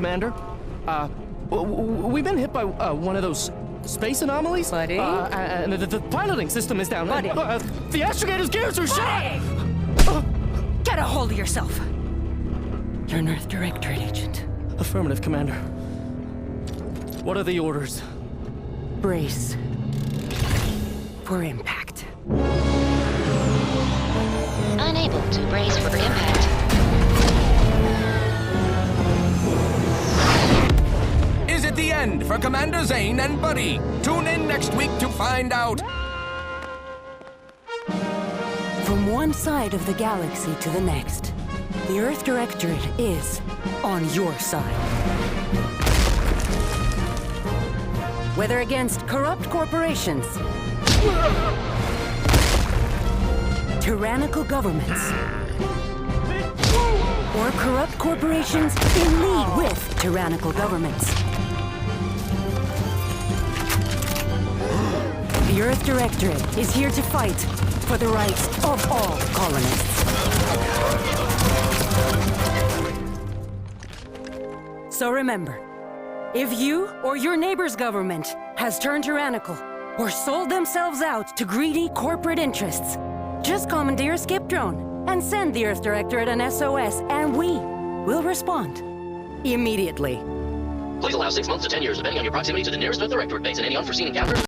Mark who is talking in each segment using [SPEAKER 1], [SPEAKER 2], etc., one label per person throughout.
[SPEAKER 1] Commander. We've been hit by one of those space anomalies.
[SPEAKER 2] Buddy?
[SPEAKER 1] And the piloting system is down.
[SPEAKER 2] Buddy?
[SPEAKER 1] The astrogator's gears are shot!
[SPEAKER 2] Get a hold of yourself! You're an Earth Directorate agent.
[SPEAKER 1] Affirmative, Commander. What are the orders?
[SPEAKER 2] Brace for impact.
[SPEAKER 3] Unable to brace for impact.
[SPEAKER 4] Is it the end for Commander Zane and Buddy? Tune in next week to find out.
[SPEAKER 2] From one side of the galaxy to the next, the Earth Directorate is on your side. Whether against corrupt corporations, tyrannical governments, or corrupt corporations in league with tyrannical governments, the Earth Directorate is here to fight for the rights of all colonists. So remember, if you or your neighbor's government has turned tyrannical or sold themselves out to greedy corporate interests, just commandeer a skip drone and send the Earth Directorate an SOS, and we will respond immediately.
[SPEAKER 5] Please allow 6 months to 10 years, depending on your proximity to the nearest Earth Directorate base and any unforeseen encounters.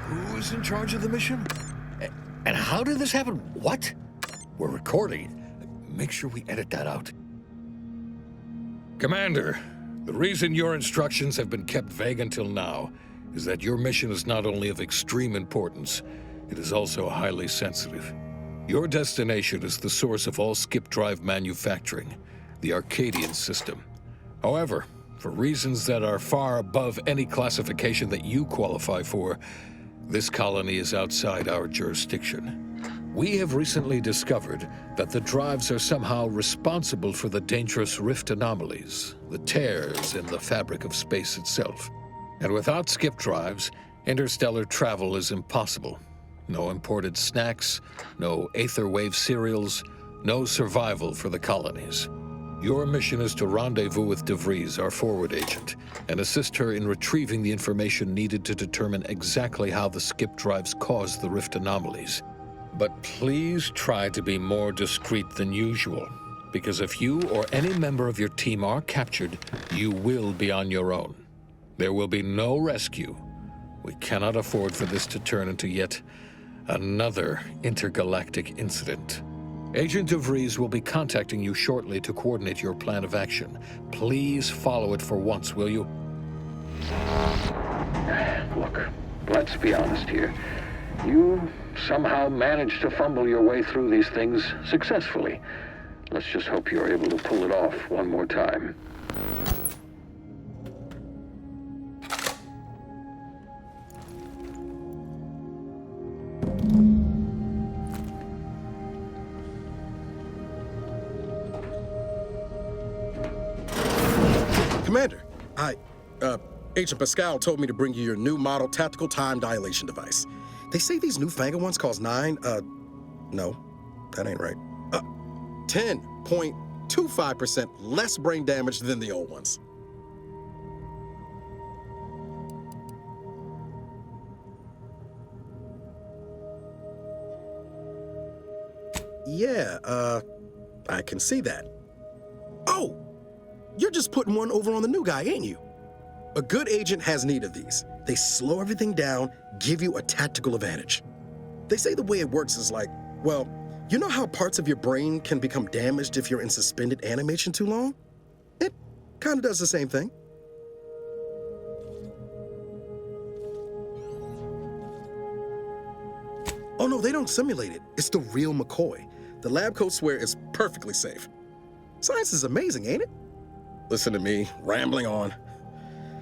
[SPEAKER 6] Who's in charge of the mission? And how did this happen? What? We're recording. Make sure we edit that out. Commander, the reason your instructions have been kept vague until now is that your mission is not only of extreme importance, it is also highly sensitive. Your destination is the source of all skip drive manufacturing, the Arcadian system. However, for reasons that are far above any classification that you qualify for, this colony is outside our jurisdiction. We have recently discovered that the drives are somehow responsible for the dangerous rift anomalies, the tears in the fabric of space itself. And without skip drives, interstellar travel is impossible. No imported snacks, no Aether Wave cereals, no survival for the colonies. Your mission is to rendezvous with DeVries, our forward agent, and assist her in retrieving the information needed to determine exactly how the skip drives cause the rift anomalies. But please try to be more discreet than usual, because if you or any member of your team are captured, you will be on your own. There will be no rescue. We cannot afford for this to turn into yet another intergalactic incident. Agent DeVries will be contacting you shortly to coordinate your plan of action. Please follow it for once, will you?
[SPEAKER 7] Look, let's be honest here. You somehow managed to fumble your way through these things successfully. Let's just hope you're able to pull it off one more time.
[SPEAKER 8] Commander, Agent Pascal told me to bring you your new model tactical time dilation device. They say these newfangled ones cause no, that ain't right. 10.25% less brain damage than the old ones. Yeah, I can see that. Oh! You're just putting one over on the new guy, ain't you? A good agent has need of these. They slow everything down, give you a tactical advantage. They say the way it works is like, well, you know how parts of your brain can become damaged if you're in suspended animation too long? It kind of does the same thing. Oh no, they don't simulate it. It's the real McCoy. The lab coats swear it's perfectly safe. Science is amazing, ain't it? Listen to me, rambling on.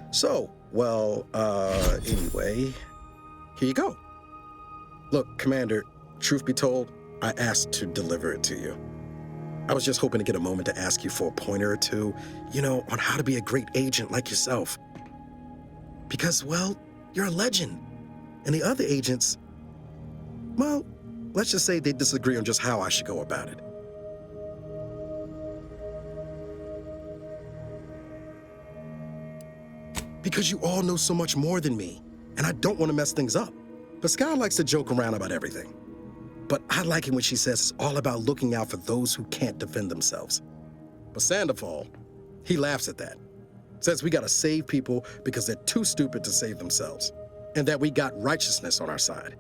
[SPEAKER 8] So, well, anyway, here you go. Look, Commander, truth be told, I asked to deliver it to you. I was just hoping to get a moment to ask you for a pointer or two, you know, on how to be a great agent like yourself. Because, well, you're a legend. And the other agents, well, let's just say they disagree on just how I should go about it. Because you all know so much more than me, and I don't want to mess things up. Pascal likes to joke around about everything. But I like it when she says it's all about looking out for those who can't defend themselves. But Sandoval, he laughs at that. Says we gotta save people because they're too stupid to save themselves, and that we got righteousness on our side.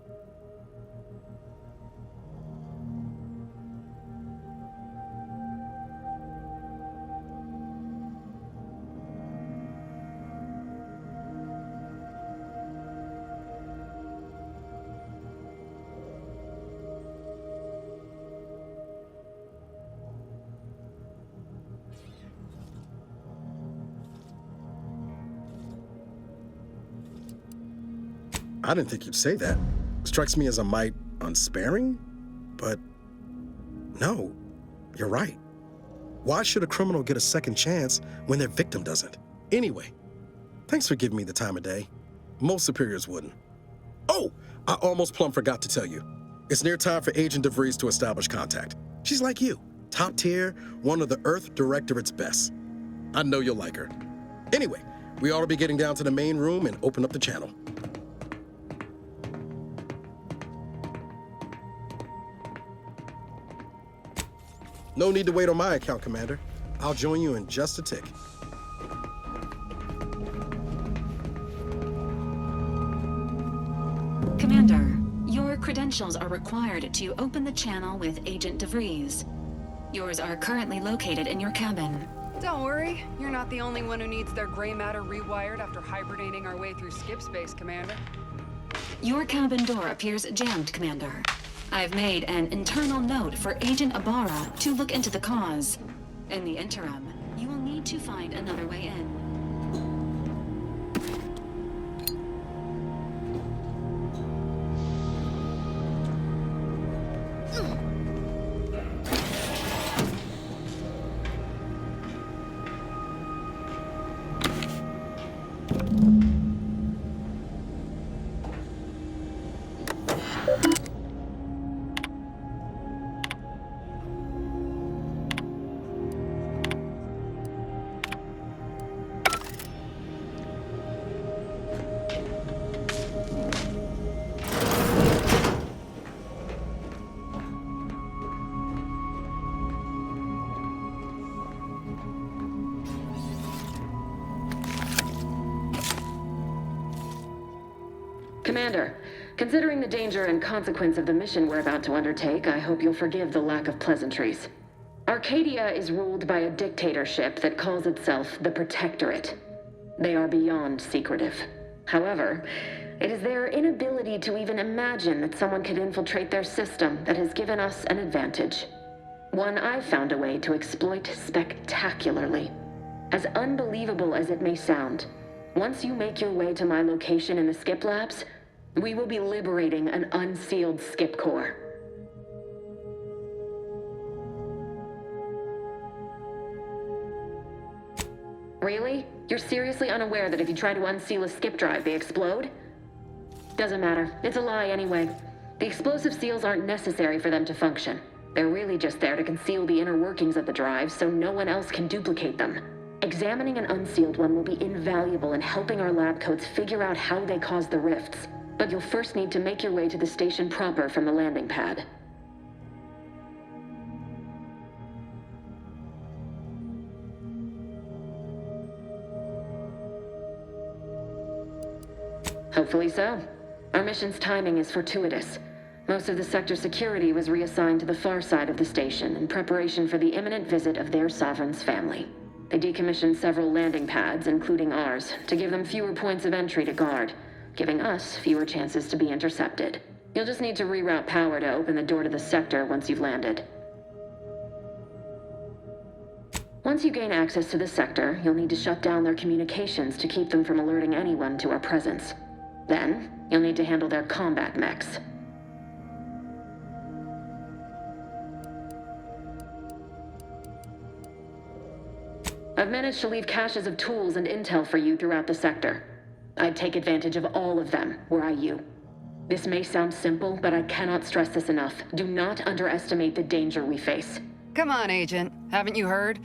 [SPEAKER 8] I didn't think you'd say that. Strikes me as a mite unsparing, but no, you're right. Why should a criminal get a second chance when their victim doesn't? Anyway, thanks for giving me the time of day. Most superiors wouldn't. Oh, I almost plumb forgot to tell you. It's near time for Agent DeVries to establish contact. She's like you, top tier, one of the Earth Directorate's best. I know you'll like her. Anyway, We ought to be getting down to the main room and open up the channel. No need to wait on my account, Commander. I'll join you in just a tick.
[SPEAKER 9] Commander, your credentials are required to open the channel with Agent DeVries. Yours are currently located in your cabin.
[SPEAKER 10] Don't worry, you're not the only one who needs their gray matter rewired after hibernating our way through skip space, Commander.
[SPEAKER 9] Your cabin door appears jammed, Commander. I've made an internal note for Agent Ibarra to look into the cause. In the interim, you will need to find another way in.
[SPEAKER 11] Commander, considering the danger and consequence of the mission we're about to undertake, I hope you'll forgive the lack of pleasantries. Arcadia is ruled by a dictatorship that calls itself the Protectorate. They are beyond secretive. However, it is their inability to even imagine that someone could infiltrate their system that has given us an advantage. One I've found a way to exploit spectacularly. As unbelievable as it may sound, once you make your way to my location in the Skip Labs, we will be liberating an unsealed Skip core. Really? You're seriously unaware that if you try to unseal a skip drive, they explode? Doesn't matter. It's a lie anyway. The explosive seals aren't necessary for them to function. They're really just there to conceal the inner workings of the drive so no one else can duplicate them. Examining an unsealed one will be invaluable in helping our lab coats figure out how they cause the rifts. But you'll first need to make your way to the station proper from the landing pad. Hopefully so. Our mission's timing is fortuitous. Most of the sector security was reassigned to the far side of the station in preparation for the imminent visit of their sovereign's family. They decommissioned several landing pads, including ours, to give them fewer points of entry to guard, giving us fewer chances to be intercepted. You'll just need to reroute power to open the door to the sector once you've landed. Once you gain access to the sector, you'll need to shut down their communications to keep them from alerting anyone to our presence. Then, you'll need to handle their combat mechs. I've managed to leave caches of tools and intel for you throughout the sector. I'd take advantage of all of them, were I you. This may sound simple, but I cannot stress this enough. Do not underestimate the danger we face.
[SPEAKER 10] Come on, Agent. Haven't you heard?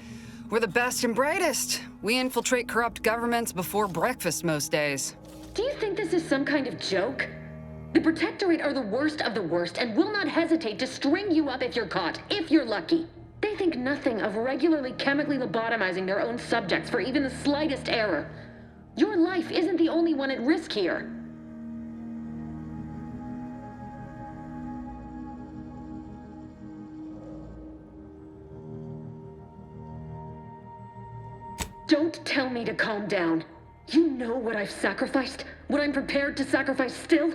[SPEAKER 10] We're the best and brightest. We infiltrate corrupt governments before breakfast most days.
[SPEAKER 11] Do you think this is some kind of joke? The Protectorate are the worst of the worst and will not hesitate to string you up if you're caught, if you're lucky. They think nothing of regularly chemically lobotomizing their own subjects for even the slightest error. Your life isn't the only one at risk here. Don't tell me to calm down. You know what I've sacrificed? What I'm prepared to sacrifice still?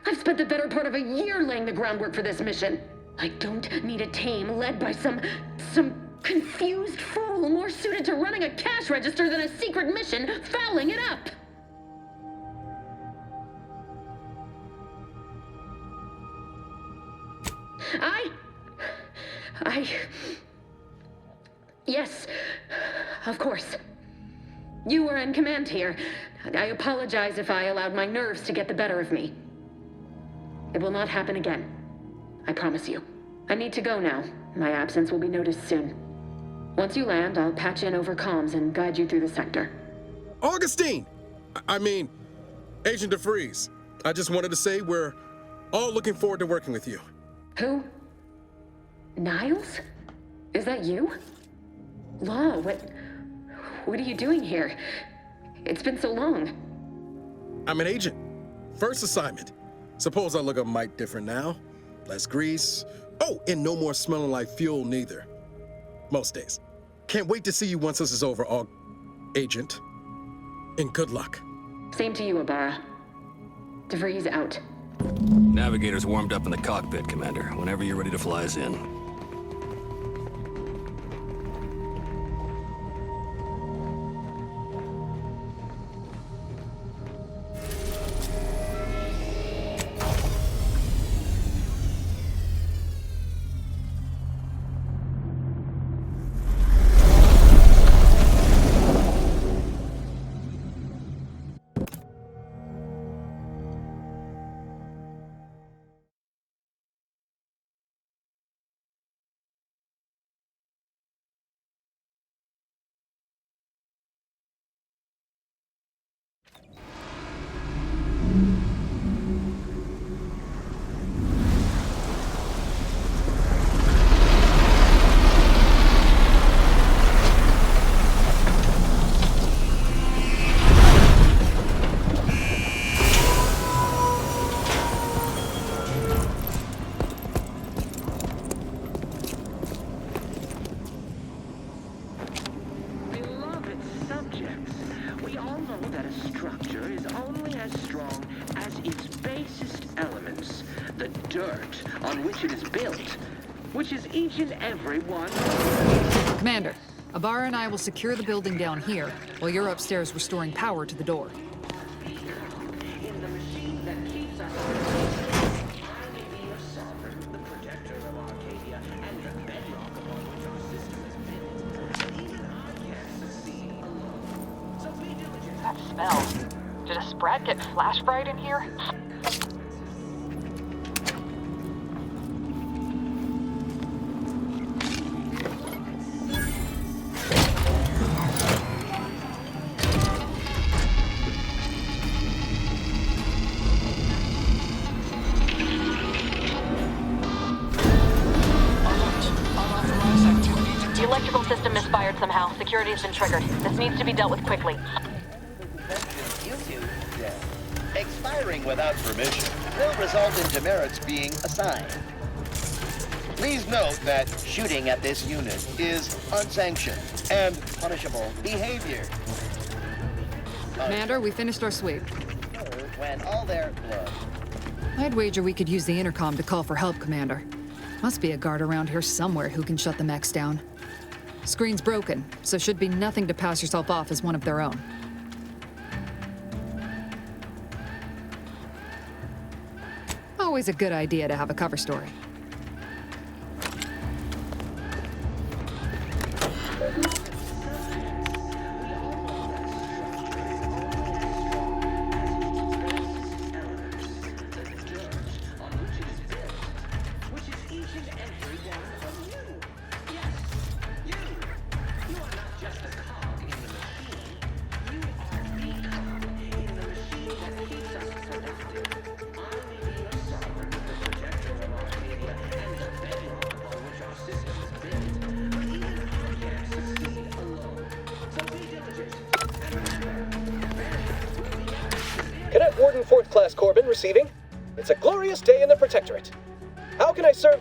[SPEAKER 11] I've spent the better part of a year laying the groundwork for this mission. I don't need a team led by some confused fool more suited to running a cash register than a secret mission fouling it up. Yes, of course. You were in command here. I apologize if I allowed my nerves to get the better of me. It will not happen again. I promise you. I need to go now. My absence will be noticed soon. Once you land, I'll patch in over comms and guide you through the sector.
[SPEAKER 8] Augustine! I mean, Agent DeFreeze. I just wanted to say we're all looking forward to working with you.
[SPEAKER 11] Who? Niles? Is that you? Law, what are you doing here? It's been so long.
[SPEAKER 8] I'm an agent. First assignment. Suppose I look a mite different now. Less grease. Oh, and no more smelling like fuel neither. Most days. Can't wait to see you once this is over, Agent. And good luck.
[SPEAKER 11] Same to you, Ibarra. DeVries out.
[SPEAKER 12] Navigator's warmed up in the cockpit, Commander. Whenever you're ready to fly us in.
[SPEAKER 10] Commander, Ibarra and I will secure the building down here, while you're upstairs restoring power to the door.
[SPEAKER 13] That smell. Did a Sprat get flash fried in here?
[SPEAKER 14] Somehow, security has been triggered. This needs to be dealt with quickly.
[SPEAKER 15] Expiring without permission will result in demerits being assigned. Please note that shooting at this unit is unsanctioned and punishable behavior.
[SPEAKER 10] Commander, we finished our sweep.
[SPEAKER 15] When all their blood.
[SPEAKER 10] I'd wager we could use the intercom to call for help, Commander. Must be a guard around here somewhere who can shut the mechs down. Screen's broken, so should be nothing to pass yourself off as one of their own. Always a good idea to have a cover story.
[SPEAKER 1] Cadet Warden 4th Class Corbin receiving. It's a glorious day in the Protectorate. How can I serve?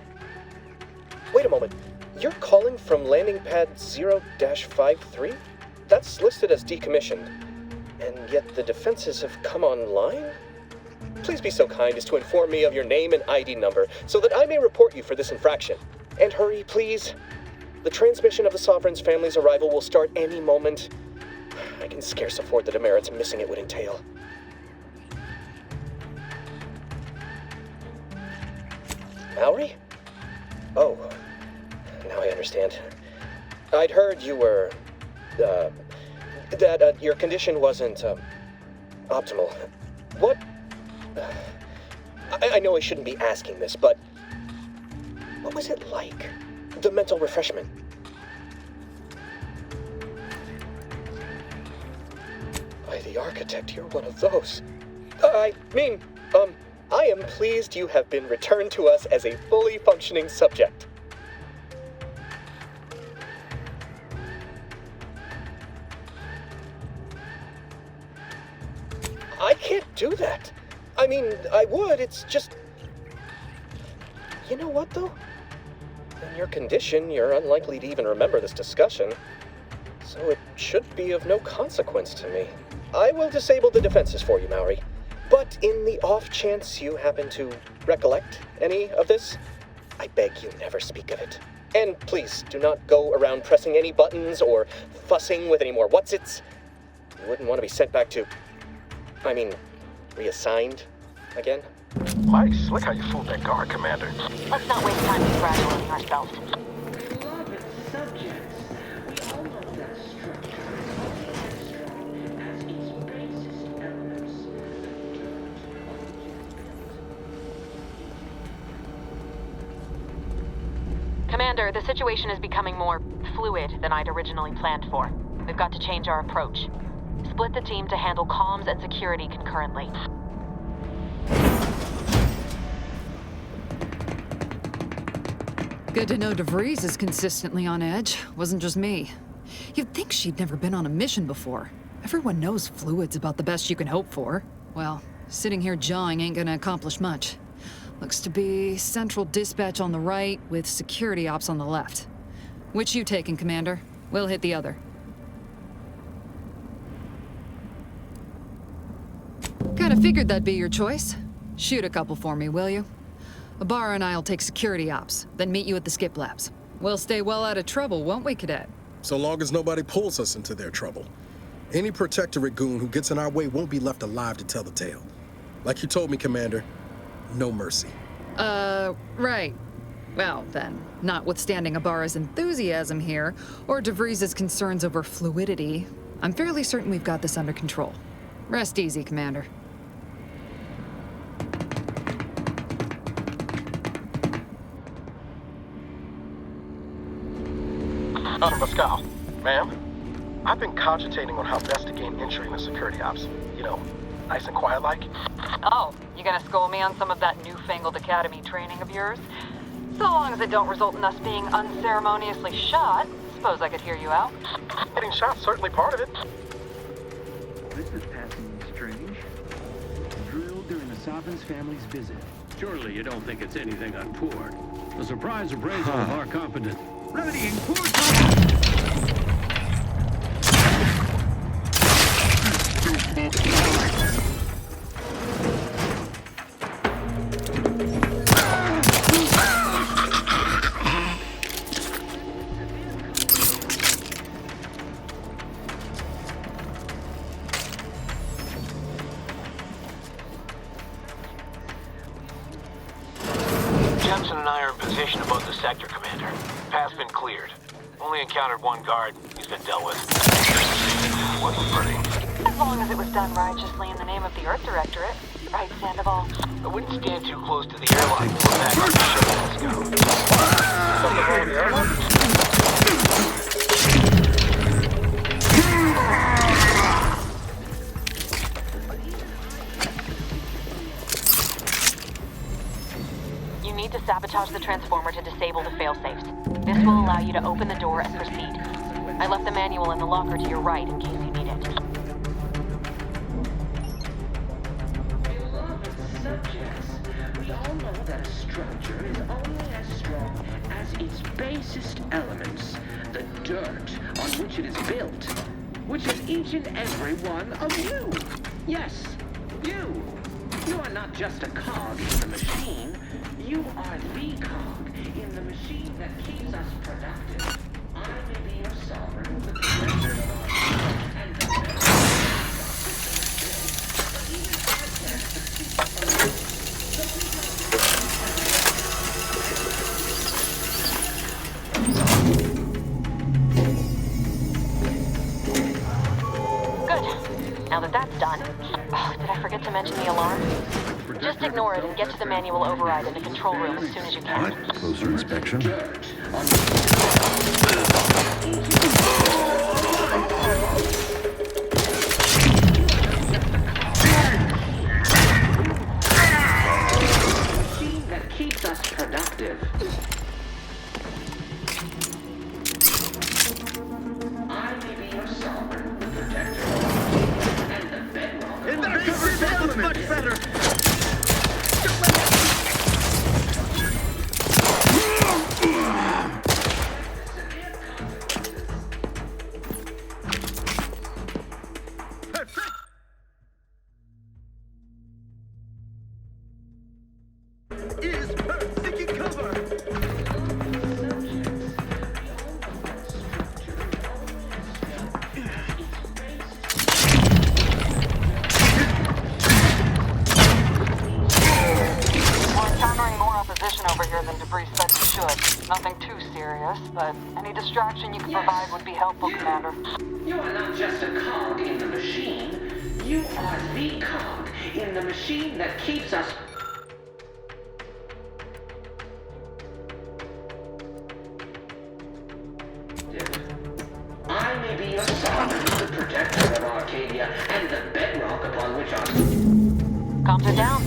[SPEAKER 1] Wait a moment. You're calling from landing pad 0-53? That's listed as decommissioned. And yet the defenses have come online? Please be so kind as to inform me of your name and ID number so that I may report you for this infraction. And hurry, please. The transmission of the Sovereign's family's arrival will start any moment. I can scarce afford the demerits missing it would entail. Mallory? Oh, now I understand. I'd heard you were, that your condition wasn't, optimal. What? I know I shouldn't be asking this, but what was it like? The mental refreshment? the architect, you're one of those. I am pleased you have been returned to us as a fully functioning subject. I can't do that. I mean, I would, it's just... You know what, though? In your condition, you're unlikely to even remember this discussion, so it should be of no consequence to me. I will disable the defenses for you, Maori. But in the off chance you happen to recollect any of this, I beg you never speak of it. And please, do not go around pressing any buttons or fussing with any more whatsits. You wouldn't want to be sent back to... reassigned again?
[SPEAKER 16] Mike, slick how you fooled that guard, Commander.
[SPEAKER 14] Let's not waste time congratulating ourselves.
[SPEAKER 17] Beloved subjects, we all know that structure is only as strong as its basest elements.
[SPEAKER 14] Commander, the situation is becoming more fluid than I'd originally planned for. We've got to change our approach. Split the team to handle comms and security concurrently.
[SPEAKER 10] Good to know DeVries is consistently on edge. Wasn't just me. You'd think she'd never been on a mission before. Everyone knows fluid's about the best you can hope for. Well, sitting here jawing ain't gonna accomplish much. Looks to be central dispatch on the right with security ops on the left. Which you taking, Commander? We'll hit the other. Kinda figured that'd be your choice. Shoot a couple for me, will you? Ibarra and I'll take security ops, then meet you at the skip labs. We'll stay well out of trouble, won't we, Cadet?
[SPEAKER 8] So long as nobody pulls us into their trouble. Any Protectorate goon who gets in our way won't be left alive to tell the tale. Like you told me, Commander, no mercy.
[SPEAKER 10] Right. Well, then, notwithstanding Ibarra's enthusiasm here, or DeVries' concerns over fluidity, I'm fairly certain we've got this under control. Rest easy, Commander.
[SPEAKER 16] Pascal, ma'am, I've been cogitating on how best to gain entry into security ops. You know, nice and quiet like.
[SPEAKER 13] Oh, you gonna school me on some of that newfangled academy training of yours? So long as it don't result in us being unceremoniously shot, suppose I could hear you out.
[SPEAKER 16] Getting shot's certainly part of it.
[SPEAKER 18] This is passing strange. Drilled during the Sovereign's family's visit.
[SPEAKER 19] Surely you don't think it's anything untoward. A surprise appraisal of our competent. Remedying poor
[SPEAKER 20] Jensen and I are in position above the sector, Commander. Path's been cleared. Only encountered one guard. He's been dealt with. Wasn't pretty.
[SPEAKER 14] As long as it was done righteously in the name of the Earth Directorate. Right, Sandoval?
[SPEAKER 20] I wouldn't stand too close to the airlock. We're back on the show. Let's go. Something wrong with the airlock?
[SPEAKER 14] You need to sabotage the transformer to disable the failsafes. This will allow you to open the door and proceed. I left the manual in the locker to your right in case you need it.
[SPEAKER 17] Beloved subjects, we all know that a structure is only as strong as its basest elements, the dirt on which it is built, which is each and every one of you. Yes, you. You are not just a cog in the machine. You are the cog in the machine that keeps us productive. I may be your sovereign with the pleasure of our people and the best but even I can't succeed alone.
[SPEAKER 14] Good. Now that that's done... Oh, did I forget to mention the alarm? Just ignore it and get to the manual override in the control room as soon as you can.
[SPEAKER 21] What? Closer inspection?
[SPEAKER 16] sounds much better!
[SPEAKER 13] But any distraction you can provide would be helpful, Commander.
[SPEAKER 17] You are not just a cog in the machine. You are the cog in the machine that keeps us... I may be your sovereign, the protector of Arcadia, and the bedrock upon which our...
[SPEAKER 14] Comms are down.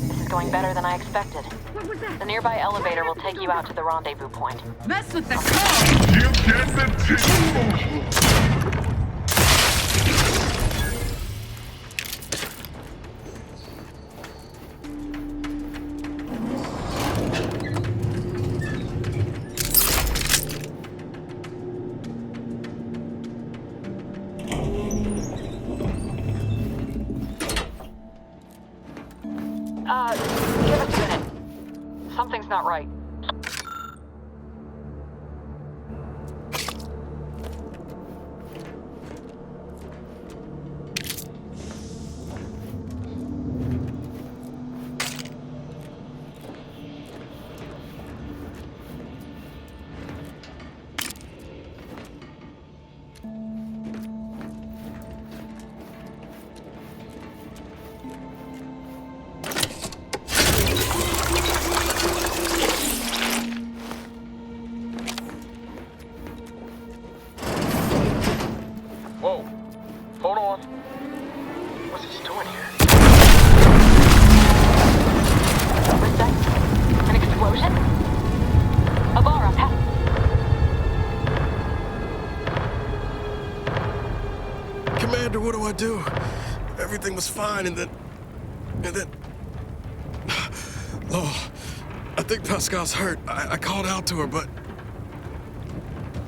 [SPEAKER 14] This is going better than I expected. What was that? The nearby elevator will take you out to the rendezvous point.
[SPEAKER 2] Mess with the code!
[SPEAKER 21] You get the
[SPEAKER 13] Give us a minute. Something's not right.
[SPEAKER 8] What do I do? Everything was fine, and then... Oh, I think Pascal's hurt. I called out to her, but...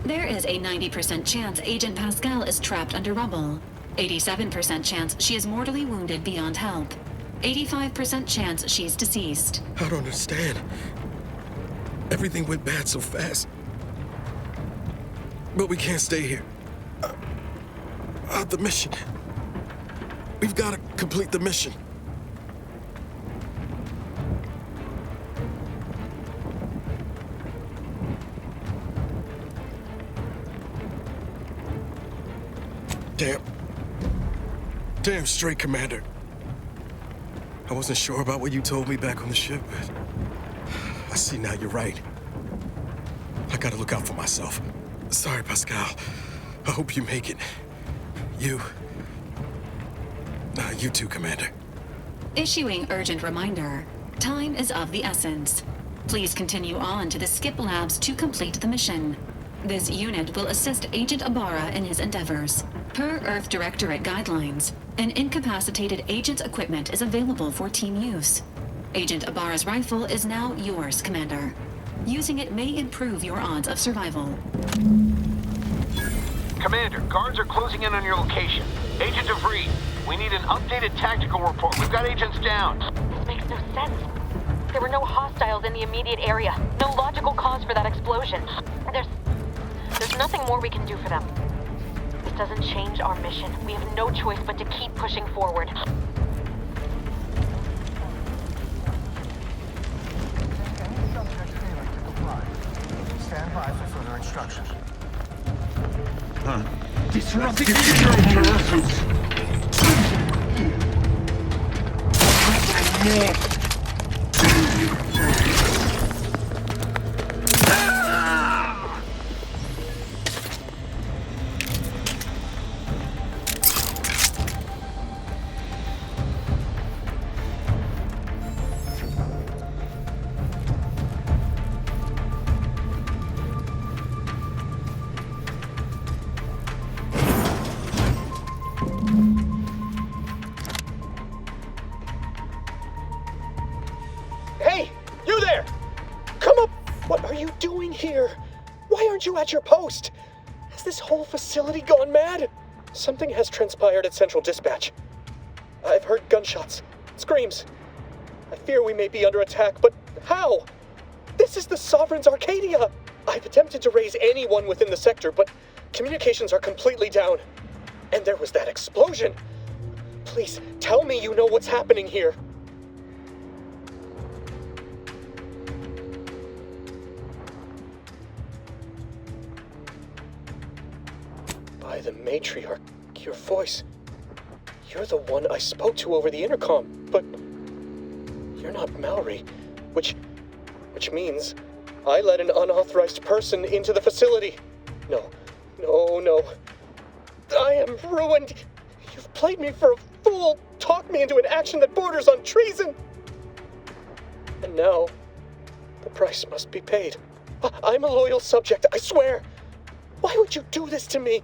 [SPEAKER 9] There is a 90% chance Agent Pascal is trapped under rubble. 87% chance she is mortally wounded beyond help. 85% chance she's deceased.
[SPEAKER 8] I don't understand. Everything went bad so fast. But we can't stay here. The mission. We've got to complete the mission. Damn straight, Commander. I wasn't sure about what you told me back on the ship, but I see now you're right. I gotta look out for myself. Sorry, Pascal. I hope you make it. You too, Commander.
[SPEAKER 9] Issuing urgent reminder. Time is of the essence. Please continue on to the Skip Labs to complete the mission. This unit will assist Agent Ibarra in his endeavors. Per Earth Directorate guidelines, an incapacitated agent's equipment is available for team use. Agent Ibarra's rifle is now yours, Commander. Using it may improve your odds of survival.
[SPEAKER 20] Commander, guards are closing in on your location. Agent DeVries, we need an updated tactical report. We've got agents down.
[SPEAKER 14] This makes no sense. There were no hostiles in the immediate area. No logical cause for that explosion. There's nothing more we can do for them. This doesn't change our mission. We have no choice but to keep pushing forward.
[SPEAKER 16] Stand by for further instructions.
[SPEAKER 21] Disrupting fluorescence.
[SPEAKER 1] Hey, you there! Come up! What are you doing here? Why aren't you at your post? Has this whole facility gone mad? Something has transpired at Central Dispatch. I've heard gunshots, screams. I fear we may be under attack, but how? This is the Sovereign's Arcadia! I've attempted to raise anyone within the sector, but communications are completely down. And there was that explosion! Please, tell me you know what's happening here. By the matriarch, your voice. You're the one I spoke to over the intercom, but you're not Mallory, which means I let an unauthorized person into the facility. No. I am ruined. You've played me for a fool, talked me into an action that borders on treason. And now, the price must be paid. I'm a loyal subject, I swear. Why would you do this to me?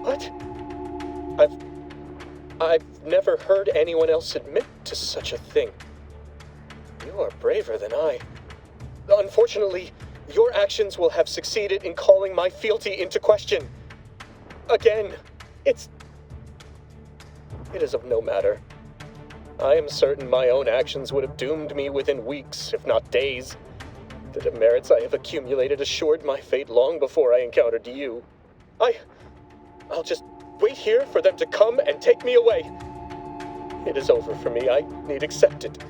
[SPEAKER 1] What? I've never heard anyone else admit to such a thing. You are braver than I. Unfortunately, your actions will have succeeded in calling my fealty into question. Again, it is of no matter. I am certain my own actions would have doomed me within weeks, if not days. The demerits I have accumulated assured my fate long before I encountered you. I'll just wait here for them to come and take me away. It is over for me. I need accept it.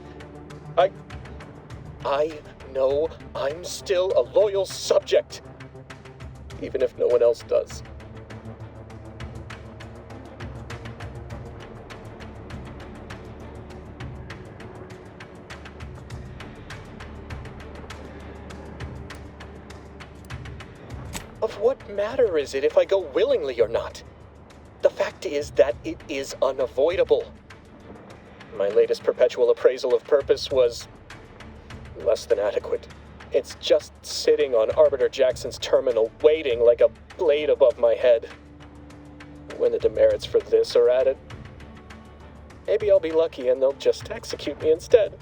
[SPEAKER 1] I know I'm still a loyal subject, even if no one else does. Of what matter is it if I go willingly or not? The fact is that it is unavoidable. My latest perpetual appraisal of purpose was less than adequate. It's just sitting on Arbiter Jackson's terminal, waiting like a blade above my head. When the demerits for this are added, maybe I'll be lucky and they'll just execute me instead.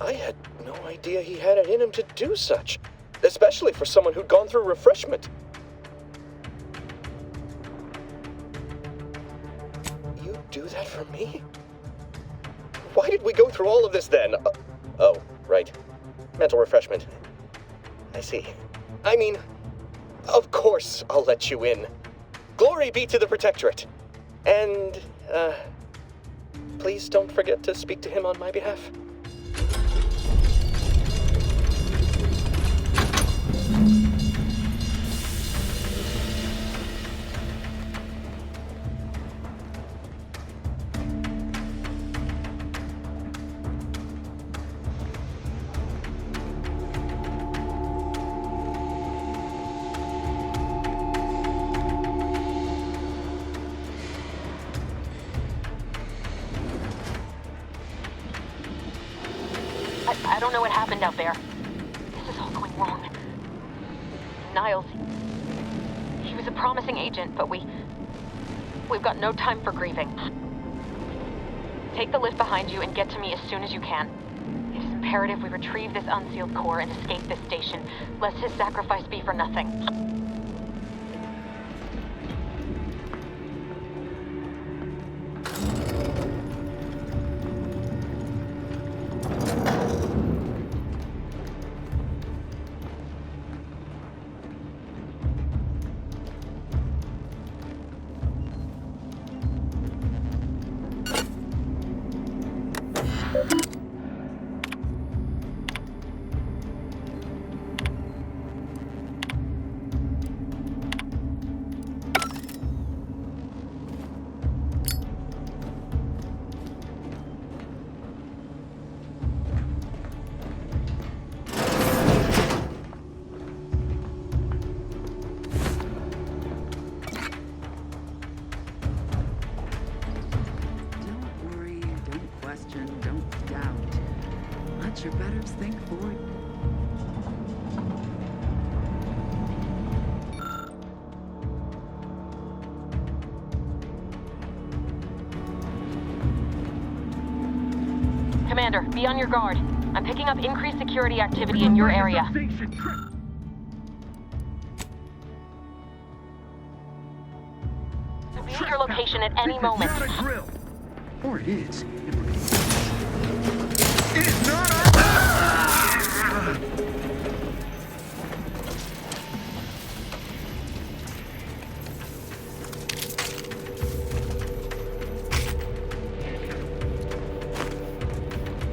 [SPEAKER 1] I had no idea he had it in him to do such, especially for someone who'd gone through refreshment. You do that for me? Why did we go through all of this then? Oh, right. Mental refreshment. I see. I mean, of course I'll let you in. Glory be to the Protectorate. And, please don't forget to speak to him on my behalf.
[SPEAKER 14] I don't know what happened out there. This is all going wrong. Niles, he was a promising agent, but we've got no time for grieving. Take the lift behind you and get to me as soon as you can. It is imperative we retrieve this unsealed core and escape this station, lest his sacrifice be for nothing.
[SPEAKER 18] you better think, Floyd.
[SPEAKER 14] Commander, be on your guard. I'm picking up increased security activity in your area. So be at your location at any moment.
[SPEAKER 18] Or it is.
[SPEAKER 21] It's not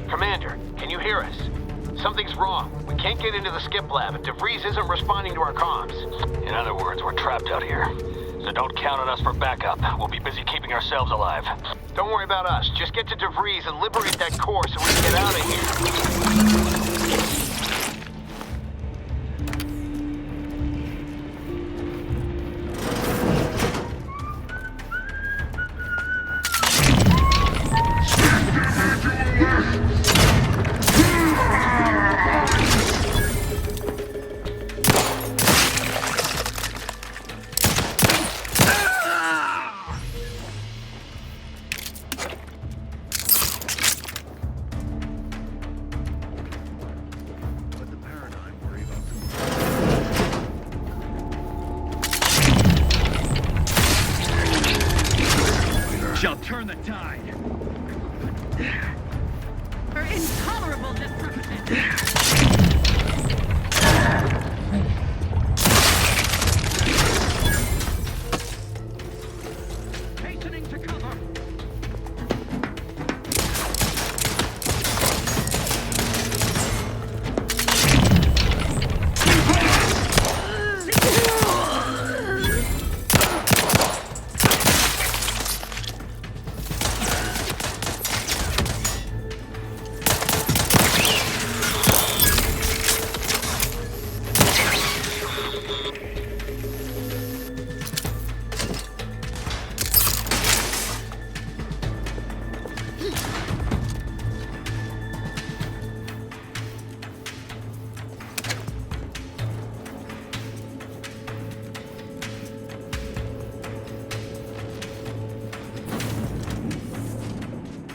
[SPEAKER 20] Commander, can you hear us? Something's wrong. We can't get into the skip lab, and DeVries isn't responding to our comms. In other words, we're trapped out here. So don't count on us for backup. We'll be busy keeping ourselves alive. Don't worry about us. Just get to DeVries and liberate that core so we can get out of here.
[SPEAKER 18] Shall turn the tide.
[SPEAKER 13] For intolerable disruption.
[SPEAKER 18] Hastening to cover.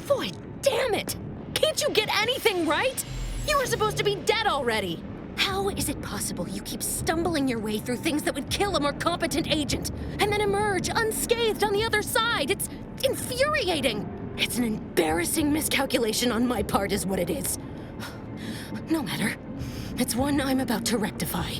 [SPEAKER 14] Boy, damn it! Can't you get anything right? You were supposed to be dead already! How is it possible you keep stumbling your way through things that would kill a more competent agent, and then emerge unscathed on the other side? It's infuriating! It's an embarrassing miscalculation on my part is what it is. No matter. It's one I'm about to rectify.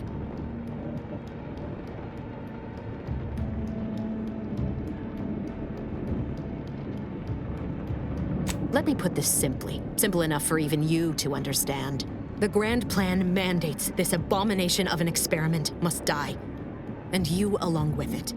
[SPEAKER 14] Let me put this simply. Simple enough for even you to understand. The Grand Plan mandates this abomination of an experiment must die. And you along with it.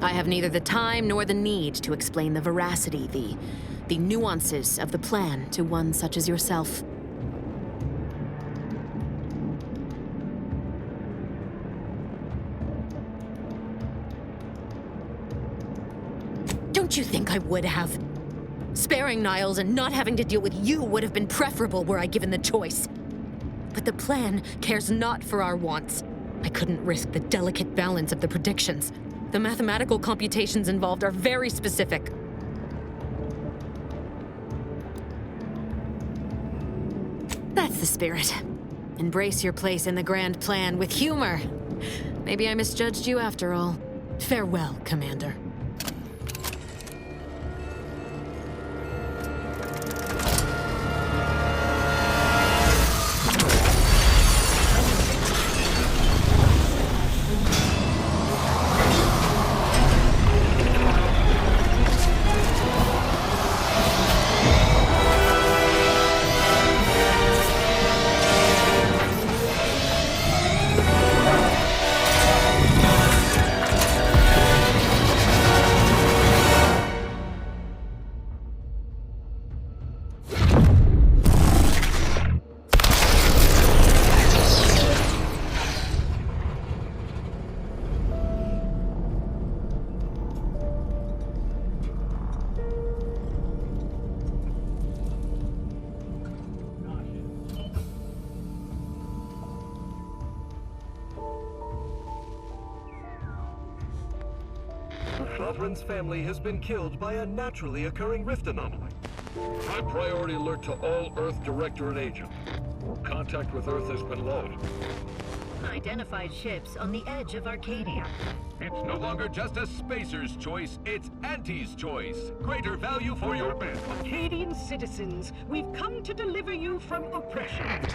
[SPEAKER 14] I have neither the time nor the need to explain the veracity, the nuances of the plan to one such as yourself. Don't you think I would have? Sparing Niles and not having to deal with you would have been preferable were I given the choice. But the plan cares not for our wants. I couldn't risk the delicate balance of the predictions. The mathematical computations involved are very specific. That's the spirit. Embrace your place in the Grand Plan with humor. Maybe I misjudged you after all. Farewell, Commander.
[SPEAKER 3] Althrin's family has been killed by a naturally occurring rift anomaly.
[SPEAKER 6] High priority alert to all Earth Directorate agents. Contact with Earth has been low.
[SPEAKER 22] Identified ships on the edge of Arcadia.
[SPEAKER 4] It's no longer just a spacer's choice, it's Auntie's choice. Greater value for your men.
[SPEAKER 22] Arcadian citizens, we've come to deliver you from oppression.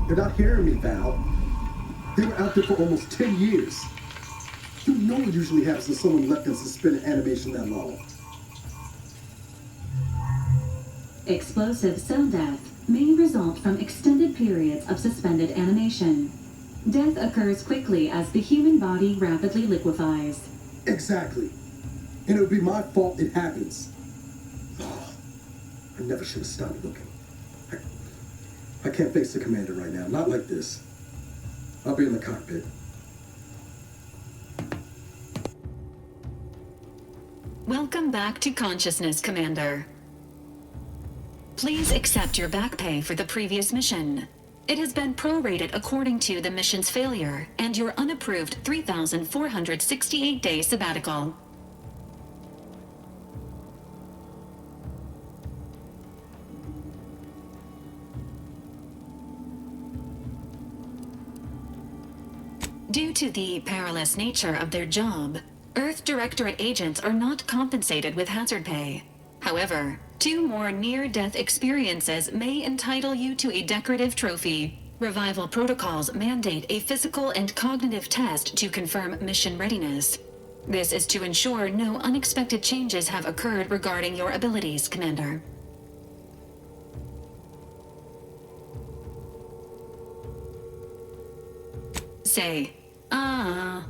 [SPEAKER 23] They're not hearing me, Val. They were out there for almost 10 years. You know what usually happens when someone left in suspended animation that long.
[SPEAKER 9] Explosive cell death may result from extended periods of suspended animation. Death occurs quickly as the human body rapidly liquefies.
[SPEAKER 23] Exactly. And it would be my fault it happens. Oh, I never should have stopped looking. I can't face the commander right now, not like this. I'll be in the cockpit.
[SPEAKER 9] Welcome back to consciousness, Commander. Please accept your back pay for the previous mission. It has been prorated according to the mission's failure and your unapproved 3,468-day sabbatical. Due to the perilous nature of their job, Earth Directorate agents are not compensated with hazard pay. However, 2 more near-death experiences may entitle you to a decorative trophy. Revival protocols mandate a physical and cognitive test to confirm mission readiness. This is to ensure no unexpected changes have occurred regarding your abilities, Commander. Say, ah.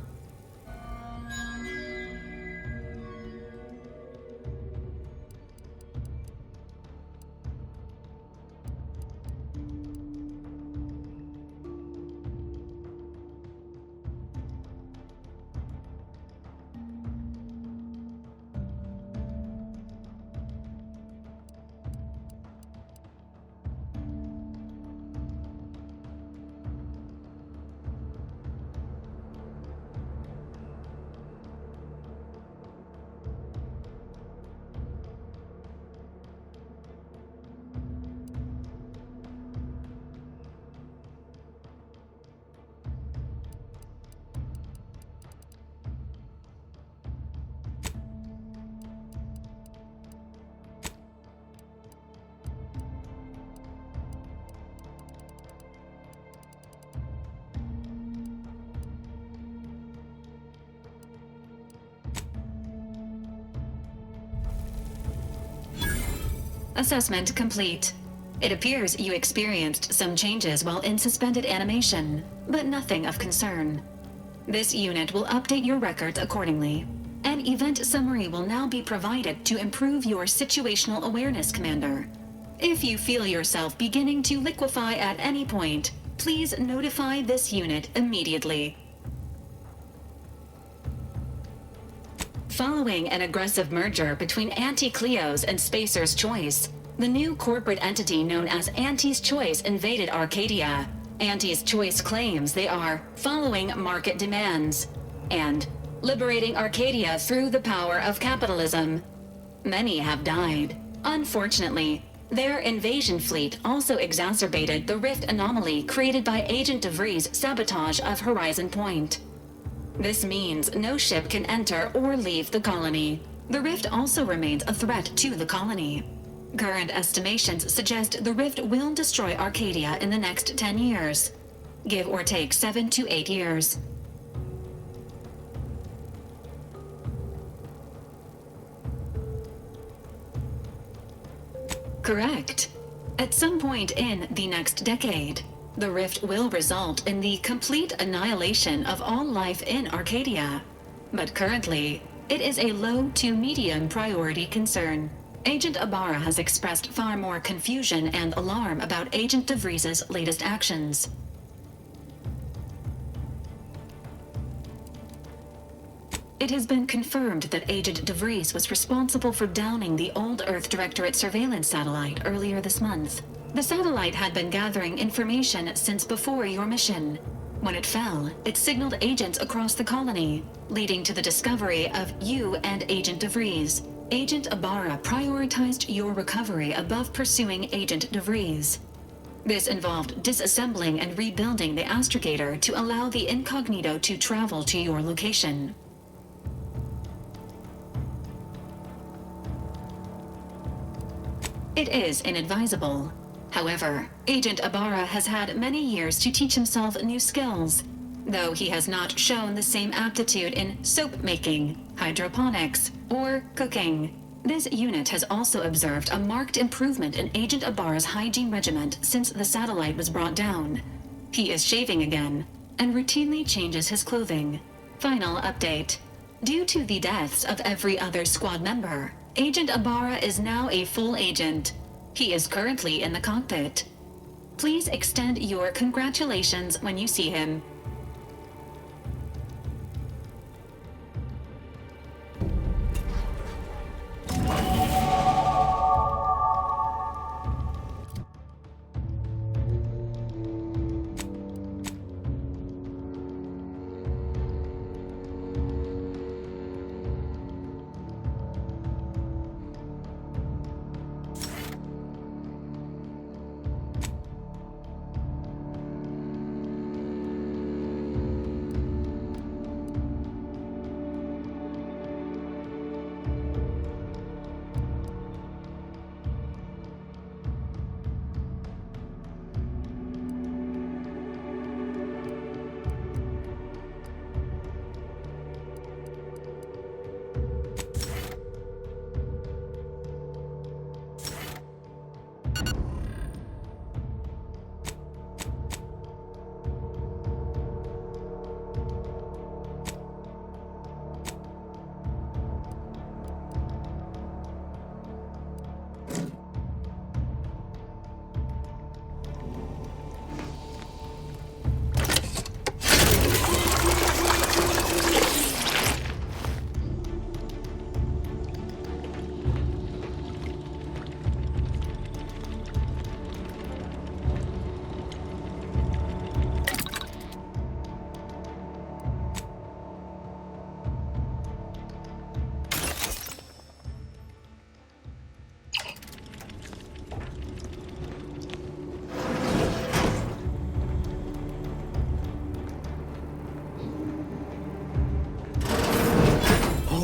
[SPEAKER 9] Assessment complete. It appears you experienced some changes while in suspended animation, but nothing of concern. This unit will update your records accordingly. An event summary will now be provided to improve your situational awareness, Commander. If you feel yourself beginning to liquefy at any point, please notify this unit immediately. Following an aggressive merger between Anti-Cleo's and Spacer's Choice, the new corporate entity known as Auntie's Choice invaded Arcadia. Auntie's Choice claims they are following market demands and liberating Arcadia through the power of capitalism. Many have died. Unfortunately, their invasion fleet also exacerbated the rift anomaly created by Agent DeVries' sabotage of Horizon Point. This means no ship can enter or leave the colony. The rift also remains a threat to the colony. Current estimations suggest the rift will destroy Arcadia in the next 10 years. Give or take 7 to 8 years. Correct. At some point in the next decade, the rift will result in the complete annihilation of all life in Arcadia. But currently, it is a low to medium priority concern. Agent Ibarra has expressed far more confusion and alarm about Agent DeVries' latest actions. It has been confirmed that Agent DeVries was responsible for downing the Old Earth Directorate surveillance satellite earlier this month. The satellite had been gathering information since before your mission. When it fell, it signaled agents across the colony, leading to the discovery of you and Agent DeVries. Agent Ibarra prioritized your recovery above pursuing Agent DeVries. This involved disassembling and rebuilding the astrogator to allow the incognito to travel to your location. It is inadvisable. However, Agent Ibarra has had many years to teach himself new skills, though he has not shown the same aptitude in soap making, hydroponics, or cooking. This unit has also observed a marked improvement in Agent Ibarra's hygiene regimen since the satellite was brought down. He is shaving again, and routinely changes his clothing. Final update. Due to the deaths of every other squad member, Agent Ibarra is now a full agent. He is currently in the cockpit. Please extend your congratulations when you see him.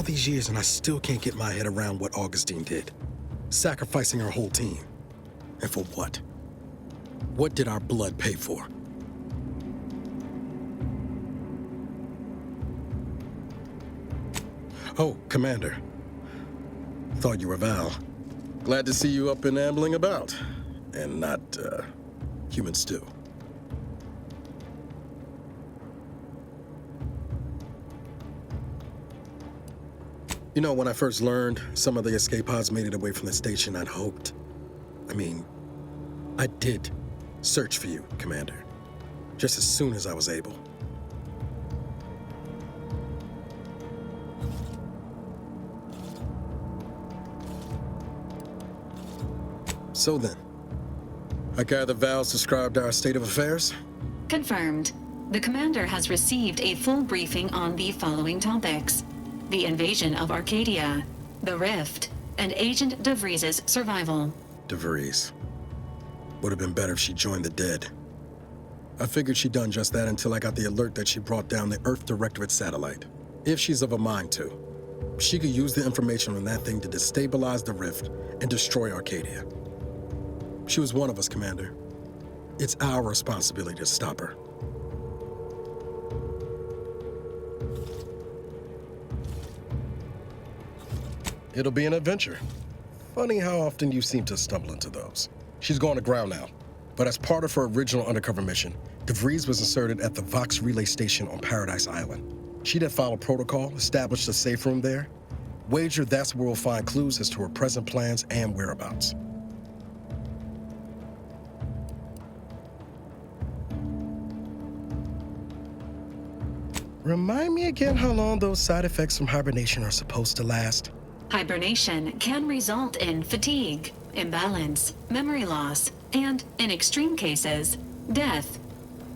[SPEAKER 8] These years and I still can't get my head around what Augustine did. Sacrificing our whole team. And for what? What did our blood pay for? Oh, Commander. Thought you were Val. Glad to see you up and ambling about. And not, human stew. You know, when I first learned some of the escape pods made it away from the station, I'd hoped. I did search for you, Commander. Just as soon as I was able. So then, I gather Val's described our state of affairs?
[SPEAKER 9] Confirmed. The commander has received a full briefing on the following topics: the invasion of Arcadia, the Rift, and Agent DeVries' survival.
[SPEAKER 8] DeVries. Would have been better if she joined the dead. I figured she'd done just that until I got the alert that she brought down the Earth Directorate satellite. If she's of a mind to, she could use the information on that thing to destabilize the Rift and destroy Arcadia. She was one of us, Commander. It's our responsibility to stop her. It'll be an adventure. Funny how often you seem to stumble into those. She's going to ground now, but as part of her original undercover mission, DeVries was inserted at the Vox Relay Station on Paradise Island. She'd have followed protocol, established a safe room there. Wager that's where we'll find clues as to her present plans and whereabouts. Remind me again how long those side effects from hibernation are supposed to last?
[SPEAKER 9] Hibernation can result in fatigue, imbalance, memory loss, and, in extreme cases, death.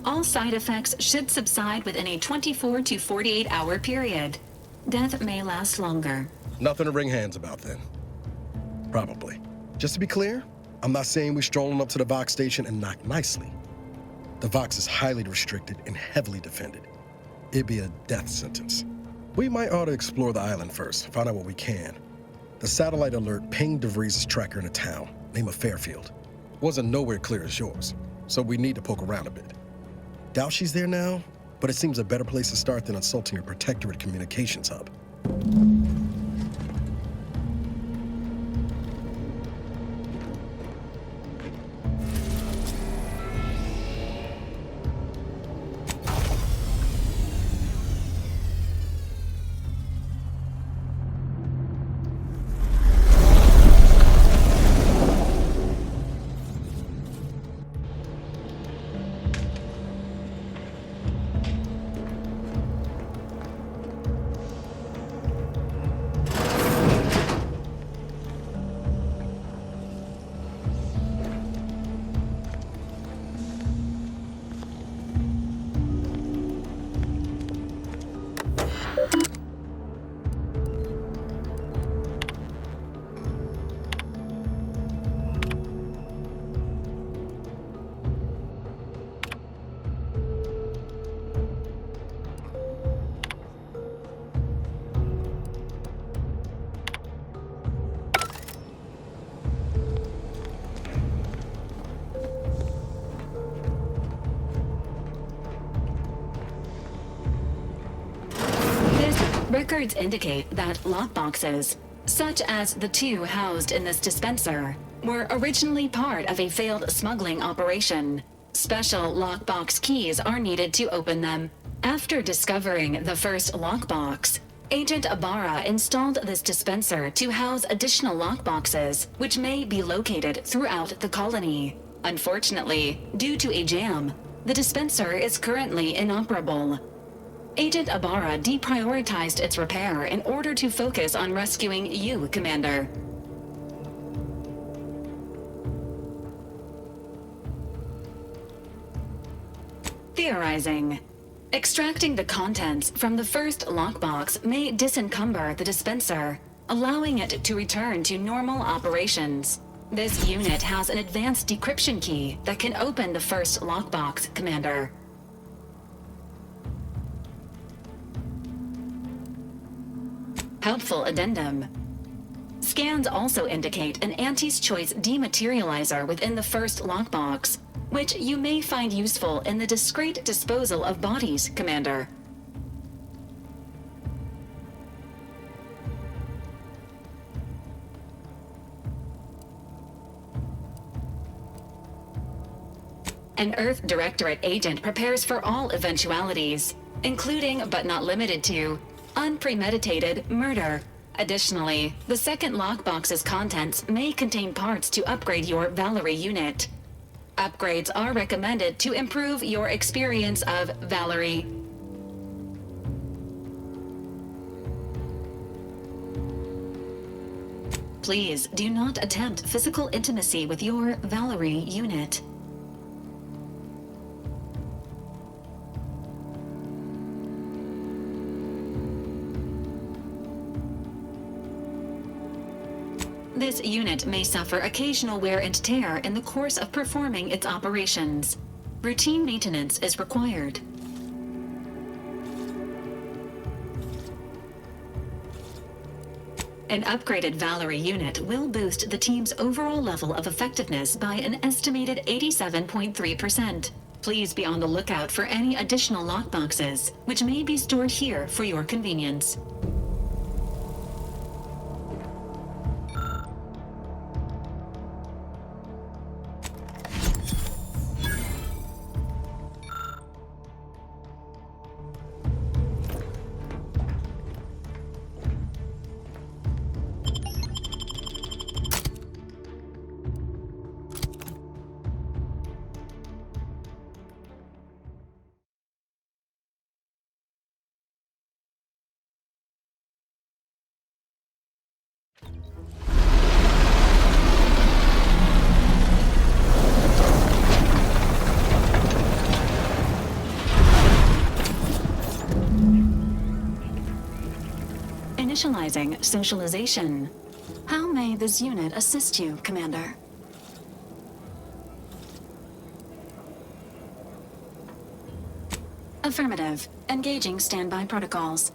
[SPEAKER 9] All side effects should subside within a 24 to 48 hour period. Death may last longer.
[SPEAKER 8] Nothing to wring hands about then. Probably. Just to be clear, I'm not saying we stroll on up to the Vox station and knock nicely. The Vox is highly restricted and heavily defended. It'd be a death sentence. We might ought to explore the island first, find out what we can. The satellite alert pinged DeVries' tracker in a town, name of Fairfield. Wasn't nowhere clear as yours, so we need to poke around a bit. Doubt she's there now, but it seems a better place to start than assaulting her Protectorate communications hub.
[SPEAKER 9] Records indicate that lockboxes, such as the two housed in this dispenser, were originally part of a failed smuggling operation. Special lockbox keys are needed to open them. After discovering the first lockbox, Agent Ibarra installed this dispenser to house additional lockboxes, which may be located throughout the colony. Unfortunately, due to a jam, the dispenser is currently inoperable. Agent Ibarra deprioritized its repair in order to focus on rescuing you, Commander. Theorizing. Extracting the contents from the first lockbox may disencumber the dispenser, allowing it to return to normal operations. This unit has an advanced decryption key that can open the first lockbox, Commander. Helpful addendum. Scans also indicate an Anti's Choice dematerializer within the first lockbox, which you may find useful in the discreet disposal of bodies, Commander. An Earth Directorate agent prepares for all eventualities, including but not limited to unpremeditated murder. Additionally, the second lockbox's contents may contain parts to upgrade your Valerie unit. Upgrades are recommended to improve your experience of Valerie. Please do not attempt physical intimacy with your Valerie unit. This unit may suffer occasional wear and tear in the course of performing its operations. Routine maintenance is required. An upgraded Valerie unit will boost the team's overall level of effectiveness by an estimated 87.3%. Please be on the lookout for any additional lockboxes, which may be stored here for your convenience. Initializing socialization. How may this unit assist you, Commander? Affirmative. Engaging standby protocols.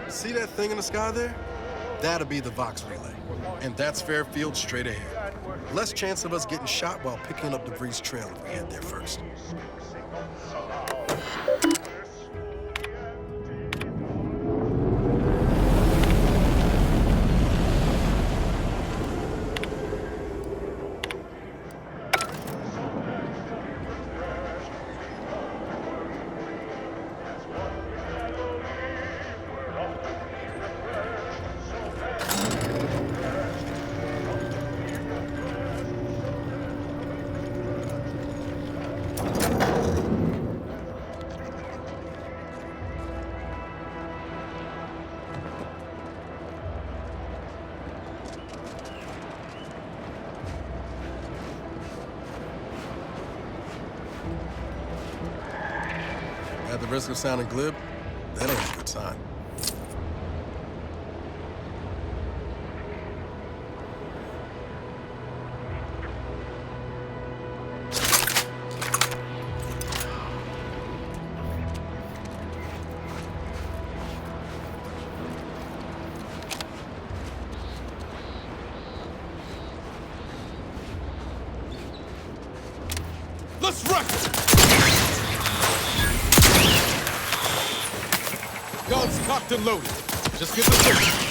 [SPEAKER 8] See that thing in the sky there? That'll be the Vox relay. And that's Fairfield straight ahead. Less chance of us getting shot while picking up debris trail if we head there first. At the risk of sounding glib, that ain't a good sign.
[SPEAKER 4] Let's wreck it! Guns cocked and loaded. Just get the signal.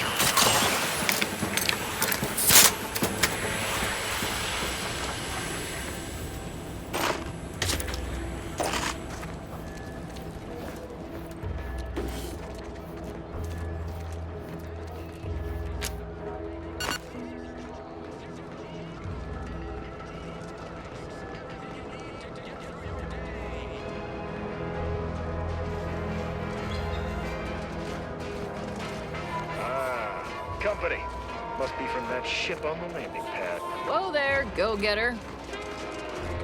[SPEAKER 5] Company. Must be from that ship on the landing pad.
[SPEAKER 7] Whoa there, go-getter.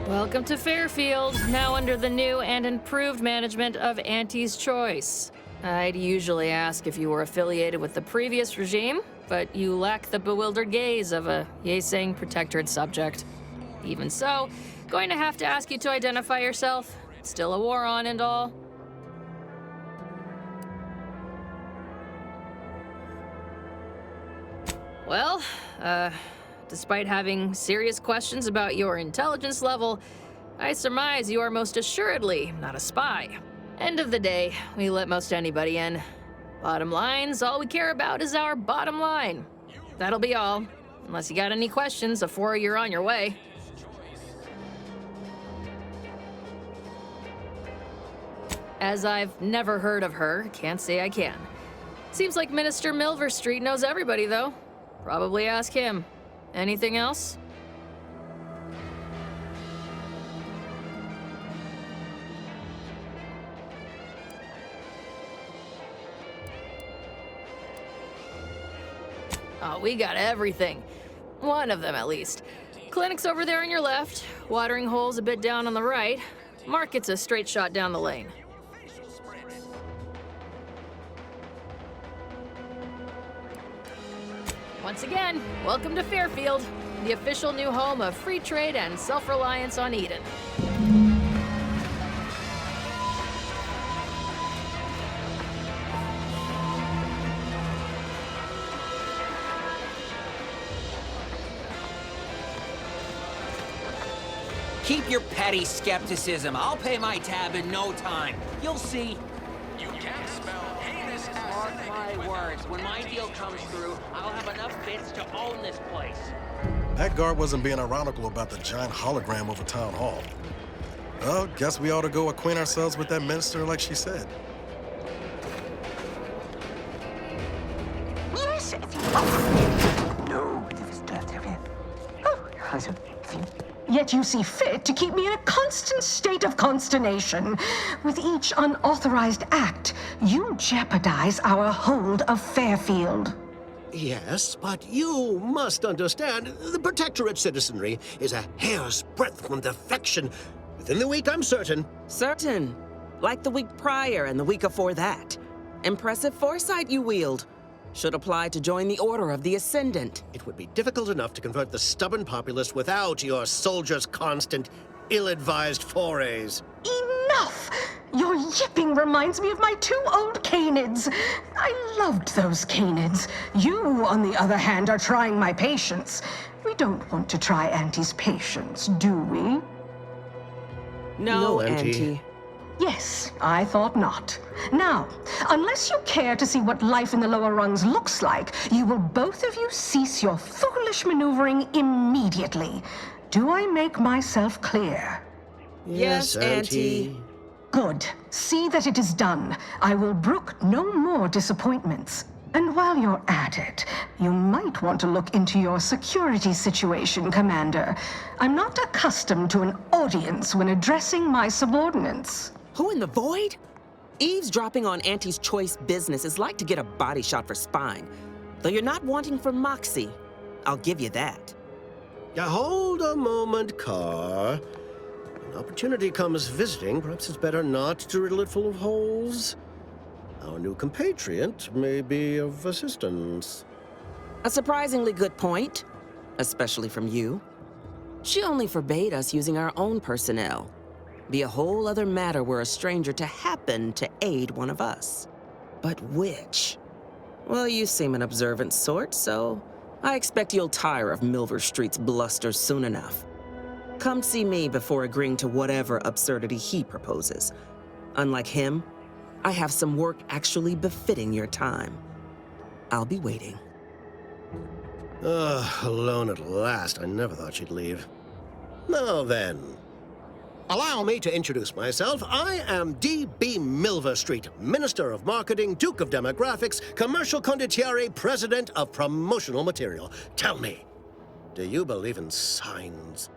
[SPEAKER 7] Welcome to Fairfield, now under the new and improved management of Auntie's Choice. I'd usually ask if you were affiliated with the previous regime, but you lack the bewildered gaze of a Yeseng protectorate subject. Even so, going to have to ask you to identify yourself. Still a war on and all. Well, despite having serious questions about your intelligence level, I surmise you are most assuredly not a spy. End of the day, we let most anybody in. Bottom line's all we care about is our bottom line. That'll be all, unless you got any questions before you're on your way. As I've never heard of her, can't say I can. Seems like Minister Milverstreet knows everybody, though. Probably ask him. Anything else? Oh, we got everything. One of them, at least. Clinic's over there on your left. Watering hole's a bit down on the right. Market's a straight shot down the lane. Once again, welcome to Fairfield, the official new home of free trade and self-reliance on Eden.
[SPEAKER 11] Keep your petty skepticism. I'll pay my tab in no time. You'll see.
[SPEAKER 4] You can't spell heinous
[SPEAKER 11] Mark my words. When my deal comes through, I'll have enough bits to own this place.
[SPEAKER 8] That guard wasn't being ironical about the giant hologram over Town Hall. Well, guess we ought to go acquaint ourselves with that minister like she said.
[SPEAKER 12] Yes. No, Yet you see fit to keep me in a constant state of consternation. With each unauthorized act, you jeopardize our hold of Fairfield.
[SPEAKER 15] Yes, but you must understand, the Protectorate citizenry is a hair's breadth from defection. Within the week, I'm certain.
[SPEAKER 24] Certain? Like the week prior and the week before that. Impressive foresight you wield. Should apply to join the Order of the Ascendant.
[SPEAKER 15] It would be difficult enough to convert the stubborn populace without your soldiers' constant, ill-advised forays.
[SPEAKER 12] Enough! Your yipping reminds me of my 2 old canids. I loved those canids. You, on the other hand, are trying my patience. We don't want to try Auntie's patience, do we?
[SPEAKER 24] No, Auntie.
[SPEAKER 12] Yes, I thought not. Now, unless you care to see what life in the lower rungs looks like, you will both of you cease your foolish maneuvering immediately. Do I make myself clear?
[SPEAKER 24] Yes, Auntie.
[SPEAKER 12] Good. See that it is done. I will brook no more disappointments. And while you're at it, you might want to look into your security situation, Commander. I'm not accustomed to an audience when addressing my subordinates.
[SPEAKER 24] Who in the void? Eavesdropping on Auntie's choice business is like to get a body shot for spine. Though you're not wanting for moxie. I'll give you that.
[SPEAKER 15] Now, hold a moment, Carr. When opportunity comes visiting, perhaps it's better not to riddle it full of holes. Our new compatriot may be of assistance.
[SPEAKER 24] A surprisingly good point, especially from you. She only forbade us using our own personnel. Be a whole other matter were a stranger to happen to aid one of us. But which? Well, you seem an observant sort, so I expect you'll tire of Milverstreet's bluster soon enough. Come see me before agreeing to whatever absurdity he proposes. Unlike him, I have some work actually befitting your time. I'll be waiting.
[SPEAKER 15] Alone at last. I never thought she'd leave. Now then, allow me to introduce myself. I am D.B. Milverstreet, Minister of Marketing, Duke of Demographics, Commercial Condottiere, President of Promotional Material. Tell me, do you believe in signs?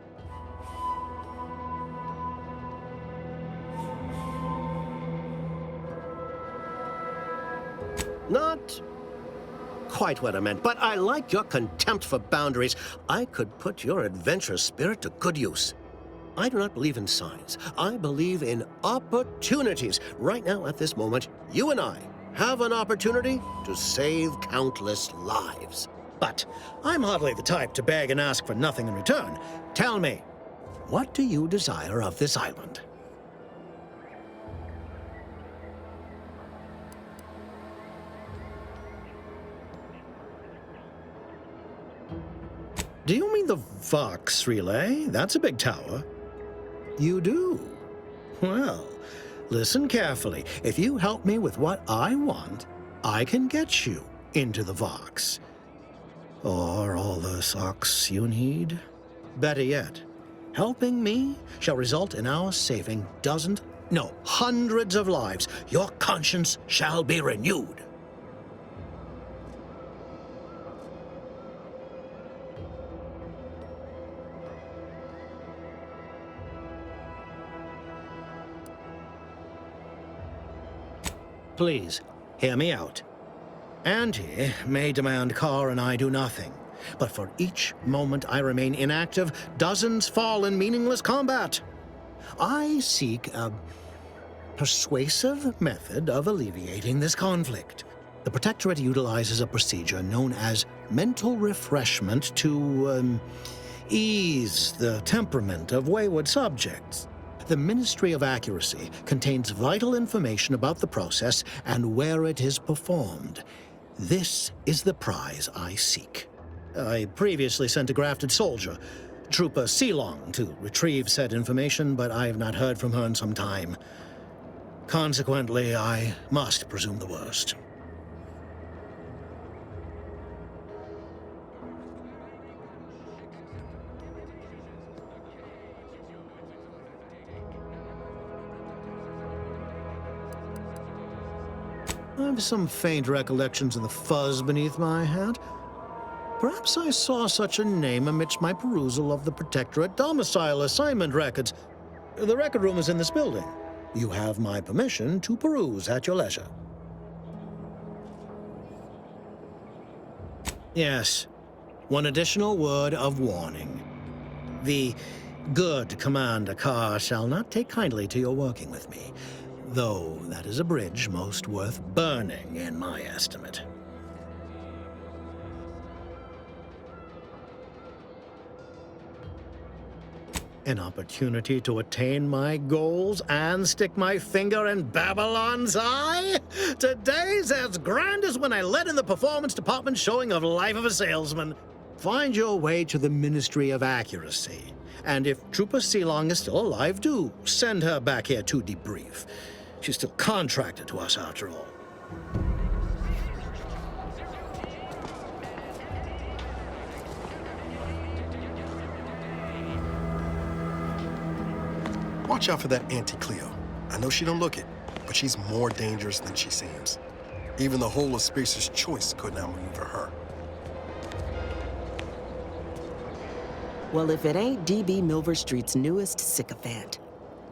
[SPEAKER 15] Not quite what I meant, but I like your contempt for boundaries. I could put your adventurous spirit to good use. I do not believe in signs. I believe in opportunities. Right now, at this moment, you and I have an opportunity to save countless lives. But I'm hardly the type to beg and ask for nothing in return. Tell me, what do you desire of this island? Do you mean the Vox Relay? That's a big tower. You do? Well, listen carefully. If you help me with what I want, I can get you into the Vox. Or all the socks you need. Better yet, helping me shall result in our saving dozens No, hundreds of lives. Your conscience shall be renewed. Please, hear me out. Auntie may demand Carr and I do nothing, but for each moment I remain inactive, dozens fall in meaningless combat. I seek a persuasive method of alleviating this conflict. The Protectorate utilizes a procedure known as mental refreshment to ease the temperament of wayward subjects. The Ministry of Accuracy contains vital information about the process and where it is performed. This is the prize I seek. I previously sent a grafted soldier, Trooper Sealong, to retrieve said information, but I have not heard from her in some time. Consequently, I must presume the worst. I have some faint recollections of the fuzz beneath my hat. Perhaps I saw such a name amidst my perusal of the Protectorate domicile assignment records. The record room is in this building. You have my permission to peruse at your leisure. Yes, one additional word of warning. The good Commander Carr shall not take kindly to your working with me, though that is a bridge most worth burning in my estimate. An opportunity to attain my goals and stick my finger in Babylon's eye? Today's as grand as when I led in the performance department showing of Life of a Salesman. Find your way to the Ministry of Accuracy. And if Trooper Sealong is still alive, do send her back here to debrief. She's still contracted to us after all.
[SPEAKER 23] Watch out for that Auntie Cleo. I know she don't look it, but she's more dangerous than she seems. Even the whole of Spacer's Choice couldn't outmaneuver her.
[SPEAKER 24] Well, if it ain't DB Milver Street's newest sycophant.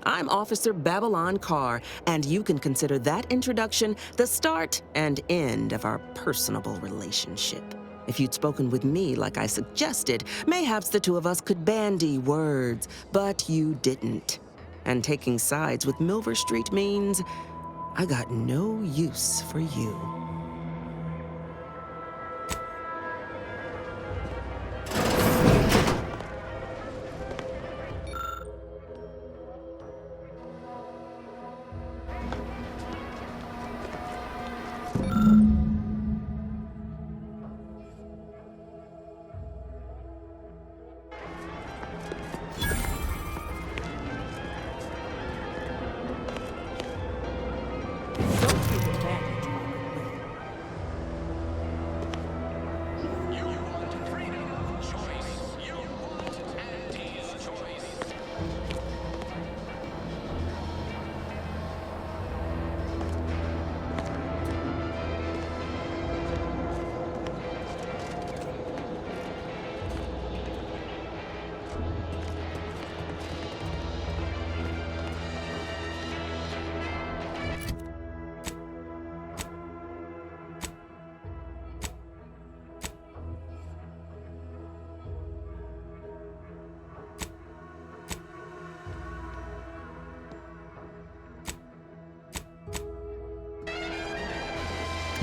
[SPEAKER 24] I'm Officer Babylon Carr, and you can consider that introduction the start and end of our personable relationship. If you'd spoken with me like I suggested, mayhaps the two of us could bandy words, but you didn't. And taking sides with Milver Street means I got no use for you.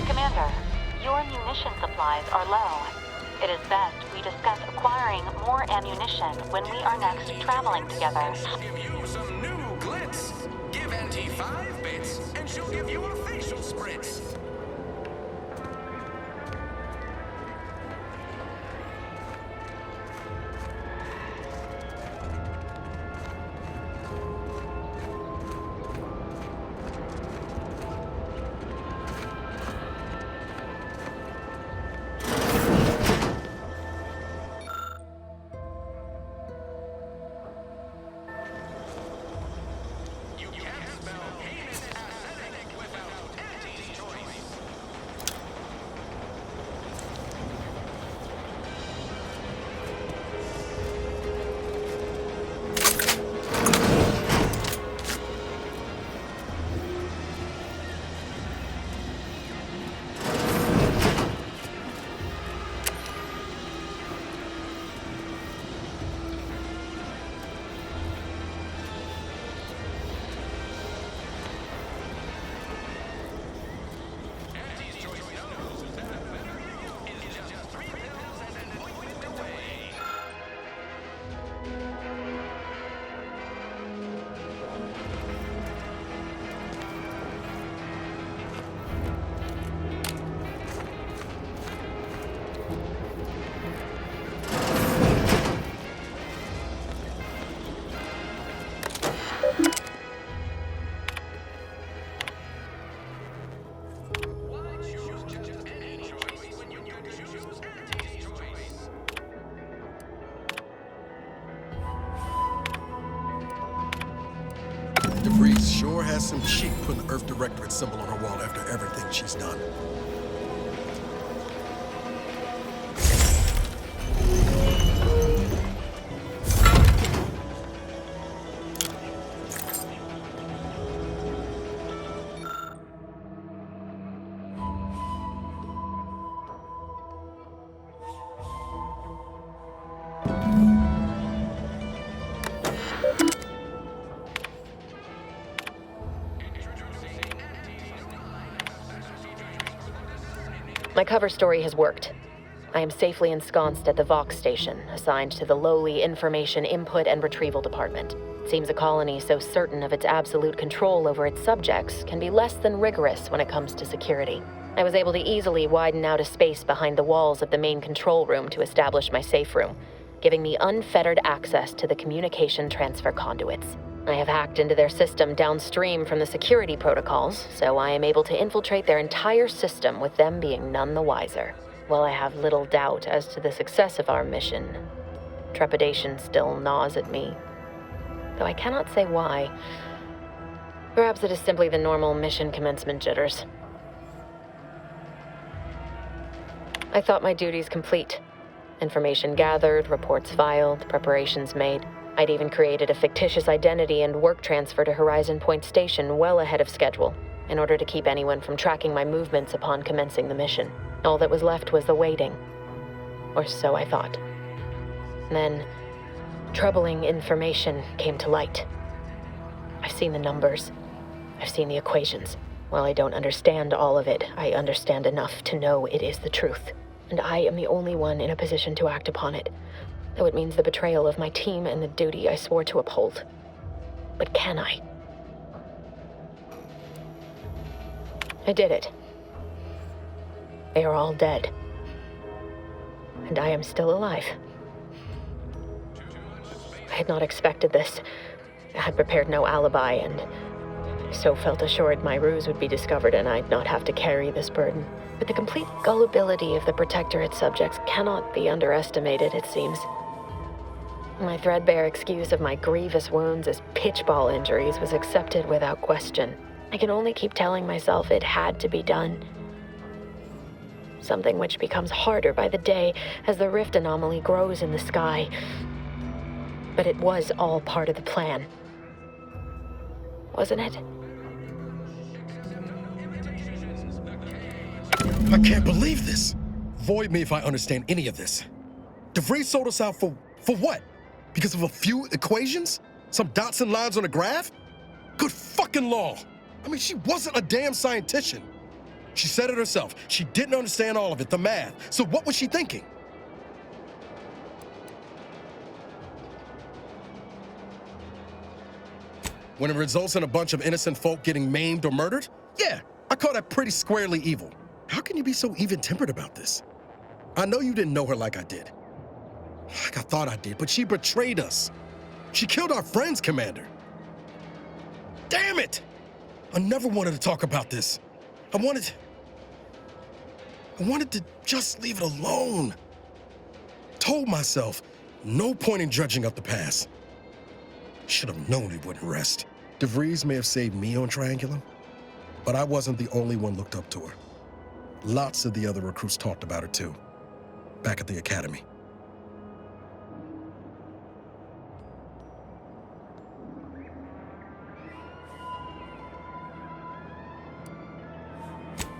[SPEAKER 14] Commander, your munition supplies are low. It is best we discuss acquiring more ammunition when we are next traveling together.
[SPEAKER 4] Give you some new glitz. Give Auntie 5 bits, and she'll give you a facial spritz.
[SPEAKER 8] sure has some cheek putting the Earth Directorate symbol on her wall after everything she's done.
[SPEAKER 14] My cover story has worked. I am safely ensconced at the Vox station, assigned to the lowly Information Input and Retrieval Department. It seems a colony so certain of its absolute control over its subjects can be less than rigorous when it comes to security. I was able to easily widen out a space behind the walls of the main control room to establish my safe room, giving me unfettered access to the communication transfer conduits. I have hacked into their system downstream from the security protocols, so I am able to infiltrate their entire system with them being none the wiser. While I have little doubt as to the success of our mission, trepidation still gnaws at me, though I cannot say why. Perhaps it is simply the normal mission commencement jitters. I thought my duties complete. Information gathered, reports filed, preparations made. I'd even created a fictitious identity and work transfer to Horizon Point Station well ahead of schedule, in order to keep anyone from tracking my movements upon commencing the mission. All that was left was the waiting. Or so I thought. Then, troubling information came to light. I've seen the numbers. I've seen the equations. While I don't understand all of it, I understand enough to know it is the truth. And I am the only one in a position to act upon it, though it means the betrayal of my team and the duty I swore to uphold. But can I? I did it. They are all dead. And I am still alive. I had not expected this. I had prepared no alibi, and so felt assured my ruse would be discovered and I'd not have to carry this burden. But the complete gullibility of the Protectorate subjects cannot be underestimated, it seems. My threadbare excuse of my grievous wounds as pitchball injuries was accepted without question. I can only keep telling myself it had to be done. Something which becomes harder by the day as the rift anomaly grows in the sky. But it was all part of the plan. Wasn't it?
[SPEAKER 8] I can't believe this. Void me if I understand any of this. DeVries sold us out for what? Because of a few equations? Some dots and lines on a graph? Good fucking law. I mean, she wasn't a damn scientist. She said it herself. She didn't understand all of it, the math. So what was she thinking? When it results in a bunch of innocent folk getting maimed or murdered? Yeah, I call that pretty squarely evil. How can you be so even-tempered about this? I know you didn't know her like I did. Like I thought I did, but she betrayed us. She killed our friends, Commander. Damn it! I never wanted to talk about this. I wanted to just leave it alone. Told myself, no point in dredging up the past. Should have known it wouldn't rest. DeVries may have saved me on Triangulum, but I wasn't the only one looked up to her. Lots of the other recruits talked about her too, back at the academy.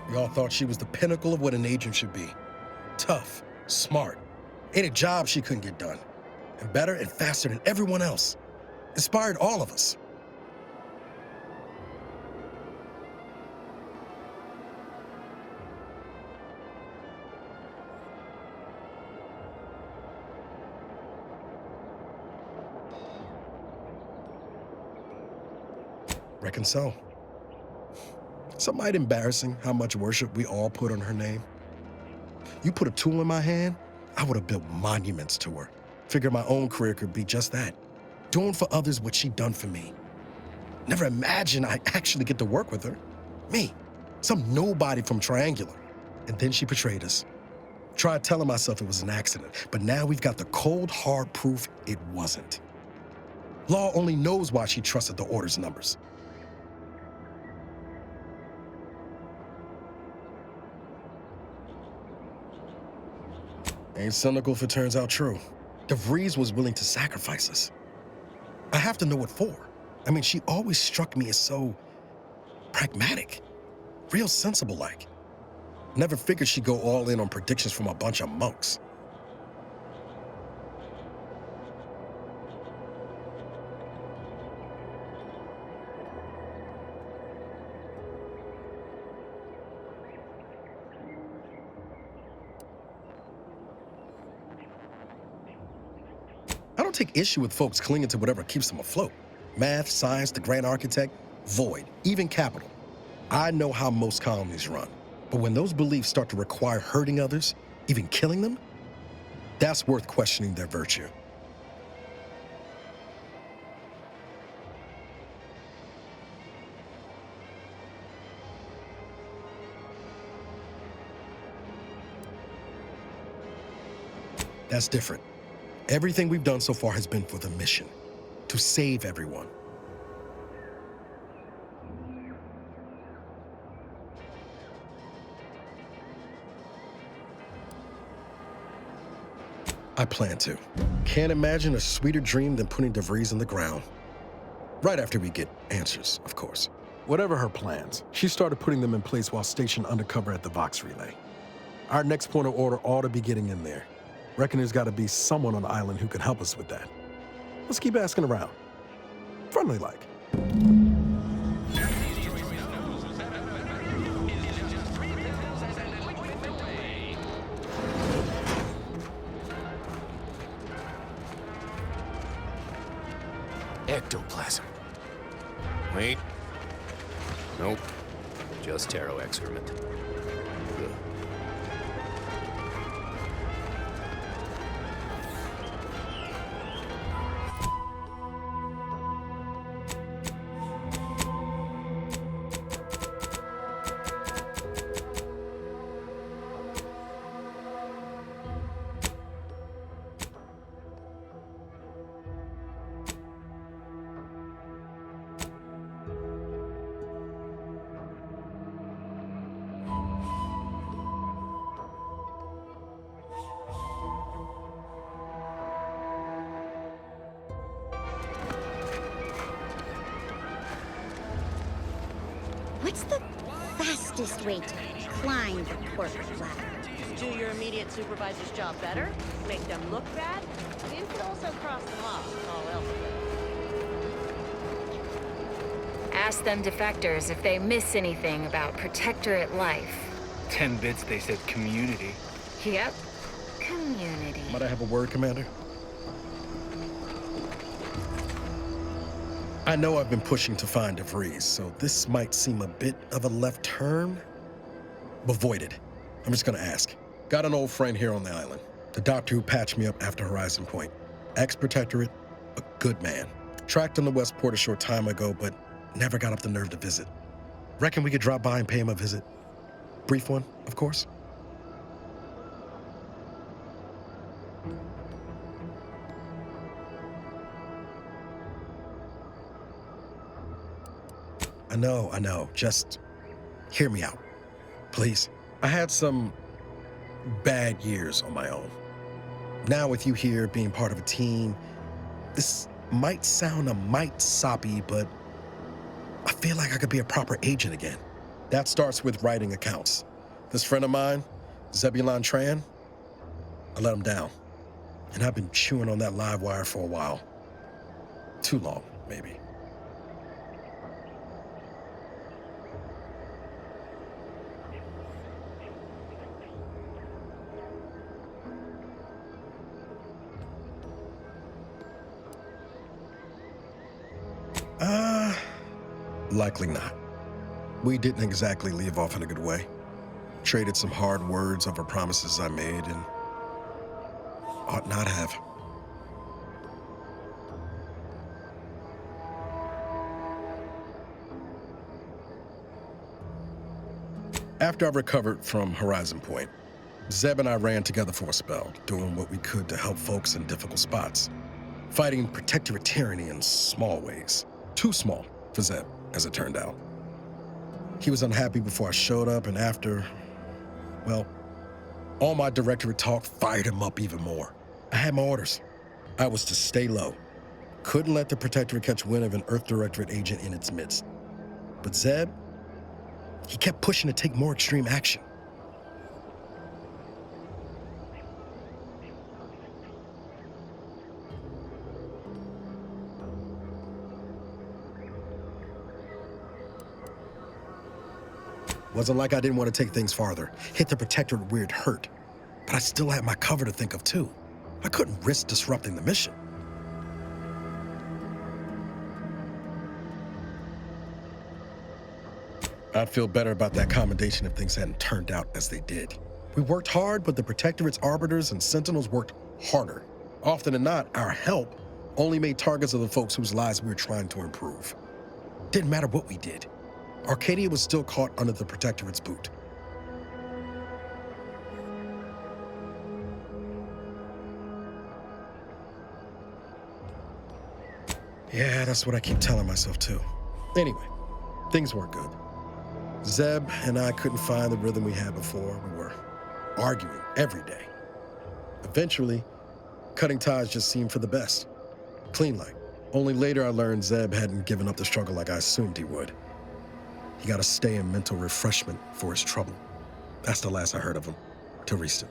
[SPEAKER 8] We all thought she was the pinnacle of what an agent should be. Tough, smart, any job she couldn't get done. And better and faster than everyone else. Inspired all of us. Reckon so. Somewhat embarrassing how much worship we all put on her name. You put a tool in my hand, I would have built monuments to her. Figured my own career could be just that. Doing for others what she'd done for me. Never imagined I'd actually get to work with her. Me, some nobody from Triangular. And then she betrayed us. Tried telling myself it was an accident, but now we've got the cold, hard proof it wasn't. Law only knows why she trusted the Order's numbers. Ain't cynical if it turns out true. DeVries was willing to sacrifice us. I have to know what for. I mean, she always struck me as so pragmatic, real sensible-like. Never figured she'd go all in on predictions from a bunch of monks. I don't take issue with folks clinging to whatever keeps them afloat. Math, science, the grand architect, void, even capital. I know how most colonies run. But when those beliefs start to require hurting others, even killing them, that's worth questioning their virtue. That's different. Everything we've done so far has been for the mission, to save everyone. I plan to. Can't imagine a sweeter dream than putting DeVries in the ground. Right after we get answers, of course.
[SPEAKER 23] Whatever her plans, she started putting them in place while stationed undercover at the Vox Relay. Our next point of order ought to be getting in there. Reckon there's got to be someone on the island who can help us with that. Let's keep asking around. Friendly-like.
[SPEAKER 2] Ectoplasm. Wait. Nope. Just Taro excrement. Ugh.
[SPEAKER 10] What's the fastest way to climb the corporate ladder?
[SPEAKER 14] Do your immediate supervisor's job better? Make them look bad? You could also cross them off, all else fails.
[SPEAKER 17] Ask them defectors if they miss anything about Protectorate life.
[SPEAKER 5] 10 bits, they said community.
[SPEAKER 17] Yep, community.
[SPEAKER 8] Might I have a word, Commander? I know I've been pushing to find DeVries, so this might seem a bit of a left turn, but voided. I'm just gonna ask. Got an old friend here on the island. The doctor who patched me up after Horizon Point. Ex-Protectorate, a good man. Tracked on the Westport a short time ago, but never got up the nerve to visit. Reckon we could drop by and pay him a visit? Brief one, of course. I know. Just hear me out, please. I had some bad years on my own. Now with you here, being part of a team, this might sound a mite soppy, but I feel like I could be a proper agent again. That starts with writing accounts. This friend of mine, Zebulon Tran, I let him down. And I've been chewing on that live wire for a while. Too long, maybe. Likely not. We didn't exactly leave off in a good way. Traded some hard words over promises I made and ought not have. After I recovered from Horizon Point, Zeb and I ran together for a spell, doing what we could to help folks in difficult spots. Fighting Protectorate tyranny in small ways. Too small for Zeb, as it turned out. He was unhappy before I showed up, and after, well, All my directorate talk fired him up even more. I had my orders. I was to stay low. Couldn't let the Protectorate catch wind of an Earth Directorate agent in its midst. But Zeb, he kept pushing to take more extreme action. Wasn't like I didn't want to take things farther, hit the Protectorate where it hurt. But I still had my cover to think of too. I couldn't risk disrupting the mission. I'd feel better about that commendation if things hadn't turned out as they did. We worked hard, but the Protectorate's arbiters and sentinels worked harder. Often than not, our help only made targets of the folks whose lives we were trying to improve. Didn't matter what we did. Arcadia was still caught under the Protectorate's boot. Yeah, that's what I keep telling myself too. Anyway, things weren't good. Zeb and I couldn't find the rhythm we had before. We were arguing every day. Eventually, cutting ties just seemed for the best. Clean like. Only later I learned Zeb hadn't given up the struggle like I assumed he would. He got to stay in mental refreshment for his trouble. That's the last I heard of him, till recent.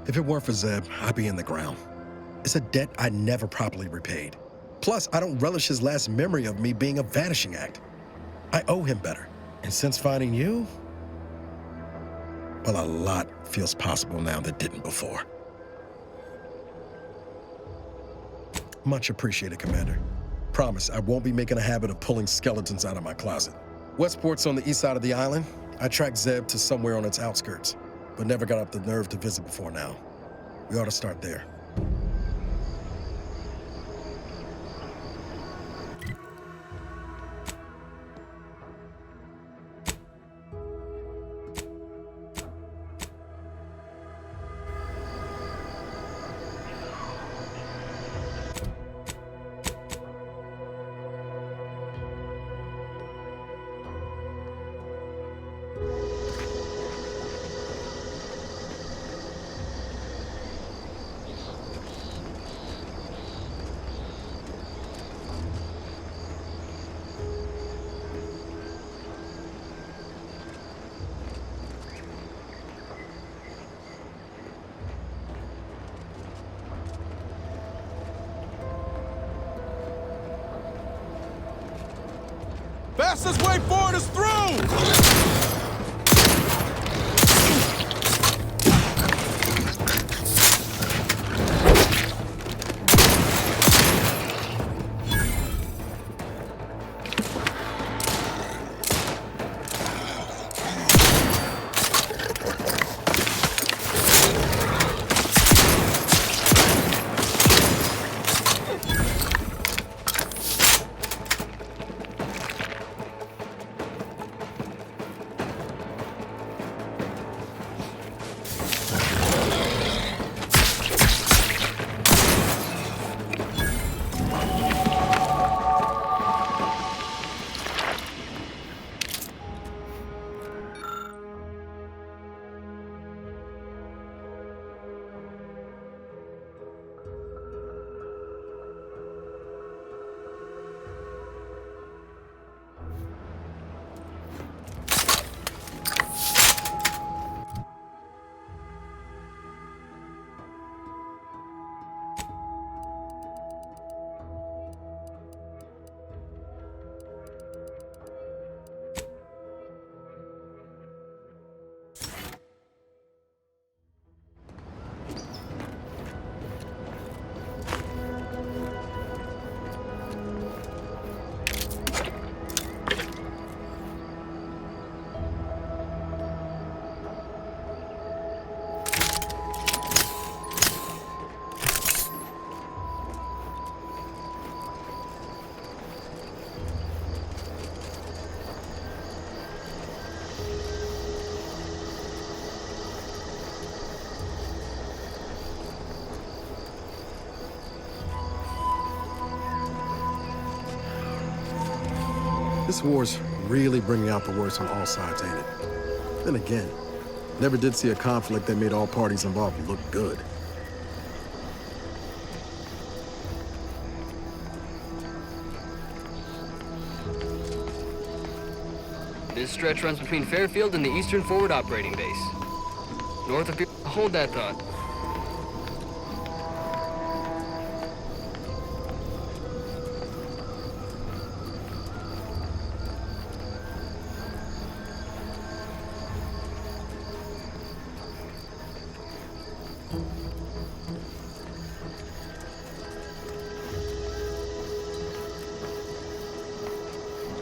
[SPEAKER 8] If it weren't for Zeb, I'd be in the ground. It's a debt I never properly repaid. Plus, I don't relish his last memory of me being a vanishing act. I owe him better. And since finding you, well, a lot feels possible now that didn't before. Much appreciated, Commander. Promise, I won't be making a habit of pulling skeletons out of my closet. Westport's on the east side of the island. I tracked Zeb to somewhere on its outskirts, but never got up the nerve to visit before now. We ought to start there.
[SPEAKER 4] Fastest way forward is through!
[SPEAKER 8] This war's really bringing out the worst on all sides, ain't it? Then again, never did see a conflict that made all parties involved look good.
[SPEAKER 1] This stretch runs between Fairfield and the Eastern Forward Operating Base. North of here, hold that thought.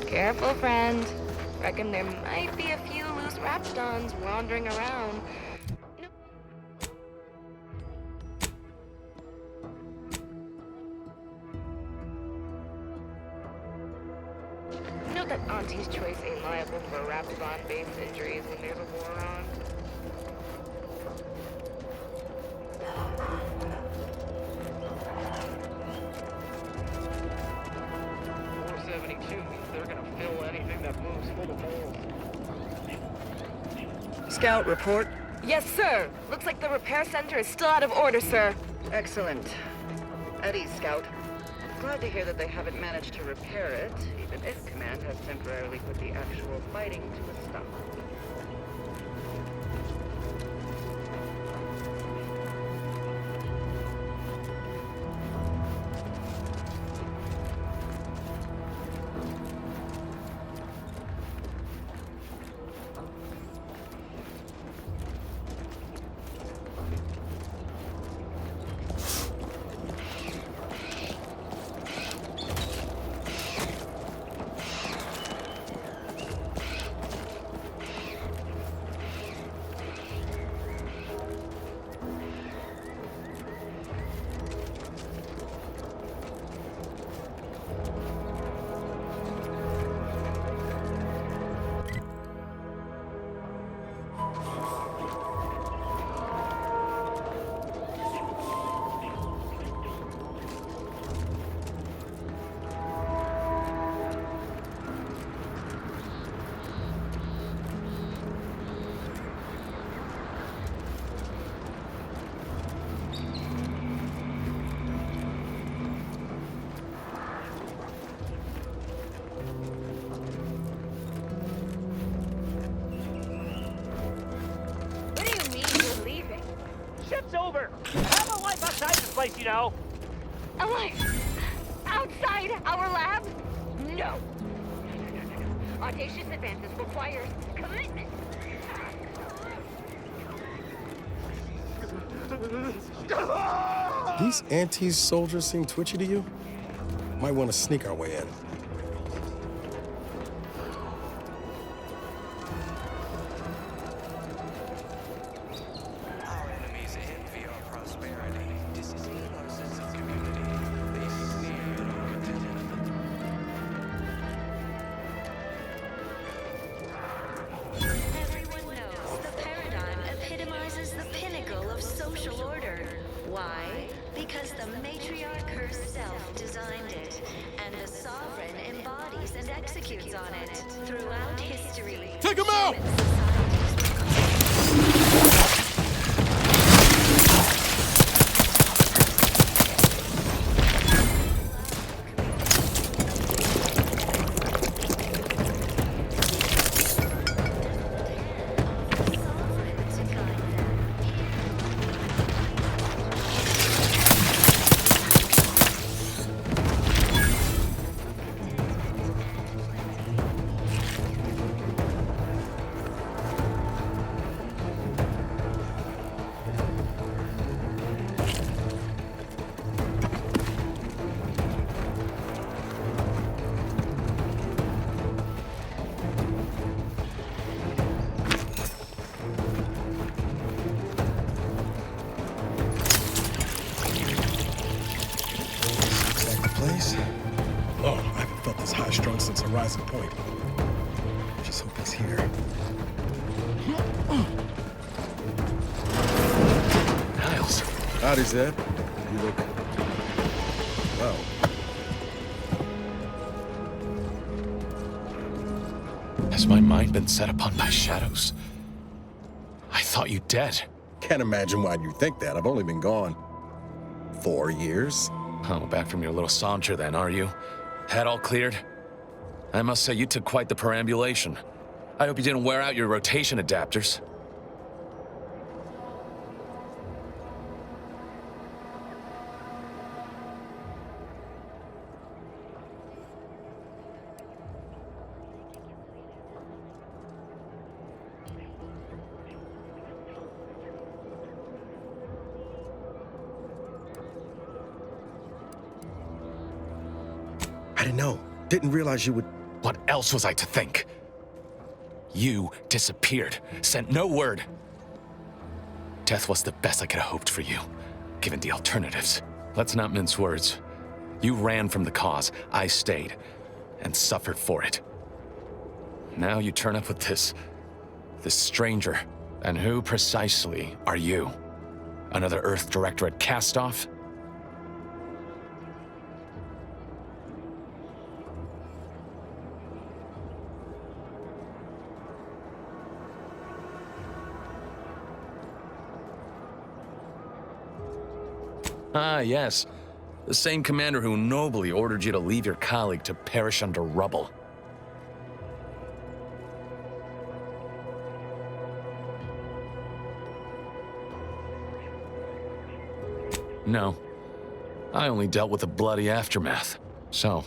[SPEAKER 17] Careful, friend. Reckon there might be a few loose rapstons wandering around. Note that Auntie's Choice ain't liable for rapston-based injuries when there's a war on.
[SPEAKER 5] 472 means they're gonna fill anything that moves full of holes.
[SPEAKER 16] Scout, report.
[SPEAKER 17] Yes, sir. Looks like the repair center is still out of order, sir.
[SPEAKER 16] Excellent. At ease, Scout. Glad to hear that they haven't managed to repair it, even if Command has temporarily put the actual fighting to a stop.
[SPEAKER 5] Ship's over! I have a life outside this place, you know!
[SPEAKER 17] A life? Outside our lab? No. Audacious advances requires commitment.
[SPEAKER 8] These Antes soldiers seem twitchy to you? Might want to sneak our way in.
[SPEAKER 19] Why? Because the matriarch herself designed it, and the sovereign embodies and executes on it. Throughout history,
[SPEAKER 8] take him out! Oh, I haven't felt this high-strung since Horizon Point. Just hope he's here. Niles. Howdy, Zed. You look... well.
[SPEAKER 13] Has my mind been set upon by shadows? I thought you dead.
[SPEAKER 8] Can't imagine why you think that. I've only been gone 4 years.
[SPEAKER 13] Oh, back from your little saunter then, are you? Head all cleared? I must say you took quite the perambulation. I hope you didn't wear out your rotation adapters.
[SPEAKER 8] I didn't know. Didn't realize you would...
[SPEAKER 13] What else was I to think? You disappeared, sent no word. Death was the best I could have hoped for you, given the alternatives. Let's not mince words. You ran from the cause, I stayed, and suffered for it. Now you turn up with this stranger. And who precisely are you? Another Earth Directorate cast-off? Ah, yes. The same commander who nobly ordered you to leave your colleague to perish under rubble. No. I only dealt with the bloody aftermath. So,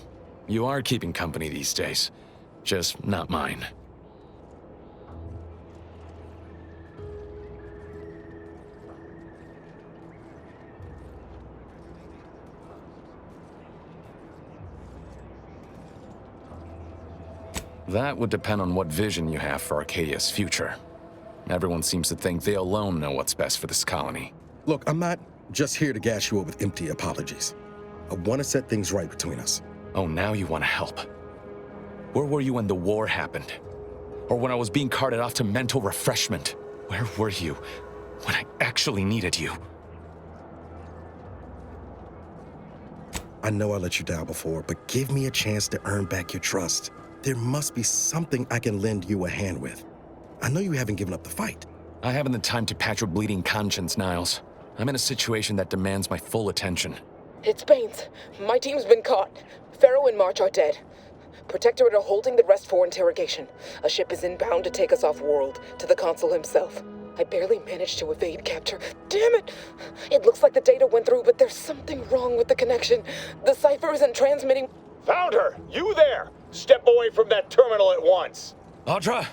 [SPEAKER 13] you are keeping company these days. Just not mine. That would depend on what vision you have for Arcadia's future. Everyone seems to think they alone know what's best for this colony.
[SPEAKER 8] Look, I'm not just here to gas you up with empty apologies. I want to set things right between us.
[SPEAKER 13] Oh, now you want to help. Where were you when the war happened? Or when I was being carted off to mental refreshment? Where were you when I actually needed you?
[SPEAKER 8] I know I let you down before, but give me a chance to earn back your trust. There must be something I can lend you a hand with. I know you haven't given up the fight.
[SPEAKER 13] I haven't the time to patch your bleeding conscience, Niles. I'm in a situation that demands my full attention.
[SPEAKER 18] It's Baines. My team's been caught. Pharaoh and March are dead. Protectorate are holding the rest for interrogation. A ship is inbound to take us off-world, to the consul himself. I barely managed to evade capture. Damn it! It looks like the data went through, but there's something wrong with the connection. The cipher isn't transmitting...
[SPEAKER 20] Found her! You there! Step away from that terminal at once!
[SPEAKER 13] Audra?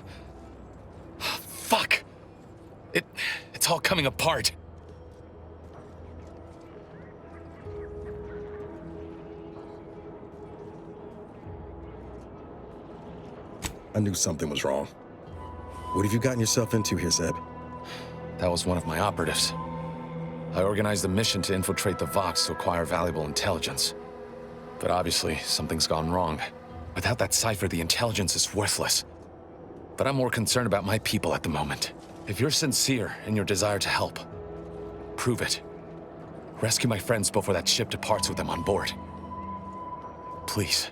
[SPEAKER 13] Fuck! It's all coming apart.
[SPEAKER 8] I knew something was wrong. What have you gotten yourself into here, Zeb?
[SPEAKER 13] That was one of my operatives. I organized a mission to infiltrate the Vox to acquire valuable intelligence. But obviously, something's gone wrong. Without that cipher, the intelligence is worthless. But I'm more concerned about my people at the moment. If you're sincere in your desire to help, prove it. Rescue my friends before that ship departs with them on board. Please.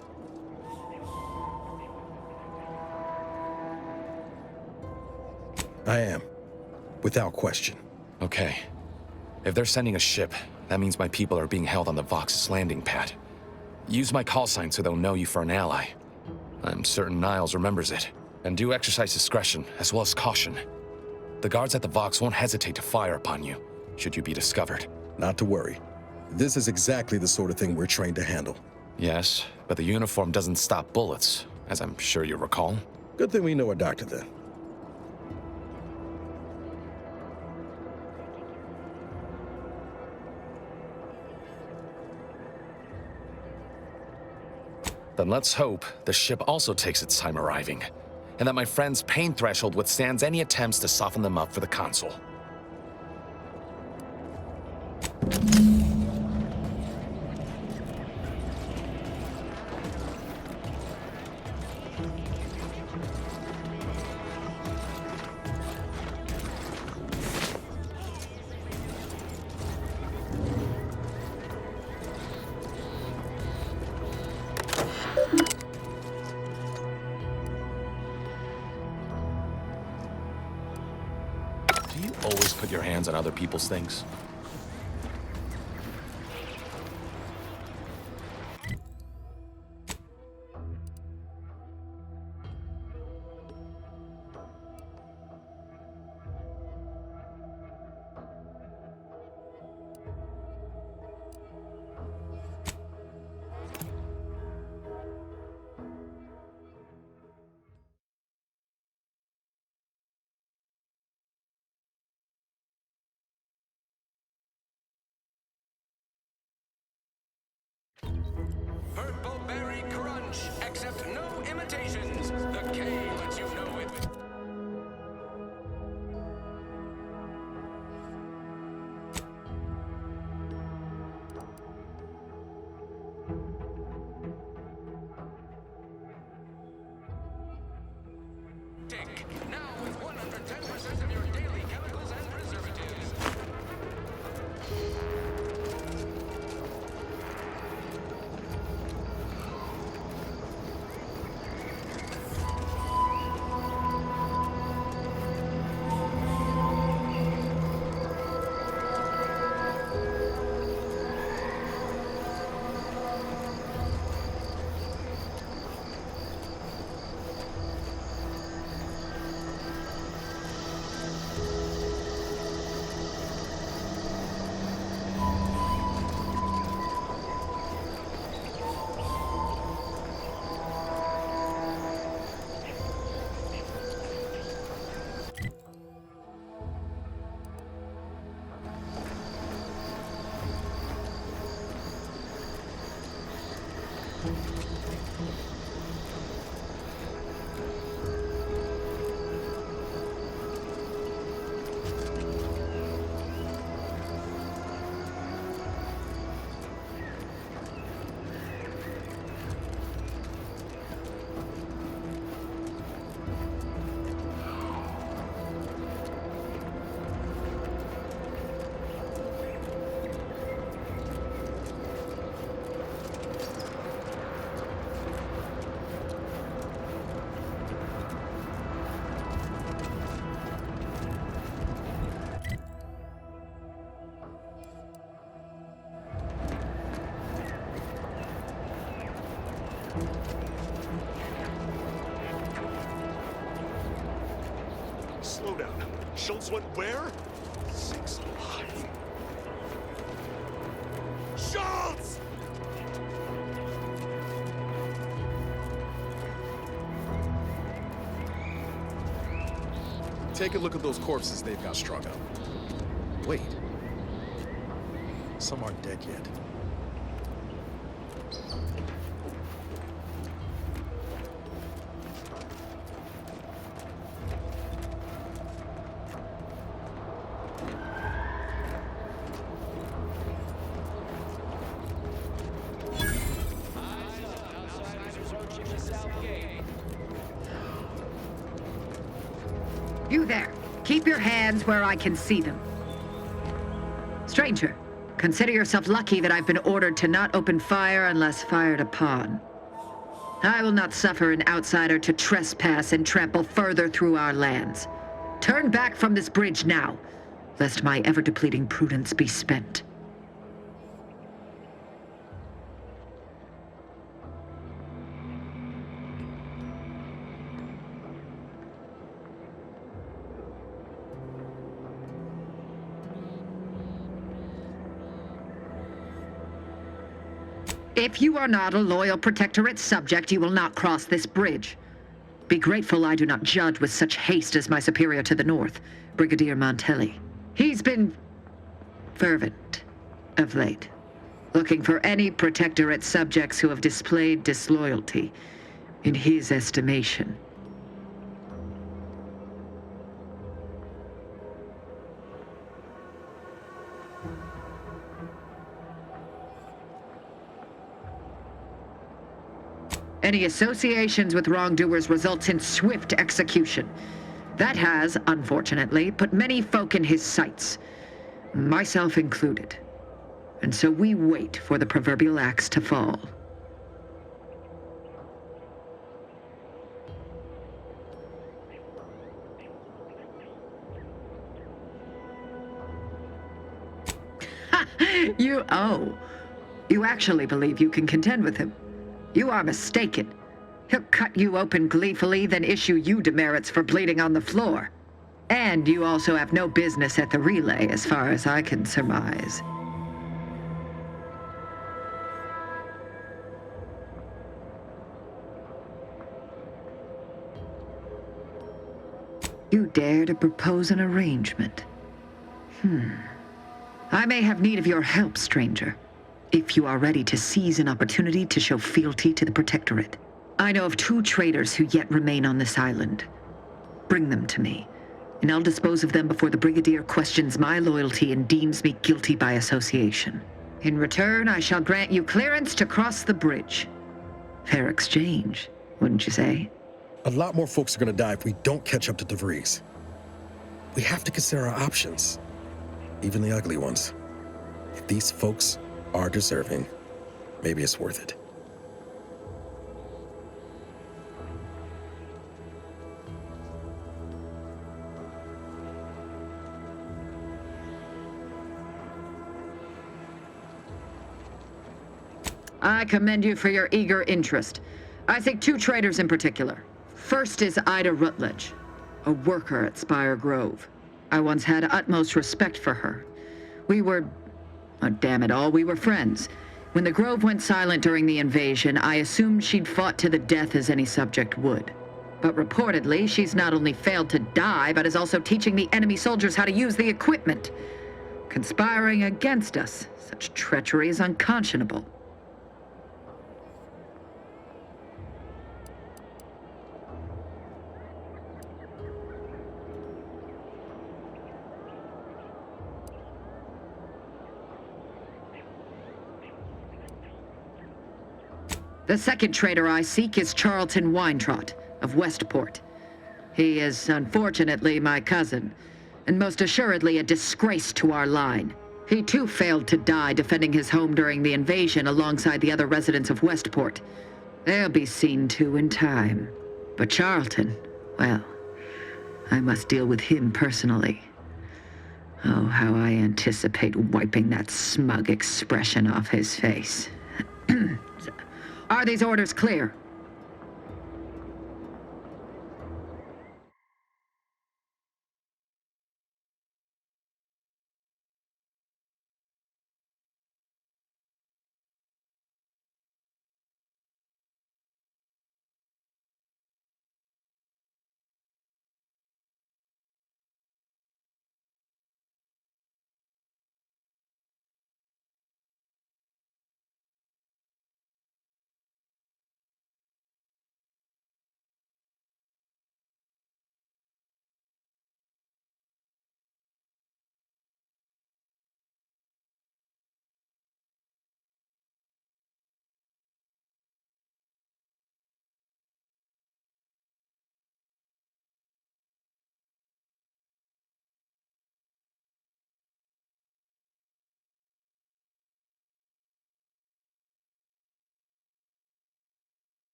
[SPEAKER 8] I am. Without question.
[SPEAKER 13] Okay. If they're sending a ship, that means my people are being held on the Vox's landing pad. Use my call sign so they'll know you for an ally. I'm certain Niles remembers it. And do exercise discretion, as well as caution. The guards at the Vox won't hesitate to fire upon you, should you be discovered.
[SPEAKER 8] Not to worry. This is exactly the sort of thing we're trained to handle.
[SPEAKER 13] Yes, but the uniform doesn't stop bullets, as I'm sure you recall.
[SPEAKER 8] Good thing we know a doctor then.
[SPEAKER 13] Then let's hope the ship also takes its time arriving, and that my friend's pain threshold withstands any attempts to soften them up for the consul. you always put your hands on other people's things?
[SPEAKER 4] Purple Berry Crunch. Accept no imitations. The K lets you know it. Now with 110% of your daily chemicals and preservatives.
[SPEAKER 3] Slow down. Schultz went where? Sakes alive. Schultz!
[SPEAKER 8] Take a look at those corpses they've got strung up. Wait. Some aren't dead yet.
[SPEAKER 6] You there. Keep your hands where I can see them. Stranger, consider yourself lucky that I've been ordered to not open fire unless fired upon. I will not suffer an outsider to trespass and trample further through our lands. Turn back from this bridge now, lest my ever-depleting prudence be spent. If you are not a loyal Protectorate subject, you will not cross this bridge. Be grateful I do not judge with such haste as my superior to the north, Brigadier Montelli. He's been fervent of late, looking for any Protectorate subjects who have displayed disloyalty in his estimation. Any associations with wrongdoers results in swift execution. That has, unfortunately, put many folk in his sights, myself included. And so we wait for the proverbial axe to fall. You actually believe you can contend with him? You are mistaken. He'll cut you open gleefully, then issue you demerits for bleeding on the floor. And you also have no business at the relay, as far as I can surmise. You dare to propose an arrangement? I may have need of your help, stranger, if you are ready to seize an opportunity to show fealty to the Protectorate. I know of 2 traitors who yet remain on this island. Bring them to me, and I'll dispose of them before the Brigadier questions my loyalty and deems me guilty by association. In return, I shall grant you clearance to cross the bridge. Fair exchange, wouldn't you say?
[SPEAKER 8] A lot more folks are gonna die if we don't catch up to DeVries. We have to consider our options, even the ugly ones. If these folks are deserving, maybe it's worth it.
[SPEAKER 6] I commend you for your eager interest. I think 2 traitors in particular. First is Ida Rutledge, a worker at Spire Grove. I once had utmost respect for her. We were, oh, damn it all, we were friends. When the Grove went silent during the invasion, I assumed she'd fought to the death as any subject would. But reportedly, she's not only failed to die, but is also teaching the enemy soldiers how to use the equipment. Conspiring against us. Such treachery is unconscionable. The second traitor I seek is Charlton Weintraut of Westport. He is, unfortunately, my cousin, and most assuredly a disgrace to our line. He too failed to die defending his home during the invasion alongside the other residents of Westport. They'll be seen to in time. But Charlton, well, I must deal with him personally. Oh, how I anticipate wiping that smug expression off his face. Are these orders clear?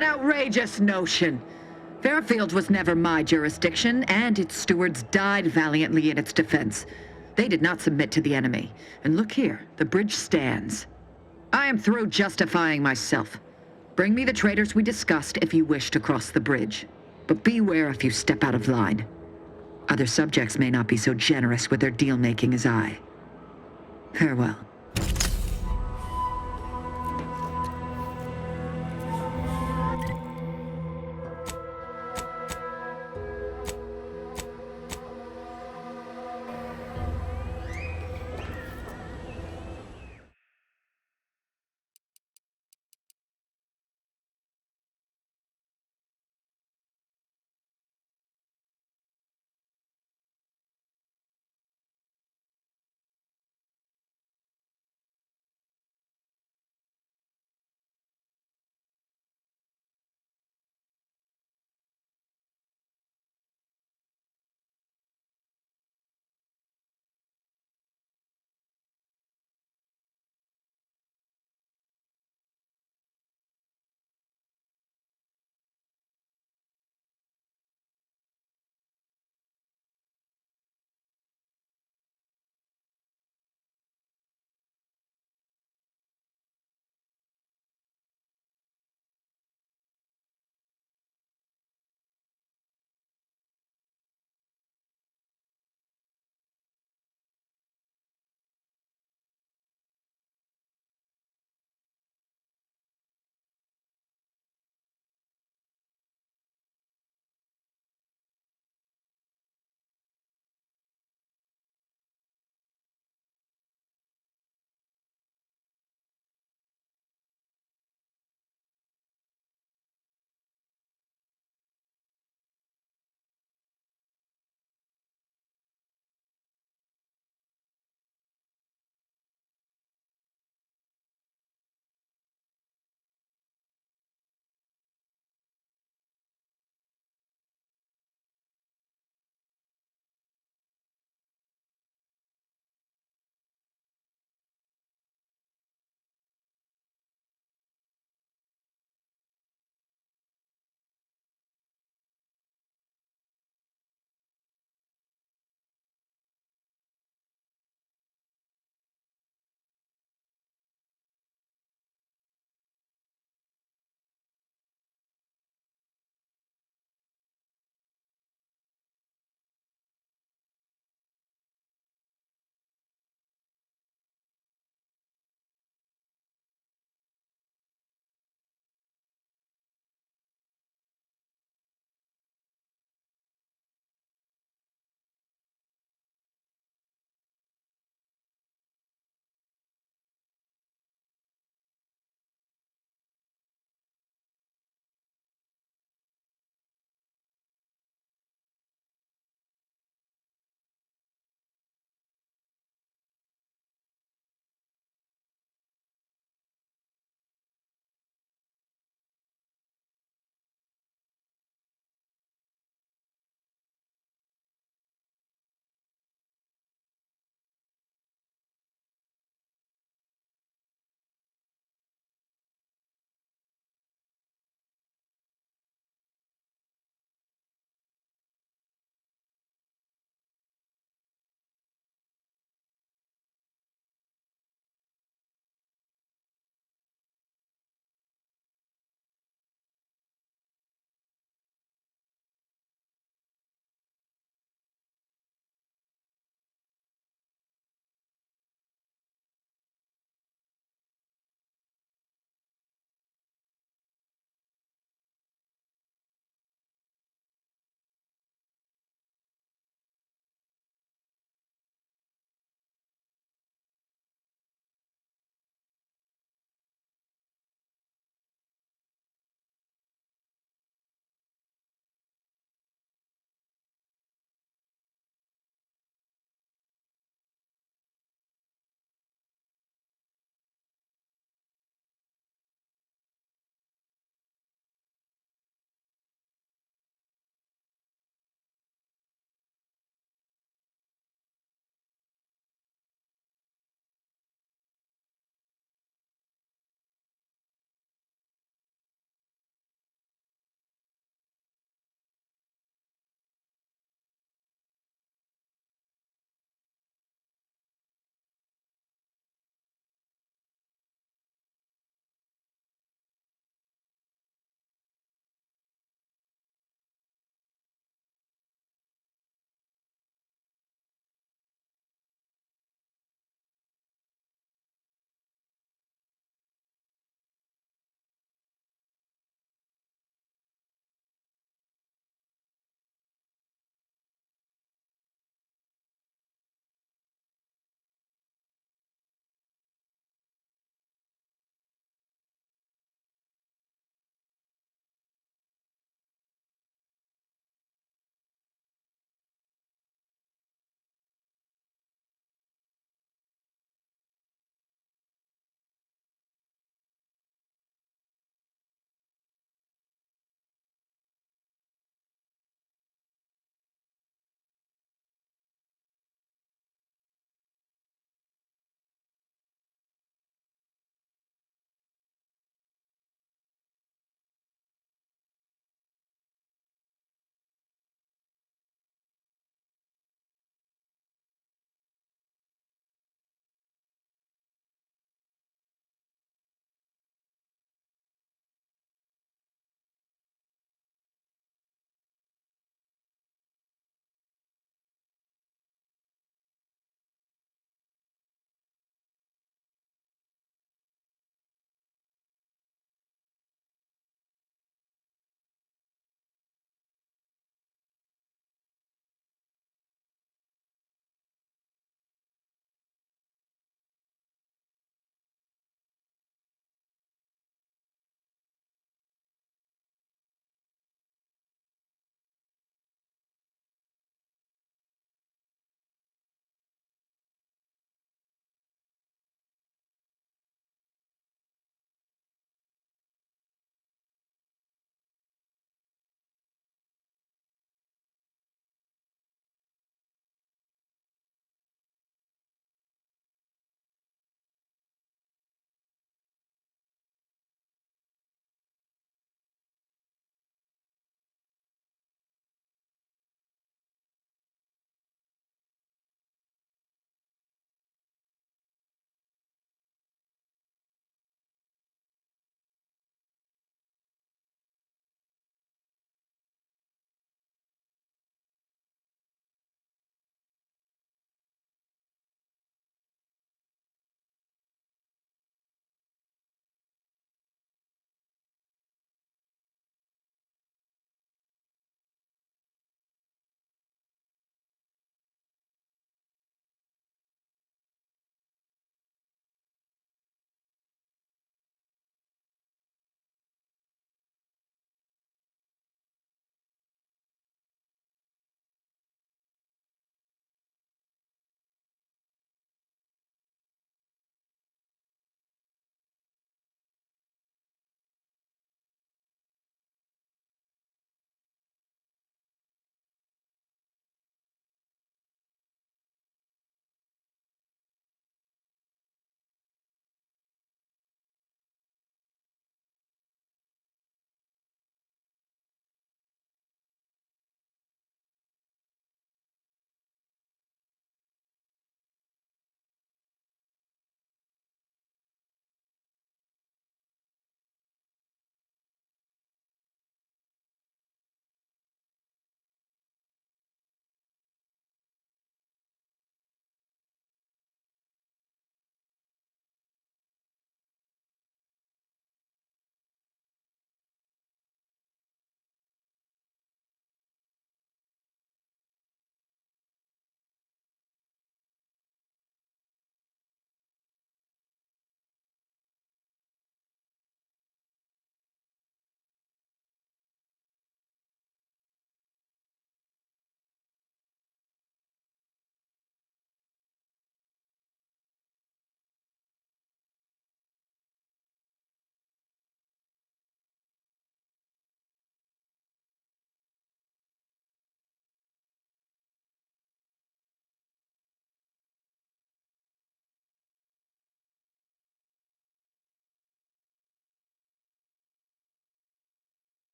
[SPEAKER 6] An outrageous notion. Fairfield was never my jurisdiction, and its stewards died valiantly in its defense. They did not submit to the enemy. And look here, the bridge stands. I am through justifying myself. Bring me the traitors we discussed if you wish to cross the bridge. But beware if you step out of line. Other subjects may not be so generous with their deal-making as I. Farewell.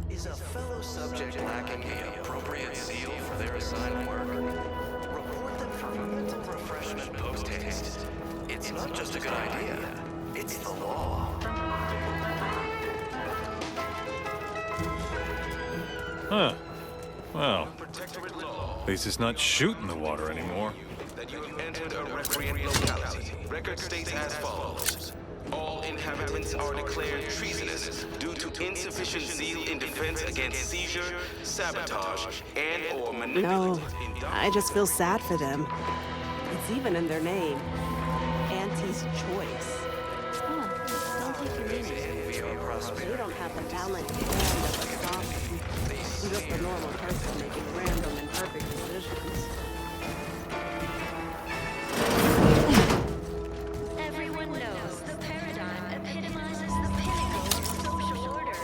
[SPEAKER 7] Is a fellow subject lacking the appropriate zeal for their assigned work? Report them for mental refreshment post-haste. It's not just a good idea, it's the law.
[SPEAKER 9] Huh. Well, at least it's not shooting the water anymore.
[SPEAKER 7] That you have entered a recreant locality. Record states as follows. All inhabitants are declared treasonous due to insufficient zeal in defense against seizure, sabotage, and/or manipulative.
[SPEAKER 21] No, I just feel sad for them. It's even in their name. Auntie's choice.
[SPEAKER 19] Don't take your minute.
[SPEAKER 21] They don't have the talent and the sovereign. Just a normal person making random and perfect decisions.
[SPEAKER 19] Everyone knows the paradigm epitomizes the pinnacle of social order.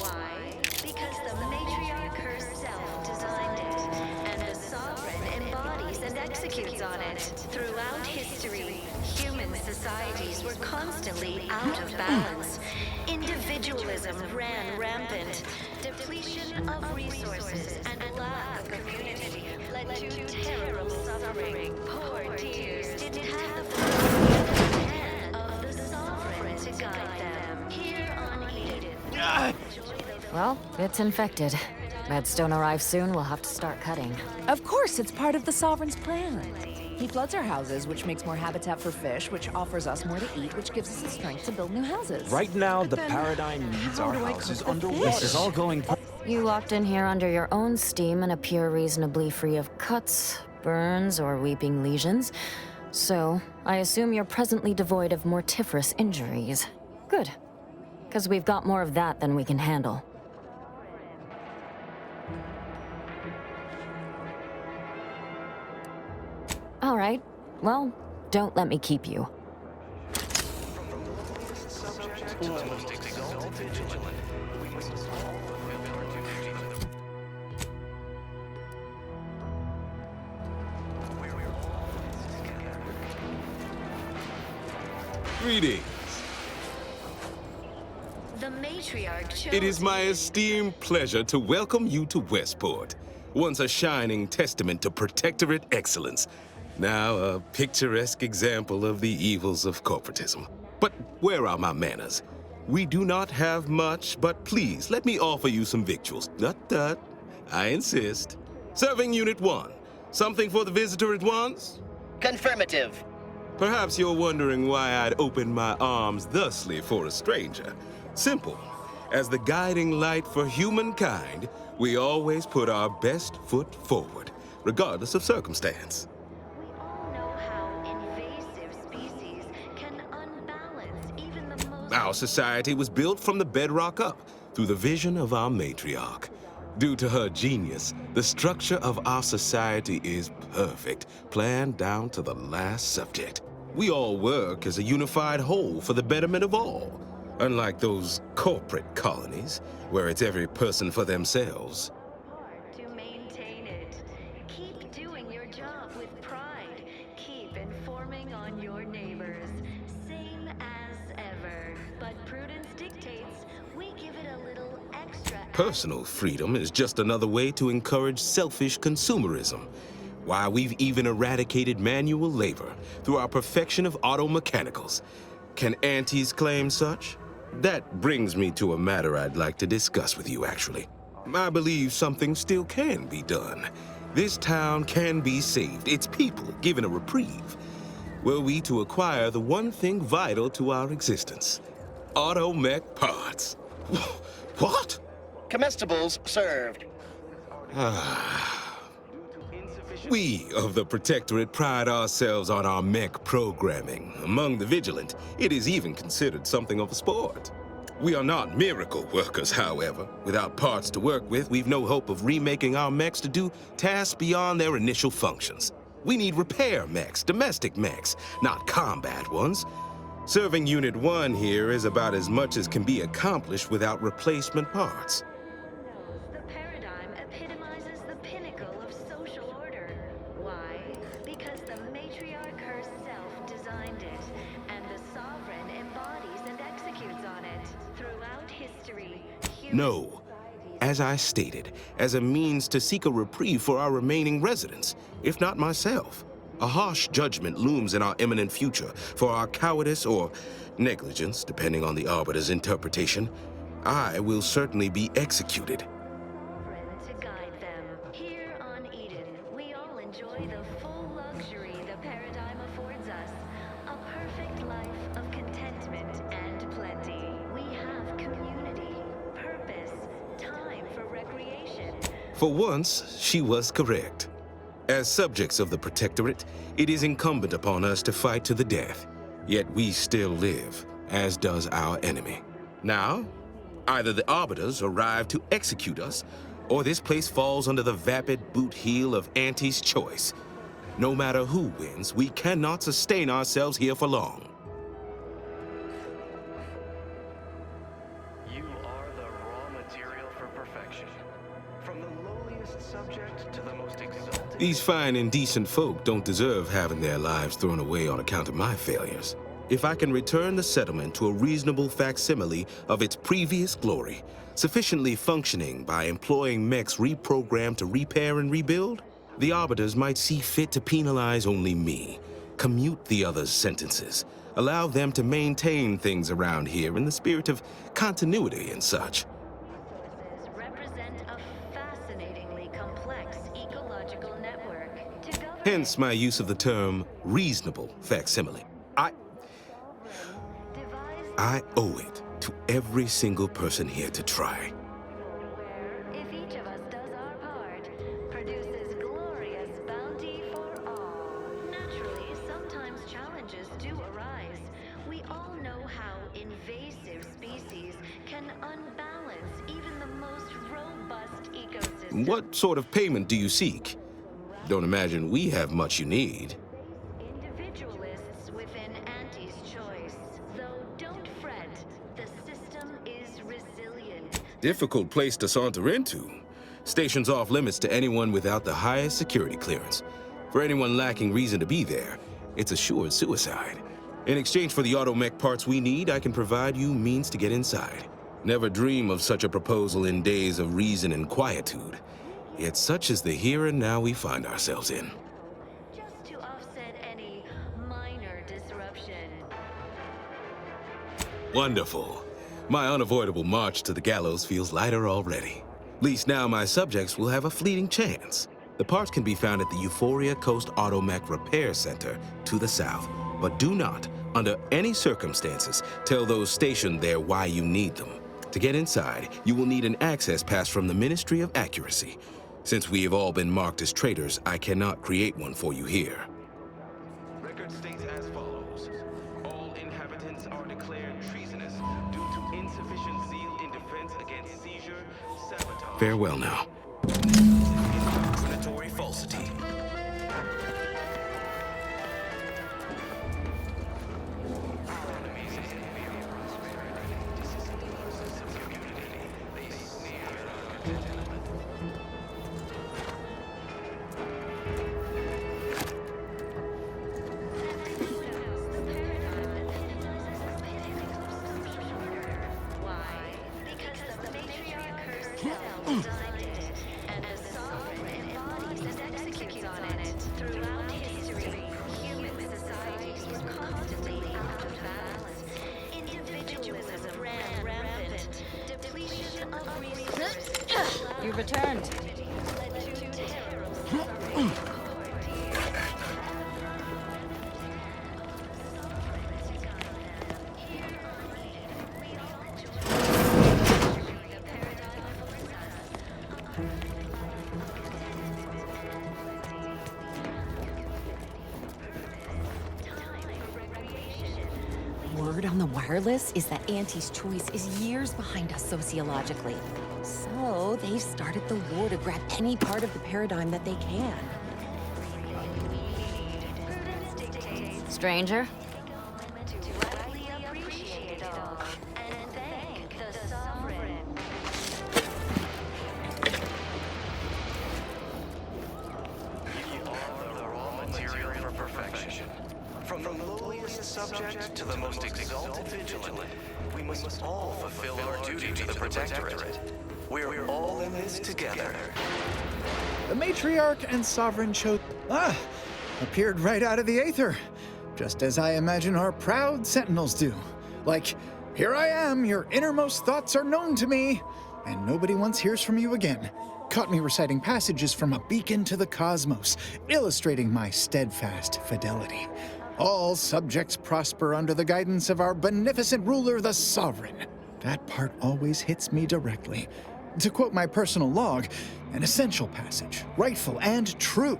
[SPEAKER 19] Why? Because the matriarch herself designed it, and the sovereign embodies and executes on it. Throughout history, human societies were constantly out of balance. Individualism ran rampant. Depletion of resources and lack of community led to terrible suffering. Poor dears didn't have the hand of the sovereign to guide them. Here on Eden.
[SPEAKER 22] Well, it's infected. Redstone arrives soon, we'll have to start cutting.
[SPEAKER 25] Of course, it's part of the Sovereign's plan. He floods our houses, which makes more habitat for fish, which offers us more to eat, which gives us the strength to build new houses.
[SPEAKER 26] Right now, the paradigm needs our houses underwater.
[SPEAKER 22] This
[SPEAKER 26] is all going...
[SPEAKER 22] You locked in here under your own steam and appear reasonably free of cuts, burns, or weeping lesions. So, I assume you're presently devoid of mortiferous injuries. Good. Because we've got more of that than we can handle. All right. Well, don't let me keep you.
[SPEAKER 27] Greetings.
[SPEAKER 19] The matriarch chose.
[SPEAKER 27] It is my esteemed pleasure to welcome you to Westport, once a shining testament to Protectorate excellence, now a picturesque example of the evils of corporatism. But where are my manners? We do not have much, but please let me offer you some victuals. Tut. I insist. Serving Unit 1. Something for the visitor at once?
[SPEAKER 28] Confirmative.
[SPEAKER 27] Perhaps you're wondering why I'd open my arms thusly for a stranger. Simple. As the guiding light for humankind, we always put our best foot forward, regardless of circumstance.
[SPEAKER 19] We all know how invasive species can unbalance even the most...
[SPEAKER 27] Our society was built from the bedrock up, through the vision of our matriarch. Due to her genius, the structure of our society is perfect, planned down to the last subject. We all work as a unified whole for the betterment of all, unlike those corporate colonies, where it's every person for themselves.
[SPEAKER 19] To maintain it. Keep doing your job with pride. Keep informing on your neighbors. Same as ever. But prudence dictates we give it a little extra...
[SPEAKER 27] Personal freedom is just another way to encourage selfish consumerism. Why, we've even eradicated manual labor through our perfection of auto mechanicals. Can aunties claim such? That brings me to a matter I'd like to discuss with you, actually. I believe something still can be done. This town can be saved, its people given a reprieve. Were we to acquire the one thing vital to our existence, auto mech parts. What?
[SPEAKER 28] Comestibles served.
[SPEAKER 27] We of the Protectorate pride ourselves on our mech programming. Among the vigilant, it is even considered something of a sport. We are not miracle workers, however. Without parts to work with, we've no hope of remaking our mechs to do tasks beyond their initial functions. We need repair mechs, domestic mechs, not combat ones. Serving Unit 1 here is about as much as can be accomplished without replacement parts.
[SPEAKER 19] The paradigm epitomizes the pinnacle of social order. Why? Because the matriarch herself designed it, and the sovereign embodies and executes on it. Throughout history,
[SPEAKER 27] No, as I stated, as a means to seek a reprieve for our remaining residents, if not myself. A harsh judgment looms in our imminent future for our cowardice or negligence, depending on the Arbiter's interpretation. I will certainly be executed.
[SPEAKER 19] To guide them. Here on Eden, we all enjoy the full luxury the paradigm affords us. A perfect life of contentment and plenty. We have community, purpose, time for recreation.
[SPEAKER 27] For once, she was correct. As subjects of the Protectorate, it is incumbent upon us to fight to the death. Yet we still live, as does our enemy. Now, either the Arbiters arrive to execute us, or this place falls under the vapid boot heel of Auntie's choice. No matter who wins, we cannot sustain ourselves here for long.
[SPEAKER 2] You are the raw material for perfection. From the lowliest subject to the most exalted...
[SPEAKER 27] These fine and decent folk don't deserve having their lives thrown away on account of my failures. If I can return the settlement to a reasonable facsimile of its previous glory, sufficiently functioning by employing mechs reprogrammed to repair and rebuild, the Arbiters might see fit to penalize only me, commute the others' sentences, allow them to maintain things around here in the spirit of continuity and such.
[SPEAKER 19] Represent a fascinatingly complex ecological network. To govern
[SPEAKER 27] Hence my use of the term reasonable facsimile. I owe it to every single person here to try.
[SPEAKER 19] if each of us does our part, produces glorious bounty for all. Naturally, sometimes challenges do arise. We all know how invasive species can unbalance even the most robust ecosystems.
[SPEAKER 27] What sort of payment do you seek? Don't imagine we have much you need.
[SPEAKER 19] Individualists within Auntie's choice. Though don't fret, the system is resilient.
[SPEAKER 27] Difficult place to saunter into. Stations off limits to anyone without the highest security clearance. For anyone lacking reason to be there, it's assured suicide. In exchange for the automech parts we need, I can provide you means to get inside. Never dream of such a proposal in days of reason and quietude. Yet such is the here and now we find ourselves in.
[SPEAKER 19] Just to offset any minor disruption.
[SPEAKER 27] Wonderful. My unavoidable march to the gallows feels lighter already. At least now my subjects will have a fleeting chance. The parts can be found at the Euphoria Coast Automech Repair Center to the south. But do not, under any circumstances, tell those stationed there why you need them. To get inside, you will need an access pass from the Ministry of Accuracy. Since we have all been marked as traitors, I cannot create one for you here.
[SPEAKER 7] Record states as follows. All inhabitants are declared treasonous due to insufficient zeal in defense against seizure, sabotage...
[SPEAKER 27] Farewell now.
[SPEAKER 7] Predatory falsity.
[SPEAKER 22] You returned.
[SPEAKER 25] Word on the wireless is that Auntie's choice is years behind us sociologically. So they've started the war to grab any part of the paradigm that they can.
[SPEAKER 22] Stranger?
[SPEAKER 2] From the lowliest subject to the most exalted vigilant, we must all fulfill our duty to the Protectorate. We're all in this together.
[SPEAKER 1] The Matriarch and Sovereign appeared right out of the Aether, just as I imagine our proud Sentinels do. Like, here I am, your innermost thoughts are known to me, and nobody once hears from you again. Caught me reciting passages from a beacon to the cosmos, illustrating my steadfast fidelity. All subjects prosper under the guidance of our beneficent ruler, the Sovereign. That part always hits me directly. To quote my personal log, an essential passage, rightful and true.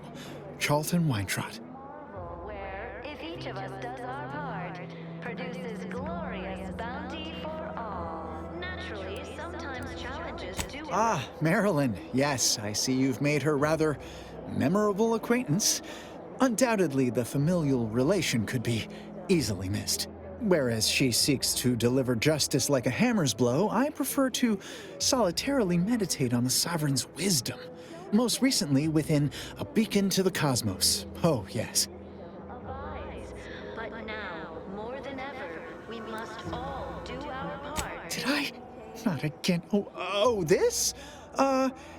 [SPEAKER 1] Charlton Weintraub.
[SPEAKER 19] Where, if each of us does our part, produces glorious bounty for all. Naturally, sometimes challenges do...
[SPEAKER 1] Marilyn. Yes, I see you've made her rather memorable acquaintance. Undoubtedly, the familial relation could be easily missed. Whereas she seeks to deliver justice like a hammer's blow, I prefer to solitarily meditate on the Sovereign's wisdom. Most recently within A Beacon to the Cosmos. Oh, yes.
[SPEAKER 19] But now, more than ever, we must all do our part.
[SPEAKER 1] Did I? Not again. Oh, this?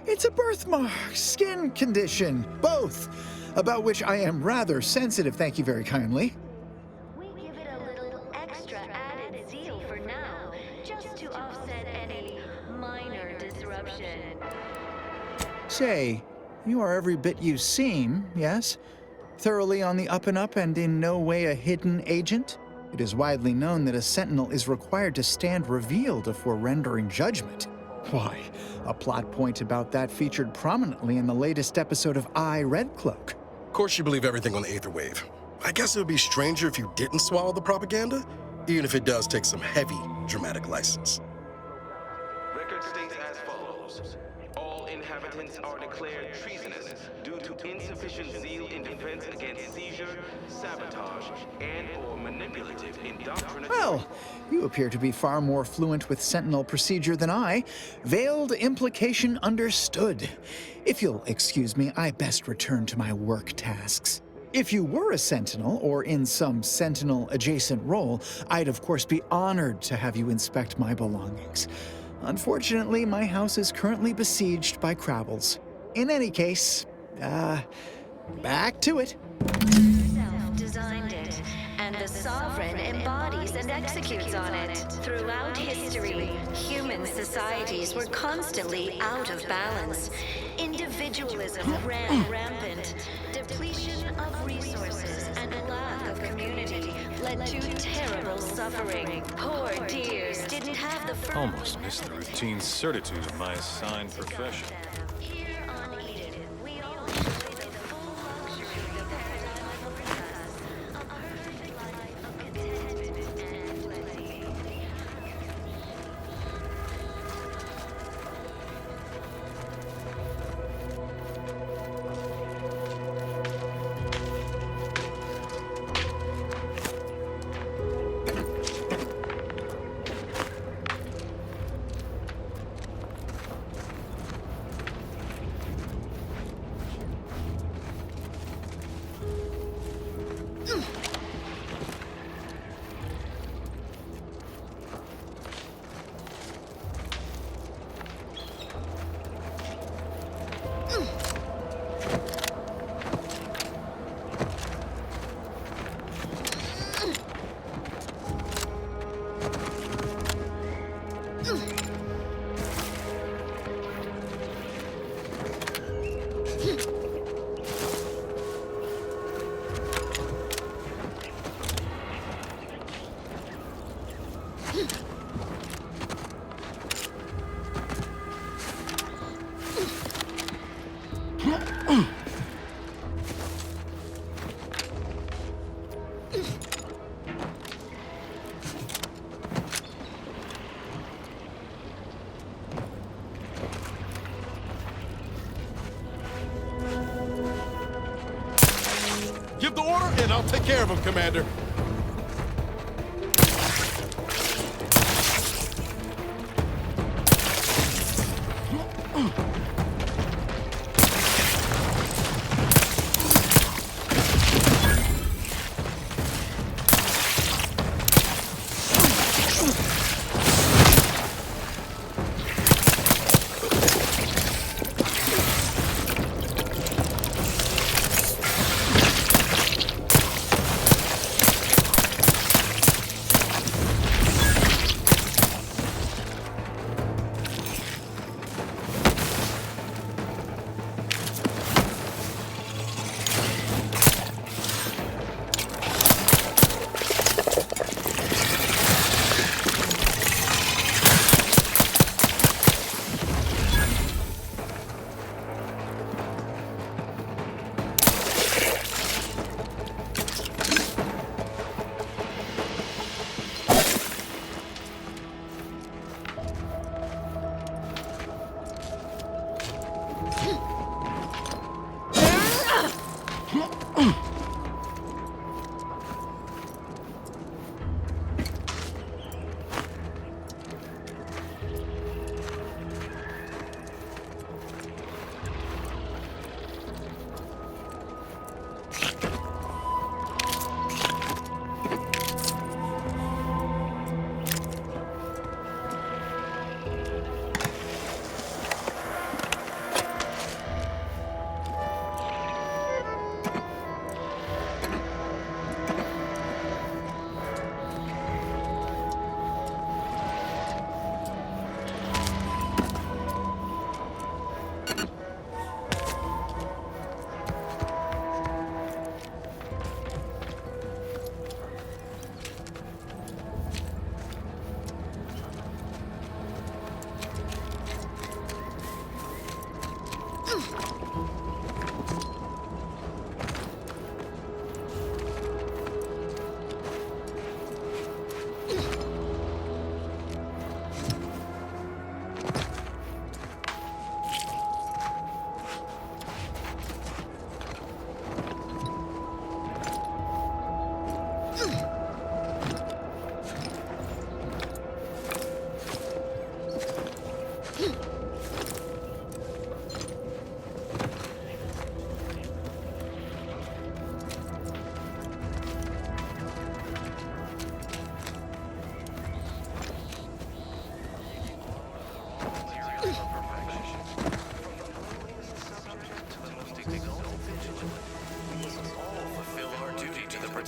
[SPEAKER 1] It's a birthmark, skin condition, both, about which I am rather sensitive, thank you very kindly.
[SPEAKER 19] We give it a little extra added zeal for now, just to offset any minor disruption.
[SPEAKER 1] Say, you are every bit you seem, yes? Thoroughly on the up and up and in no way a hidden agent? It is widely known that a Sentinel is required to stand revealed before rendering judgment. Why, a plot point about that featured prominently in the latest episode of I, Red Cloak.
[SPEAKER 8] Of course you believe everything on the Aether Wave. I guess it would be stranger if you didn't swallow the propaganda, even if it does take some heavy dramatic license.
[SPEAKER 7] Record states as follows. All inhabitants are declared treasonous due to insufficient zeal in defense against seizure, sabotage, and/or manipulative indoctrination.
[SPEAKER 1] Well, you appear to be far more fluent with Sentinel procedure than I. Veiled implication understood. If you'll excuse me, I best return to my work tasks. If you were a Sentinel, or in some Sentinel-adjacent role, I'd of course be honored to have you inspect my belongings. Unfortunately, my house is currently besieged by Crabbles. In any case, back to it.
[SPEAKER 19] Self designed it, and the Sovereign embodies and executes on it. Throughout history, human societies were constantly out of balance. Individualism ran rampant. Depletion of resources and lack of community led to terrible suffering. Poor dears didn't have the...
[SPEAKER 9] Almost missed the routine certitude of my assigned profession.
[SPEAKER 19] Here on Eden, we all enjoy the full luxury of the paradigm offers us. A perfect life of contentment and plenty.
[SPEAKER 3] Give the order, and I'll take care of him, Commander.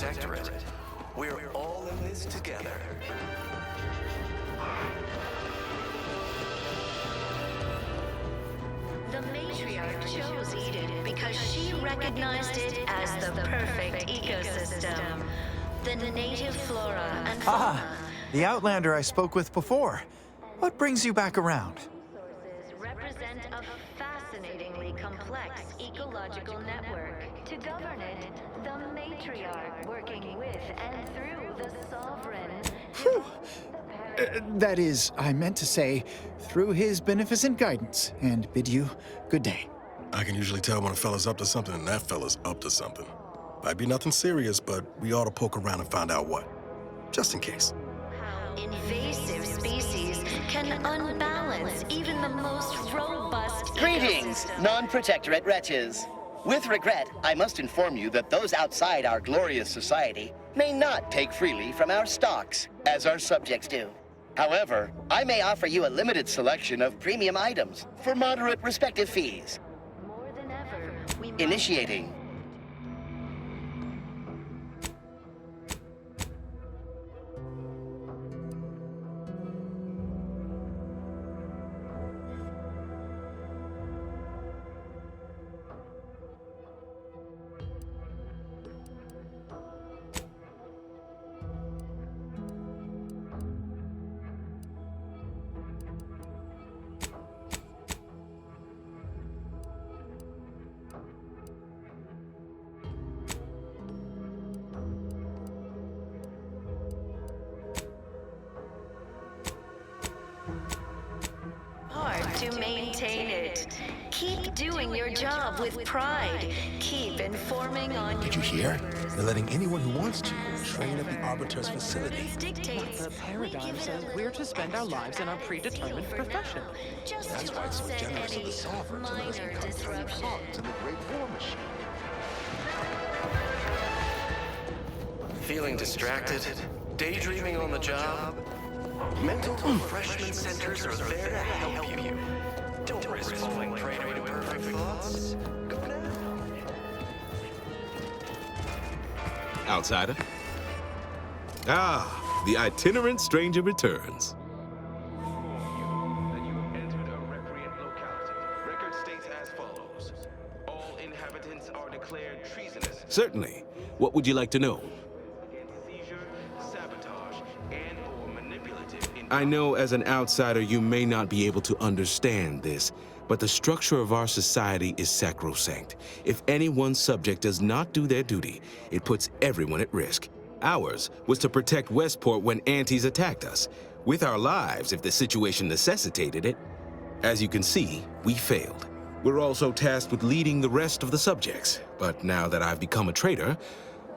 [SPEAKER 2] Protectorate. We're all in this together.
[SPEAKER 19] The matriarch chose Eden because she recognized it as the perfect ecosystem. The native flora and fauna.
[SPEAKER 1] Ah, the Outlander I spoke with before. What brings you back around?
[SPEAKER 19] Represent a fascinatingly complex ecological network. To govern it, the matriarch working with and through the sovereign.
[SPEAKER 1] That is, I meant to say, through his beneficent guidance, and bid you good day.
[SPEAKER 8] I can usually tell when a fella's up to something, and that fella's up to something. Might be nothing serious, but we ought to poke around and find out what. Just in case.
[SPEAKER 19] Invasive species can unbalance even the most robust
[SPEAKER 28] Greetings, non-protectorate wretches. With regret, I must inform you that those outside our glorious society may not take freely from our stocks, as our subjects do. However, I may offer you a limited selection of premium items for moderate respective fees. Initiating.
[SPEAKER 19] Hard to maintain it. Keep doing your job with pride. Keep informing on
[SPEAKER 10] Did you hear? They're letting anyone who wants to train at the Arbiter's facility.
[SPEAKER 18] The paradigm says we're to spend our lives in our predetermined profession.
[SPEAKER 10] That's why it's so generous of the Sovereign to let us become tiny cogs in the Great War Machine.
[SPEAKER 2] Feeling distracted? Daydreaming on the job? Mental refreshment centers are there to help you. Don't risk falling prey to imperfect thoughts. Go now.
[SPEAKER 27] Outsider? Ah, the itinerant stranger returns.
[SPEAKER 7] Record states as follows. All inhabitants are declared treasonous.
[SPEAKER 27] Certainly. What would you like to know? I know as an outsider you may not be able to understand this, but the structure of our society is sacrosanct. If any one subject does not do their duty, it puts everyone at risk. Ours was to protect Westport when Antes attacked us, with our lives if the situation necessitated it. As you can see, we failed. We're also tasked with leading the rest of the subjects, but now that I've become a traitor,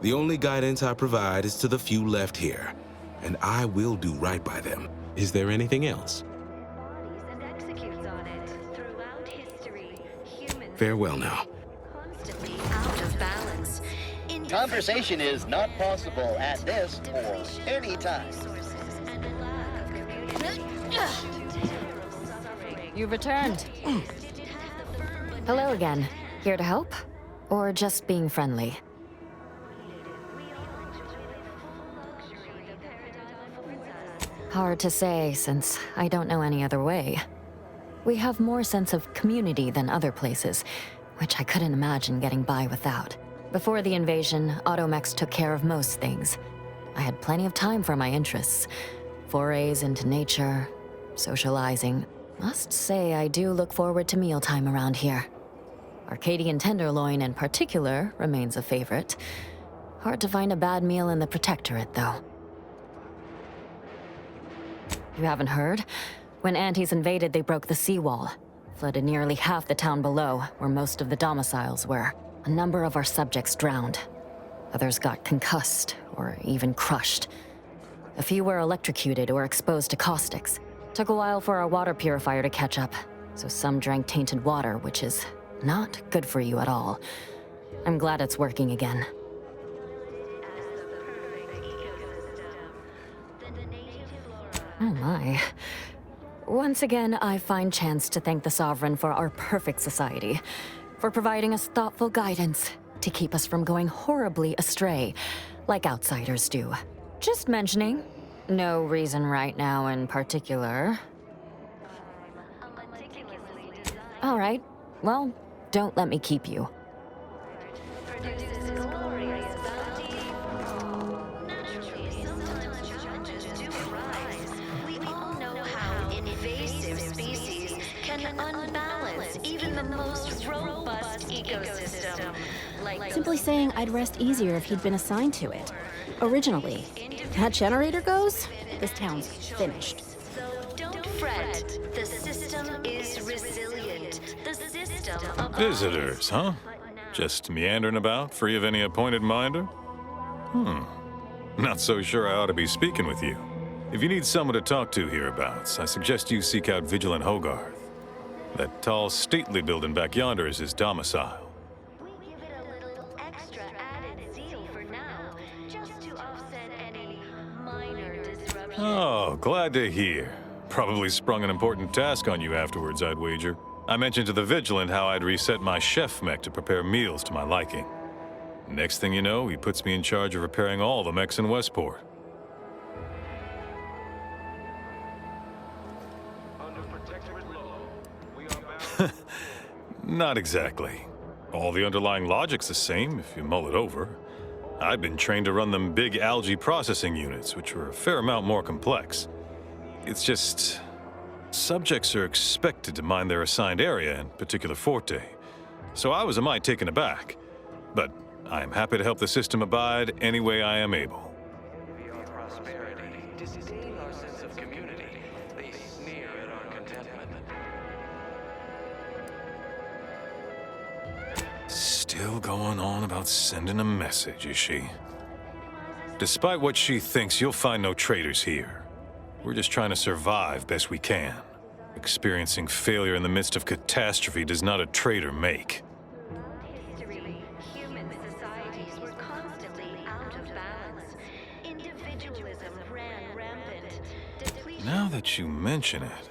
[SPEAKER 27] the only guidance I provide is to the few left here, and I will do right by them. Is there anything else? Farewell now.
[SPEAKER 19] out of balance.
[SPEAKER 28] Conversation is not possible at this or any time.
[SPEAKER 22] You've returned. Hello again. Here to help? Or just being friendly? Hard to say, since I don't know any other way. We have more sense of community than other places, which I couldn't imagine getting by without. Before the invasion, Automex took care of most things. I had plenty of time for my interests. Forays into nature, socializing. Must say I do look forward to mealtime around here. Arcadian tenderloin in particular remains a favorite. Hard to find a bad meal in the Protectorate, though. You haven't heard? When Antes invaded, they broke the seawall. Flooded nearly half the town below, where most of the domiciles were. A number of our subjects drowned. Others got concussed, or even crushed. A few were electrocuted or exposed to caustics. Took a while for our water purifier to catch up, so some drank tainted water, which is not good for you at all. I'm glad it's working again. Oh my. Once again, I find chance to thank the Sovereign for our perfect society, for providing us thoughtful guidance to keep us from going horribly astray. like outsiders do. Just mentioning. No reason right now in particular. All right. Well, don't let me keep you.
[SPEAKER 19] We all know how invasive species can unbalance even the most robust ecosystem.
[SPEAKER 5] Simply saying I'd rest easier if he'd been assigned to it. Originally. That generator goes, this town's finished.
[SPEAKER 19] Don't fret. The system is resilient. The system of
[SPEAKER 9] Visitors, huh? Just meandering about, free of any appointed minder? Not so sure I ought to be speaking with you. If you need someone to talk to hereabouts, I suggest you seek out Vigilant Hogarth. That tall, stately building back yonder is his domicile. Oh, glad to hear. Probably sprung an important task on you afterwards, I'd wager. I mentioned to the Vigilant how I'd reset my chef mech to prepare meals to my liking. Next thing you know, he puts me in charge of repairing all the mechs in Westport. Not exactly. All the underlying logic's the same, if you mull it over. I've been trained to run them big algae processing units, which are a fair amount more complex. It's just... subjects are expected to mind their assigned area and particular forte. So I was a mite taken aback. But I am happy to help the system abide any way I am able.
[SPEAKER 2] Beyond prosperity, disdain our sense of community. They sneer at our contentment.
[SPEAKER 9] Still going on about sending a message, is she? Despite what she thinks, you'll find no traitors here. We're just trying to survive best we can. Experiencing failure in the midst of catastrophe does not a traitor make.
[SPEAKER 19] human societies were constantly out of balance. Individualism ran rampant.
[SPEAKER 9] Now that you mention it,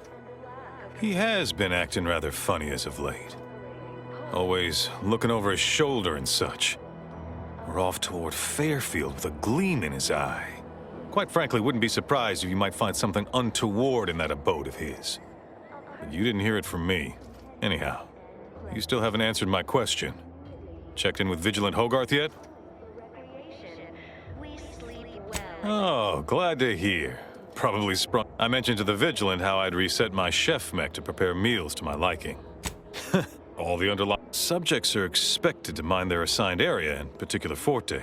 [SPEAKER 9] he has been acting rather funny as of late. Always looking over his shoulder and such. We're off toward Fairfield with a gleam in his eye. Quite frankly, wouldn't be surprised if you might find something untoward in that abode of his. But you didn't hear it from me. Anyhow, you still haven't answered my question. Checked in with Vigilant Hogarth yet? Oh, glad to hear. Probably sprung. I mentioned to the Vigilant how I'd reset my chef mech to prepare meals to my liking. All the underlying subjects are expected to mind their assigned area and particular forte.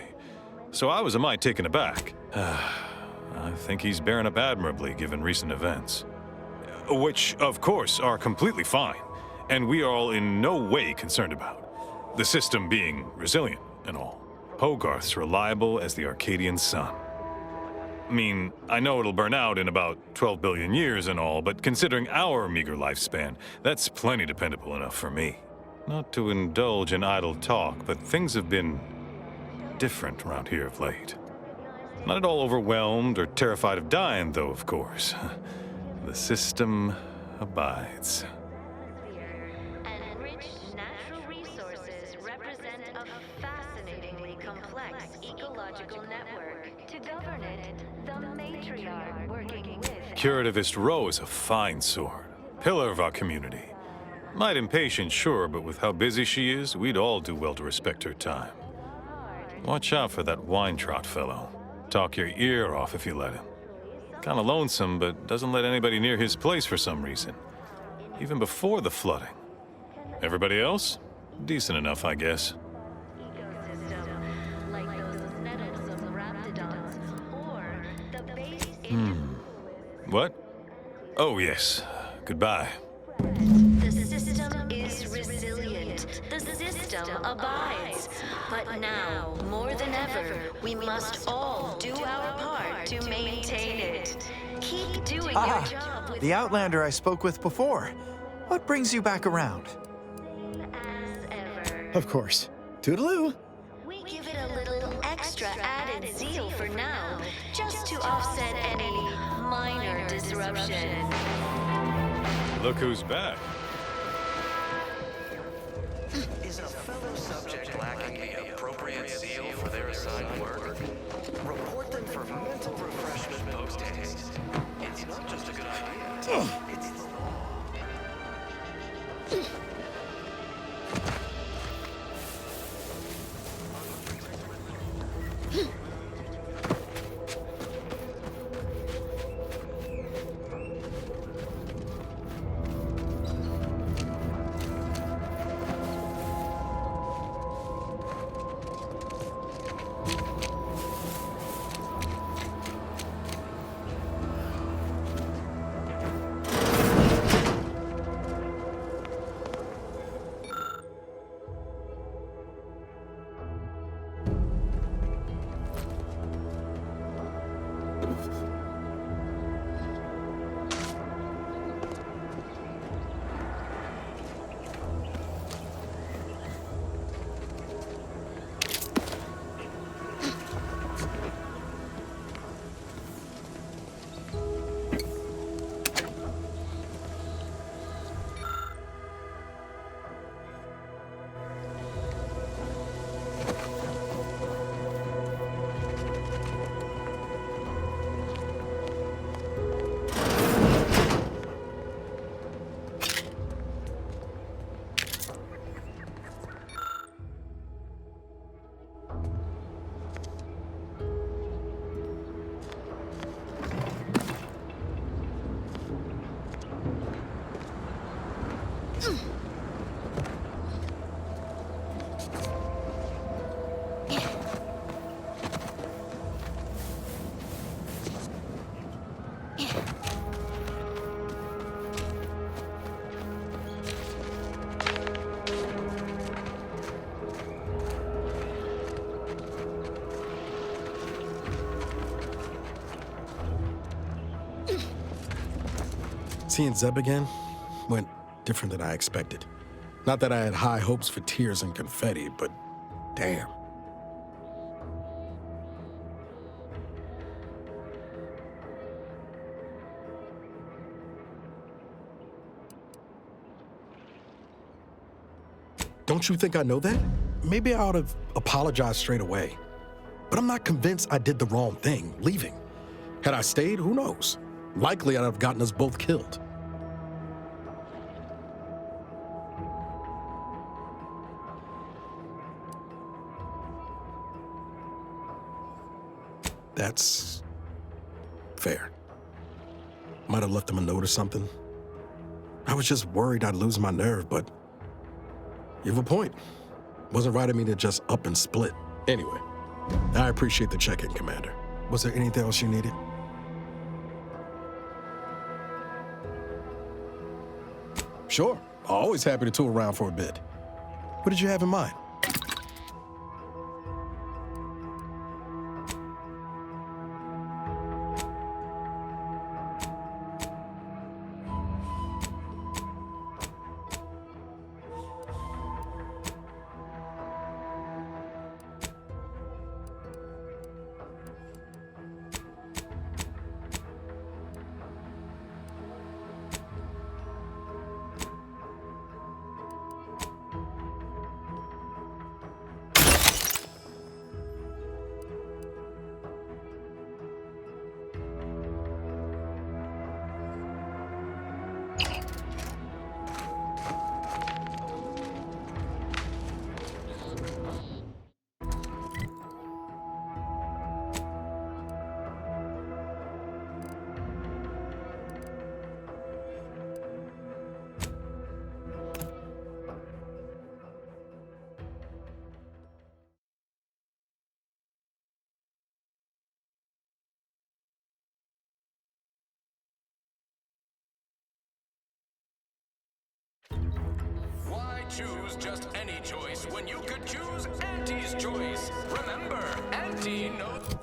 [SPEAKER 9] So I was a mite taken aback. I think he's bearing up admirably given recent events. Which, of course, are completely fine, and we are all in no way concerned about. The system being resilient and all. Hogarth's reliable as the Arcadian sun. I mean, I know it'll burn out in about 12 billion years and all, but considering our meager lifespan, that's plenty dependable enough for me. Not to indulge in idle talk, but things have been different around here of late. Not at all overwhelmed or terrified of dying, though, of course. The system abides.
[SPEAKER 19] Enriched natural resources represent a fascinatingly complex ecological network. To govern it, the matriarch working with...
[SPEAKER 9] Curativist Row is a fine sword. Pillar of our community. Might impatient, sure, but with how busy she is, we'd all do well to respect her time. Watch out for that Weintraut fellow. Talk your ear off if you let him. Kinda lonesome, but doesn't let anybody near his place for some reason. Even before the flooding. Everybody else? Decent enough, I guess. What? Oh, yes. Goodbye.
[SPEAKER 19] The system is resilient. The system abides. But now, more than ever, we must all do our part to maintain it. Keep doing your job with
[SPEAKER 11] the Outlander I spoke with before. What brings you back around?
[SPEAKER 1] Of course. Toodaloo.
[SPEAKER 19] We give it a little extra added zeal for now, just to offset any minor disruption.
[SPEAKER 9] Look who's back.
[SPEAKER 2] Is a fellow subject lacking the appropriate zeal for their assigned work? self-refreshment post-haste. It's not just a good idea. It's the law.
[SPEAKER 8] Seeing Zeb again went different than I expected. Not that I had high hopes for tears and confetti, but damn. Don't you think I know that? Maybe I ought to apologize straight away. But I'm not convinced I did the wrong thing, leaving. Had I stayed, who knows? Likely I'd have gotten us both killed. That's fair. Might have left him a note or something. I was just worried I'd lose my nerve, but you have a point. Wasn't right of me to just up and split. Anyway, I appreciate the check-in, Commander. Was there anything else you needed? Sure. Always happy to tool around for a bit. What did you have in mind?
[SPEAKER 4] Why choose just any choice when you could choose Auntie's choice? Remember, Auntie knows.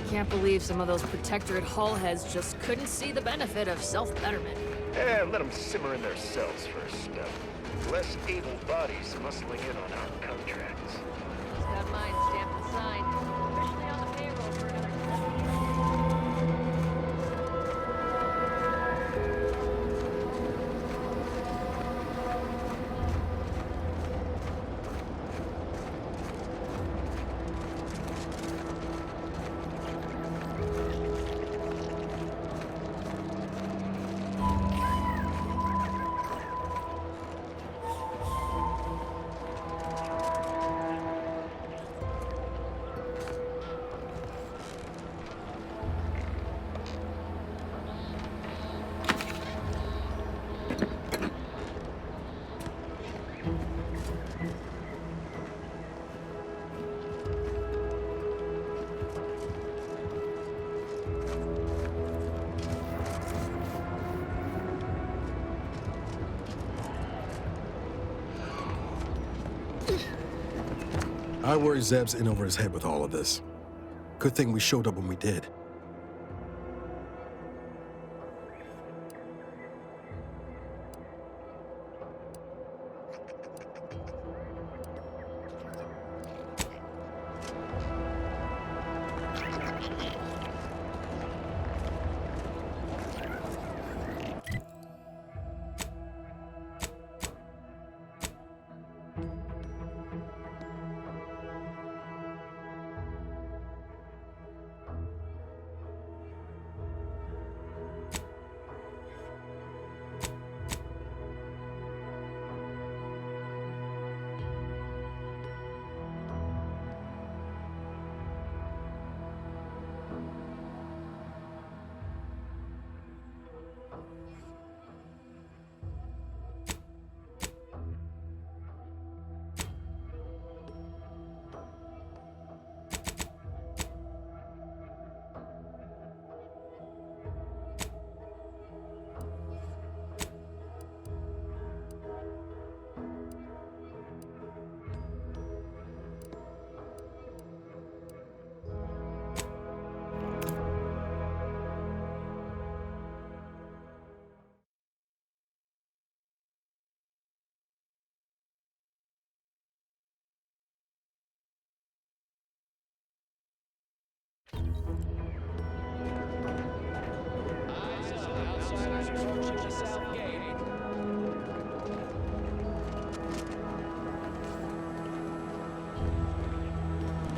[SPEAKER 12] Can't believe some of those Protectorate hull heads just couldn't see the benefit of self-betterment.
[SPEAKER 3] Let them simmer in their cells for a step. Less able bodies muscling in on our contracts.
[SPEAKER 12] Got mine stamped and signed. Officially on the payroll for another
[SPEAKER 8] I worry Zeb's in over his head with all of this. Good thing we showed up when we did.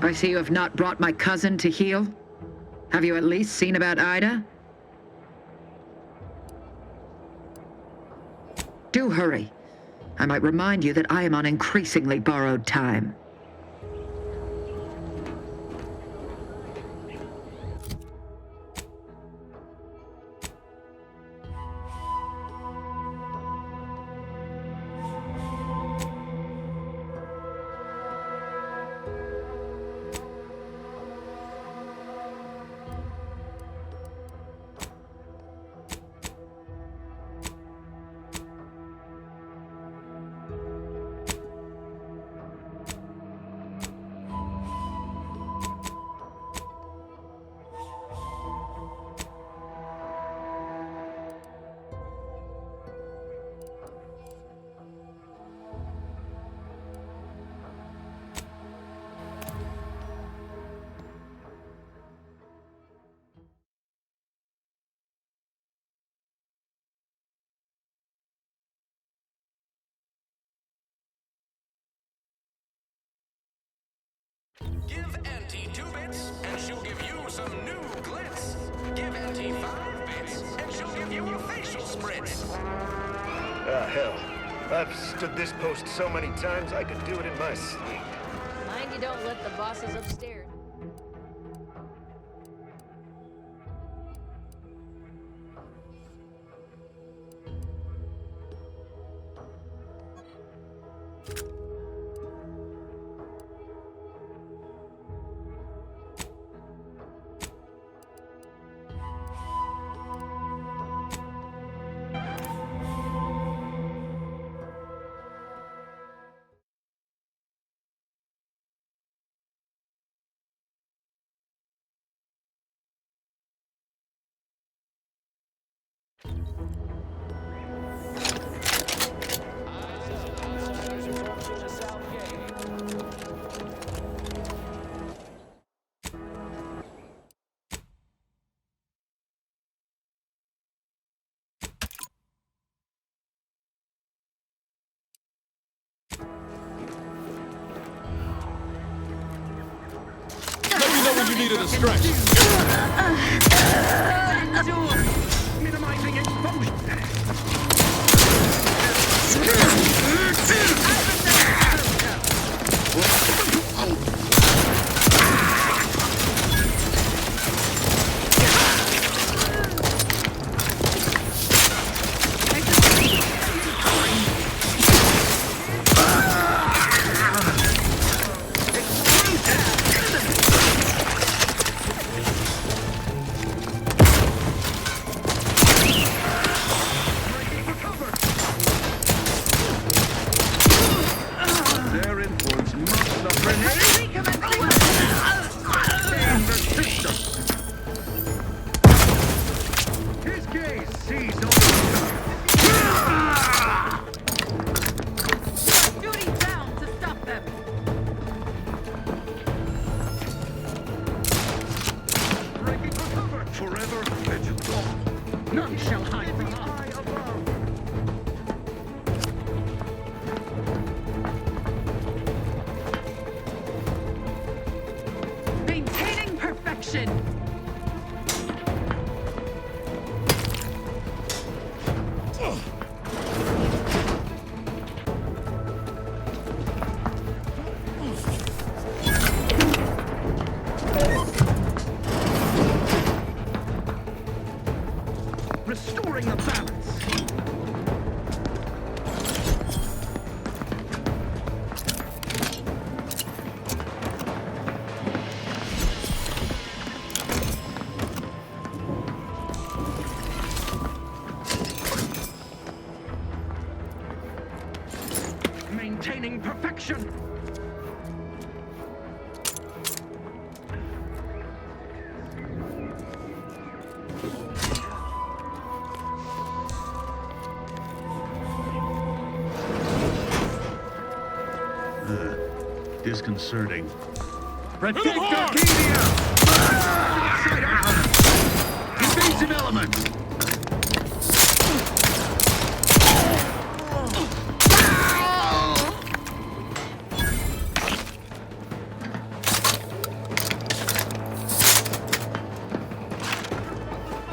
[SPEAKER 6] I see you have not brought my cousin to heal. Have you at least seen about Ida? Do hurry. I might remind you that I am on increasingly borrowed time.
[SPEAKER 4] Give Auntie 2 bits, and she'll give you some new glitz. Give Auntie 5 bits, and she'll give you a facial spritz.
[SPEAKER 3] Ah, hell. I've stood this post so many times I could do it in my sleep.
[SPEAKER 12] Mind you don't let the bosses upstairs.
[SPEAKER 9] Let me know when you needed a stretch.
[SPEAKER 3] Minimizing exposure. Their influence must not remain.
[SPEAKER 6] None shall hide from us. Maintaining perfection. Restoring the balance. Maintaining perfection.
[SPEAKER 13] Disconcerting.
[SPEAKER 6] Protect Arcadia! Invasive element!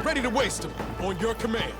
[SPEAKER 14] Ready to waste them. On your command.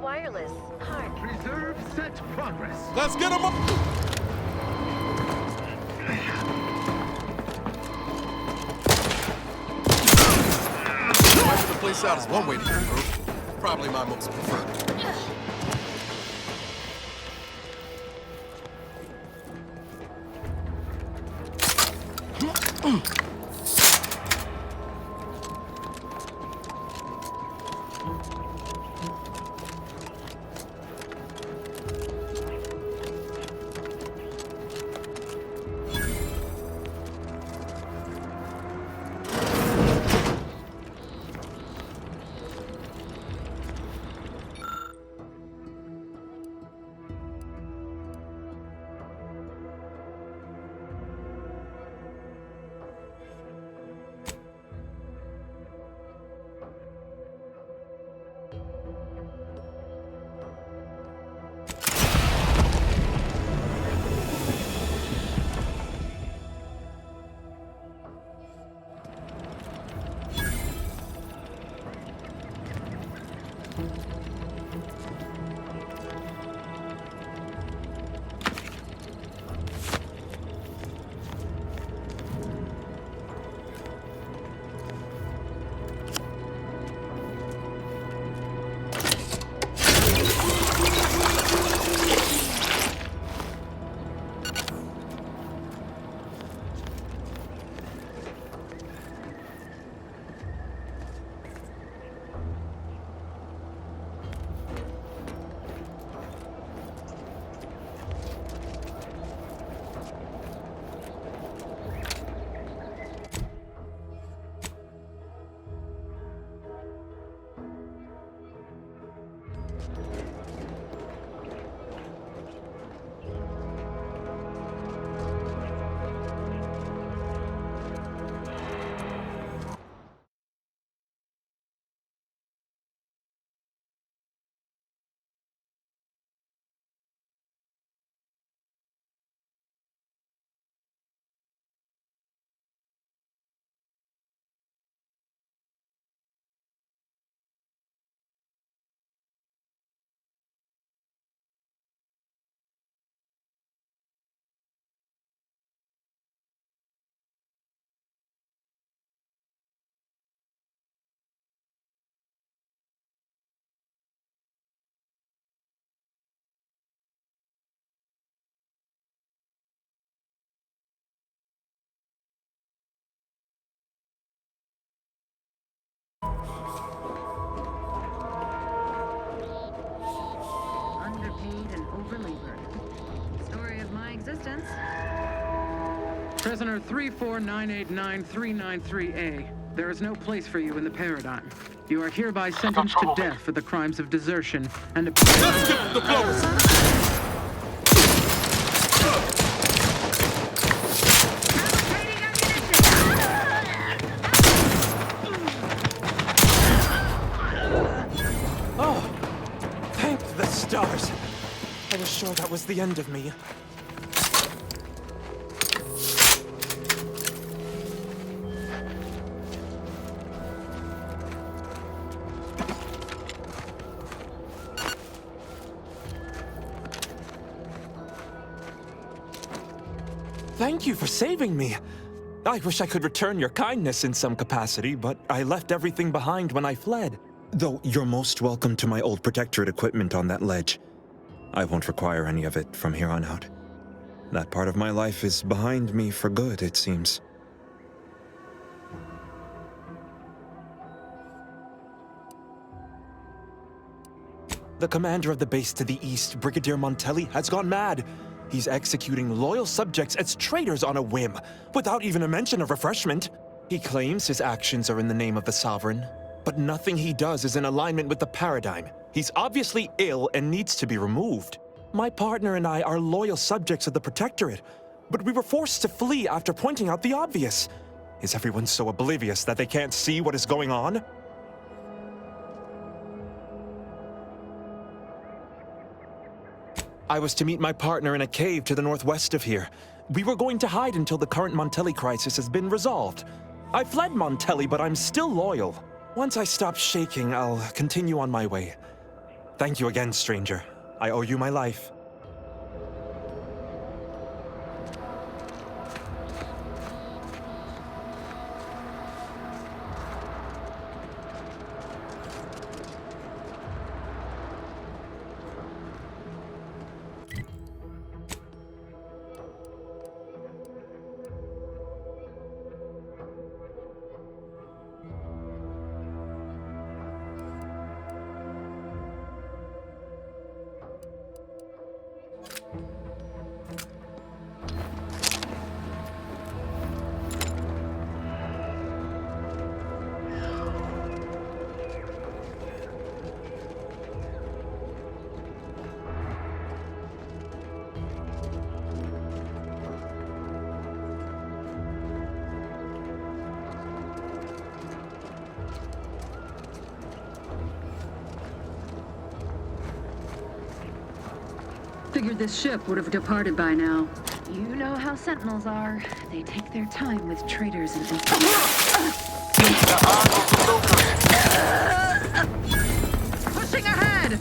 [SPEAKER 19] Wireless, hard.
[SPEAKER 6] Reserve set progress.
[SPEAKER 14] Let's get them up! Wiping the place out is one way to get through. Probably my most preferred.
[SPEAKER 18] Prisoner 34989-393A. There is no place for you in the Paradigm. You are hereby sentenced to death for the crimes of desertion and... Let's get the
[SPEAKER 26] Oh, thank the stars. I was sure that was the end of me. Thank you for saving me. I wish I could return your kindness in some capacity, but I left everything behind when I fled.
[SPEAKER 13] Though you're most welcome to my old Protectorate equipment on that ledge. I won't require any of it from here on out. That part of my life is behind me for good, it seems.
[SPEAKER 26] The commander of the base to the east, Brigadier Montelli, has gone mad. He's executing loyal subjects as traitors on a whim, without even a mention of refreshment. He claims his actions are in the name of the Sovereign, but nothing he does is in alignment with the Paradigm. He's obviously ill and needs to be removed. My partner and I are loyal subjects of the Protectorate, but we were forced to flee after pointing out the obvious. Is everyone so oblivious that they can't see what is going on? I was to meet my partner in a cave to the northwest of here. We were going to hide until the current Montelli crisis has been resolved. I fled Montelli, but I'm still loyal. Once I stop shaking, I'll continue on my way. Thank you again, stranger. I owe you my life.
[SPEAKER 6] Figured this ship would have departed by now. You know how Sentinels are. They take their time with traitors and pushing ahead!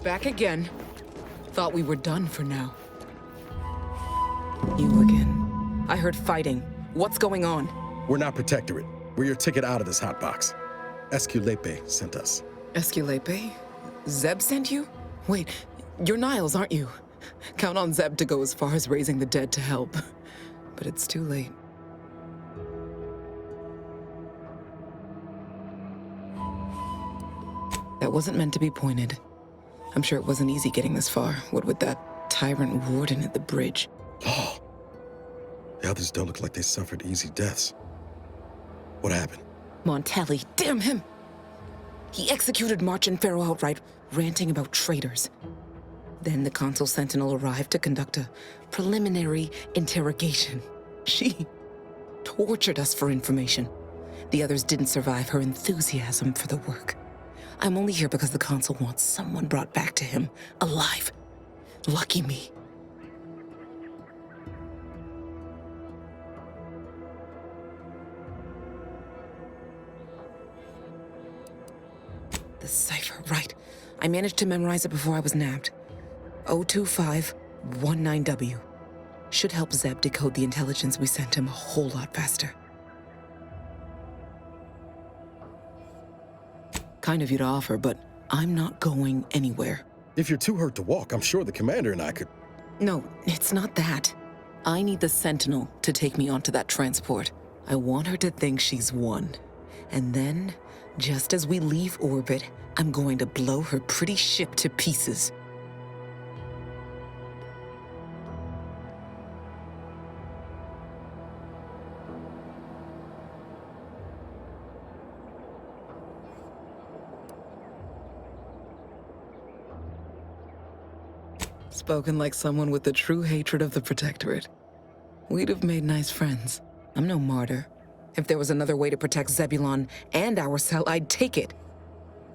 [SPEAKER 18] Back again. Thought we were done for now. You again. I heard fighting. What's going on?
[SPEAKER 8] We're not Protectorate. We're your ticket out of this hotbox. Esculepe sent us.
[SPEAKER 18] Esculepe? Zeb sent you? Wait, you're Niles, aren't you? Count on Zeb to go as far as raising the dead to help. But it's too late. That wasn't meant to be pointed. I'm sure it wasn't easy getting this far, what with that tyrant warden at the bridge.
[SPEAKER 8] Oh, the others don't look like they suffered easy deaths. What happened?
[SPEAKER 18] Montelli, damn him! He executed March and Pharaoh outright, ranting about traitors. Then the Consul Sentinel arrived to conduct a preliminary interrogation. She tortured us for information. The others didn't survive her enthusiasm for the work. I'm only here because the Consul wants someone brought back to him, alive. Lucky me. The cipher, right. I managed to memorize it before I was nabbed. 02519W. Should help Zeb decode the intelligence we sent him a whole lot faster. Kind of you to offer, but I'm not going anywhere.
[SPEAKER 8] If you're too hurt to walk, I'm sure the commander and I could...
[SPEAKER 18] No, it's not that. I need the Sentinel to take me onto that transport. I want her to think she's won. And then, just as we leave orbit, I'm going to blow her pretty ship to pieces. Spoken like someone with the true hatred of the Protectorate. We'd have made nice friends. I'm no martyr. If there was another way to protect Zebulon and our cell, I'd take it.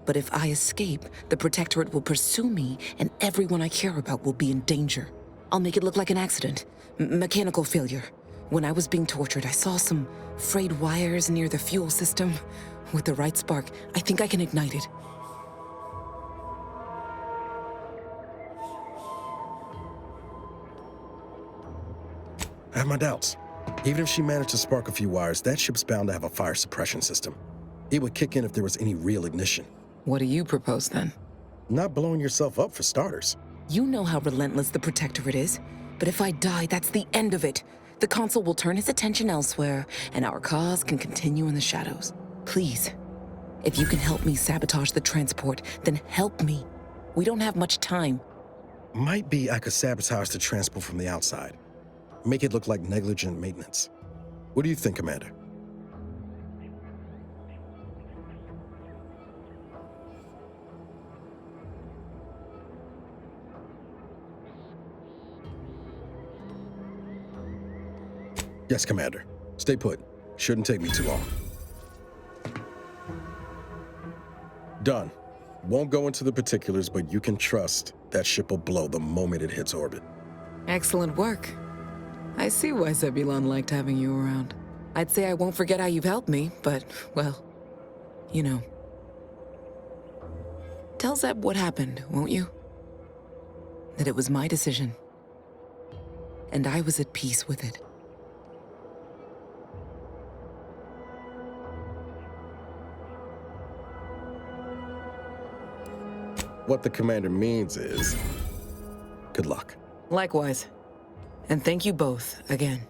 [SPEAKER 18] But if I escape, the Protectorate will pursue me, and everyone I care about will be in danger. I'll make it look like an accident. Mechanical failure. When I was being tortured, I saw some frayed wires near the fuel system. With the right spark, I think I can ignite it.
[SPEAKER 8] I have my doubts. Even if she managed to spark a few wires, that ship's bound to have a fire suppression system. It would kick in if there was any real ignition.
[SPEAKER 18] What do you propose, then?
[SPEAKER 8] Not blowing yourself up, for starters.
[SPEAKER 18] You know how relentless the Protectorate is. But if I die, that's the end of it. The Consul will turn his attention elsewhere, and our cause can continue in the shadows. Please, if you can help me sabotage the transport, then help me. We don't have much time.
[SPEAKER 8] Might be I could sabotage the transport from the outside. Make it look like negligent maintenance. What do you think, Commander? Yes, Commander. Stay put. Shouldn't take me too long. Done. Won't go into the particulars, but you can trust that ship will blow the moment it hits orbit.
[SPEAKER 18] Excellent work. I see why Zebulon liked having you around. I'd say I won't forget how you've helped me, but, well, you know. Tell Zeb what happened, won't you? That it was my decision. And I was at peace with it.
[SPEAKER 8] What the commander means is, good luck.
[SPEAKER 18] Likewise. And thank you both, again.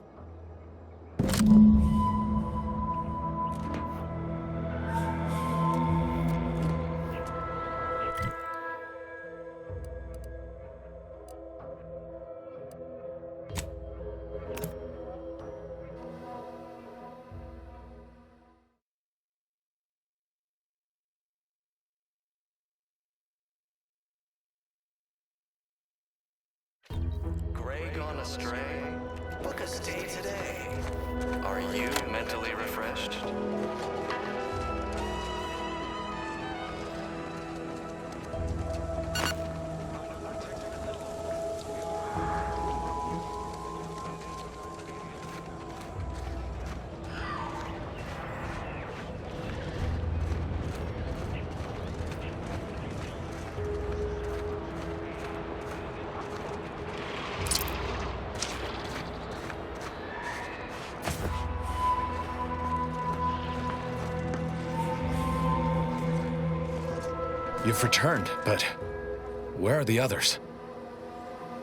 [SPEAKER 2] Gray gone astray? Book a stay today. Are you mentally refreshed?
[SPEAKER 15] You've returned, but where are the others?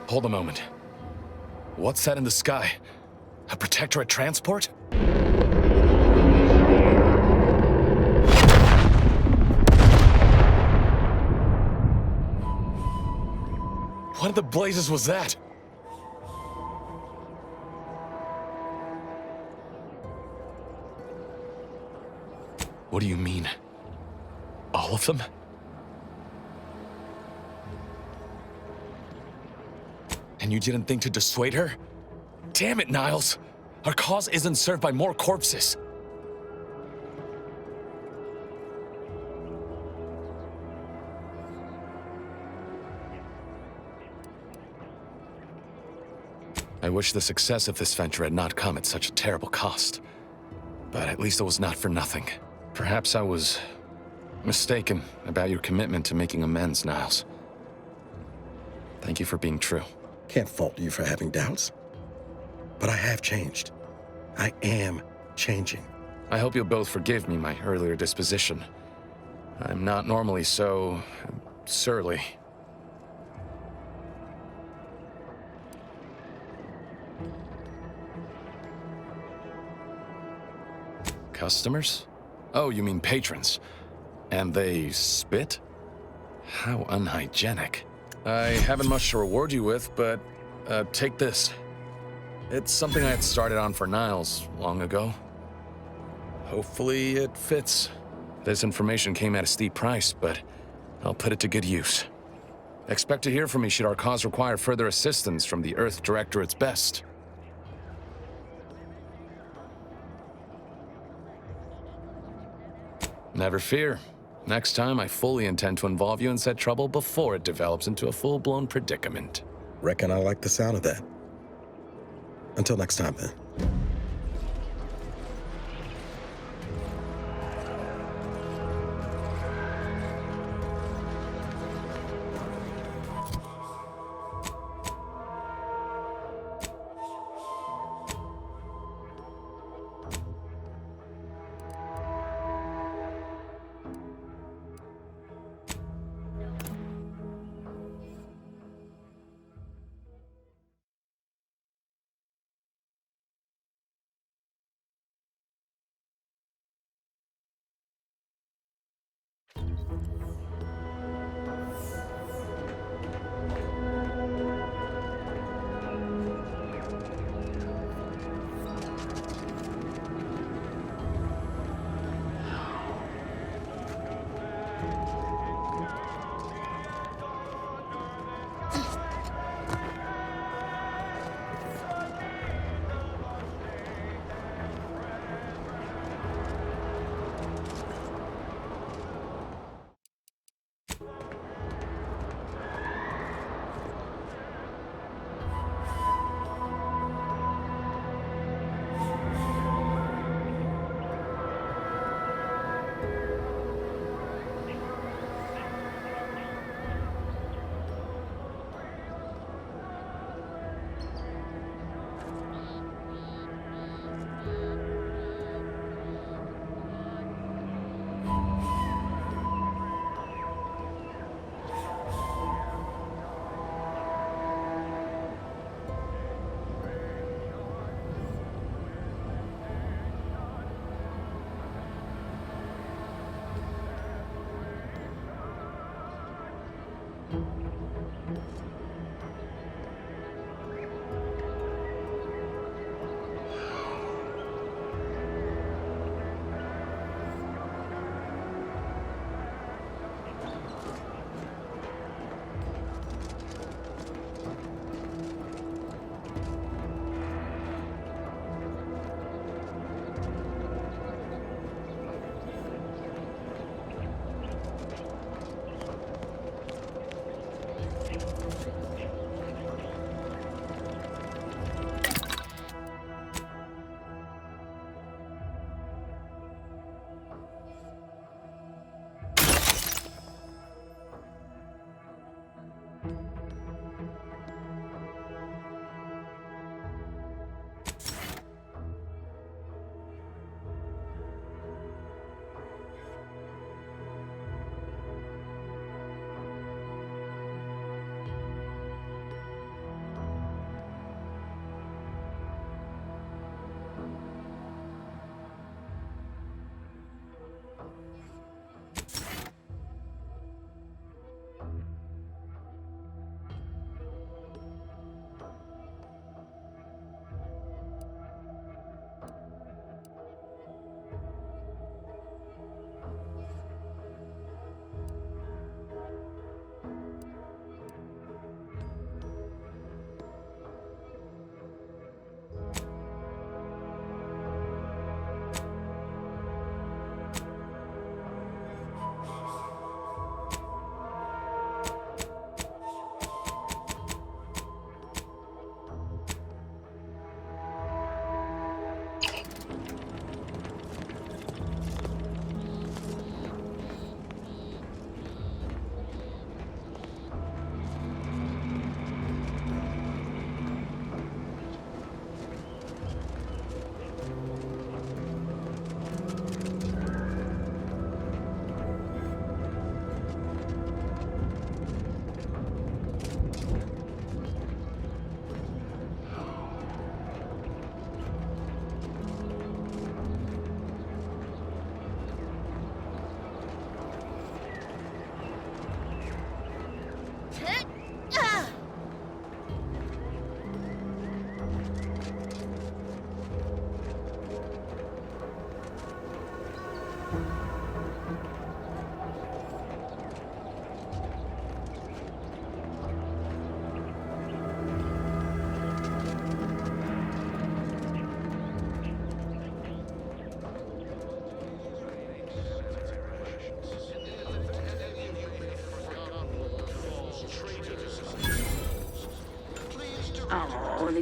[SPEAKER 15] Hold a moment. What's that in the sky? A Protectorate transport? What in the blazes was that? What do you mean? All of them? And you didn't think to dissuade her? Damn it, Niles! Our cause isn't served by more corpses. I wish the success of this venture had not come at such a terrible cost. But at least it was not for nothing. Perhaps I was mistaken about your commitment to making amends, Niles. Thank you for being true.
[SPEAKER 8] Can't fault you for having doubts. But I have changed. I am changing.
[SPEAKER 15] I hope you'll both forgive me my earlier disposition. I'm not normally so surly. Customers? Oh, you mean patrons. And they spit? How unhygienic. I haven't much to reward you with, but take this. It's something I had started on for Niles long ago. Hopefully it fits. This information came at a steep price, but I'll put it to good use. Expect to hear from me should our cause require further assistance from the Earth Directorate's best. Never fear. Next time, I fully intend to involve you in said trouble before it develops into a full-blown predicament.
[SPEAKER 8] Reckon I like the sound of that. Until next time, then.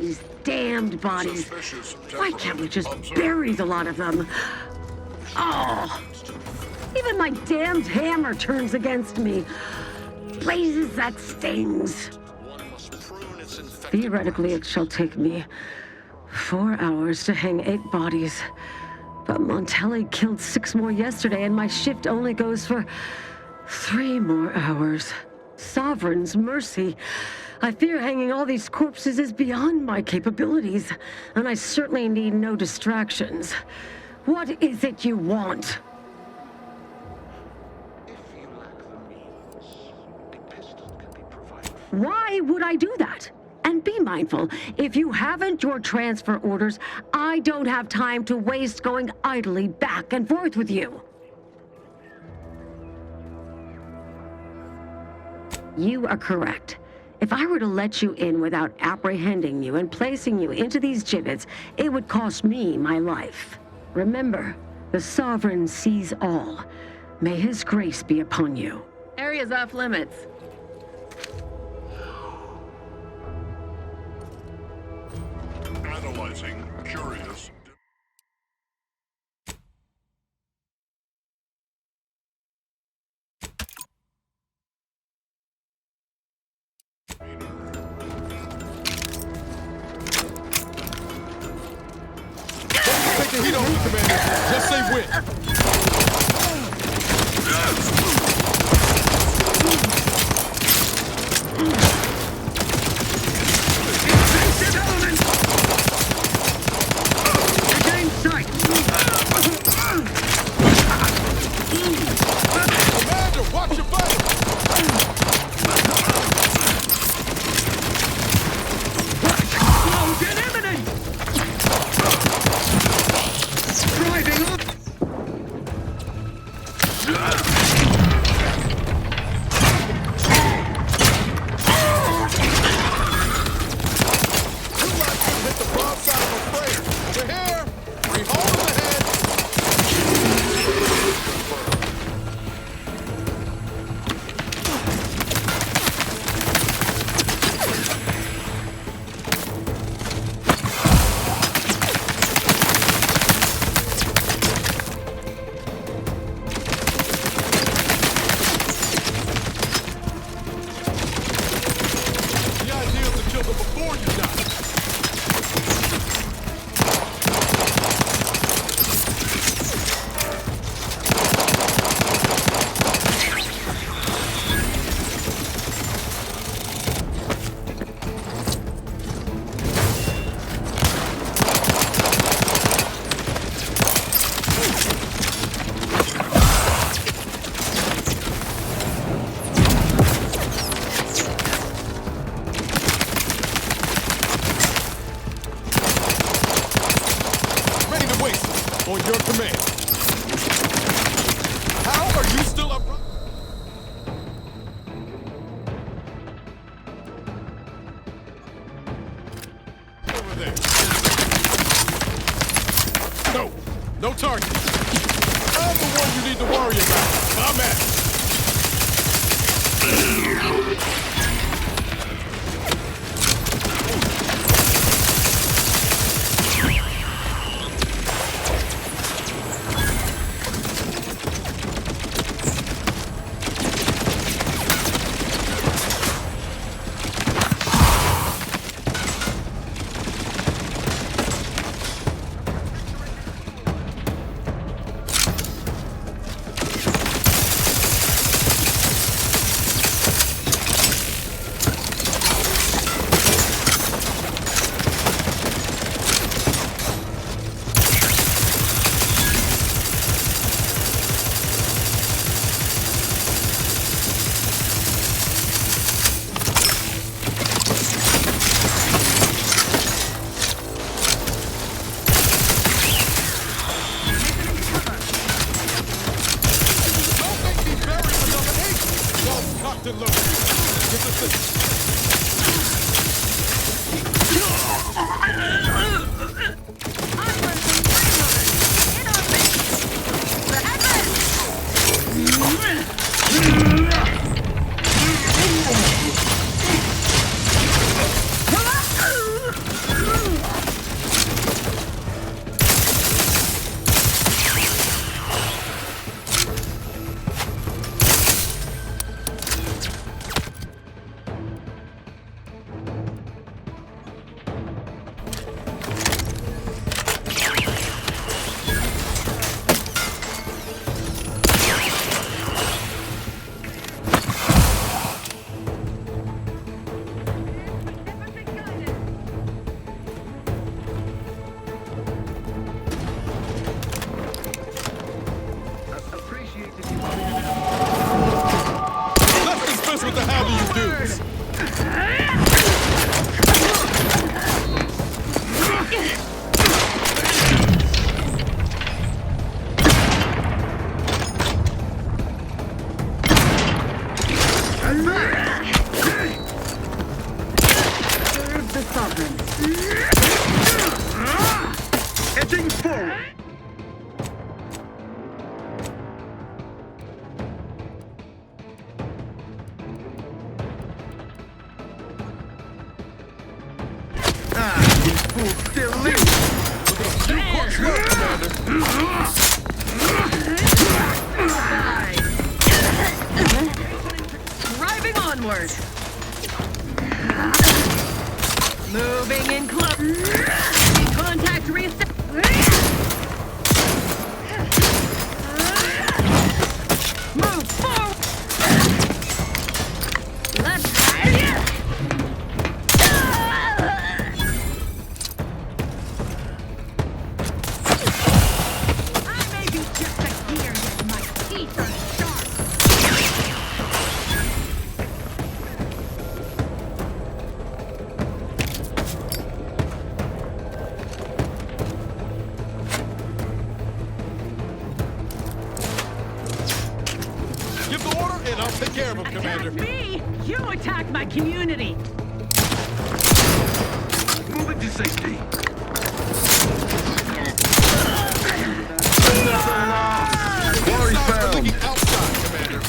[SPEAKER 10] These damned bodies. Why can't we just bury the lot of them? Oh, even my damned hammer turns against me. Blazes, that stings. Theoretically, it shall take me 4 hours to hang 8 bodies. But Montelli killed 6 more yesterday, and my shift only goes for 3 more hours. Sovereign's mercy. I fear hanging all these corpses is beyond my capabilities, and I certainly need no distractions. What is it you want? Why would I do that? And be mindful, if you haven't your transfer orders, I don't have time to waste going idly back and forth with you. You are correct. If I were to let you in without apprehending you and placing you into these gibbets, it would cost me my life. Remember, the Sovereign sees all. May his grace be upon you. Area's off limits.
[SPEAKER 16] Analyzing. Curious.
[SPEAKER 14] Take the heat off, Commander. Just say when.
[SPEAKER 10] Regain sight.
[SPEAKER 14] Commander, watch your back.
[SPEAKER 10] Explosion imminent! Driving up!
[SPEAKER 14] Hit the broadside of a prayer. Over here. 3 holes ahead. The idea is to kill them before you die. Ready to waste on your command. How are you still up? Over there. No, no target. I'm the one you need to worry about. I'm at.
[SPEAKER 1] this!
[SPEAKER 10] Serve the Sovereign.
[SPEAKER 3] Edging forward! Still lives.
[SPEAKER 14] Two corpse left, Commander.
[SPEAKER 10] Driving onward. Moving in close. Contact reset. Move forward. Let's I may be just a gear, yet my teeth are sharp.
[SPEAKER 14] Give the order, and I'll take care of him, Commander.
[SPEAKER 10] Attack me! You attack my community!
[SPEAKER 3] Moving to safety. Quarry found.
[SPEAKER 14] Outside, Commander.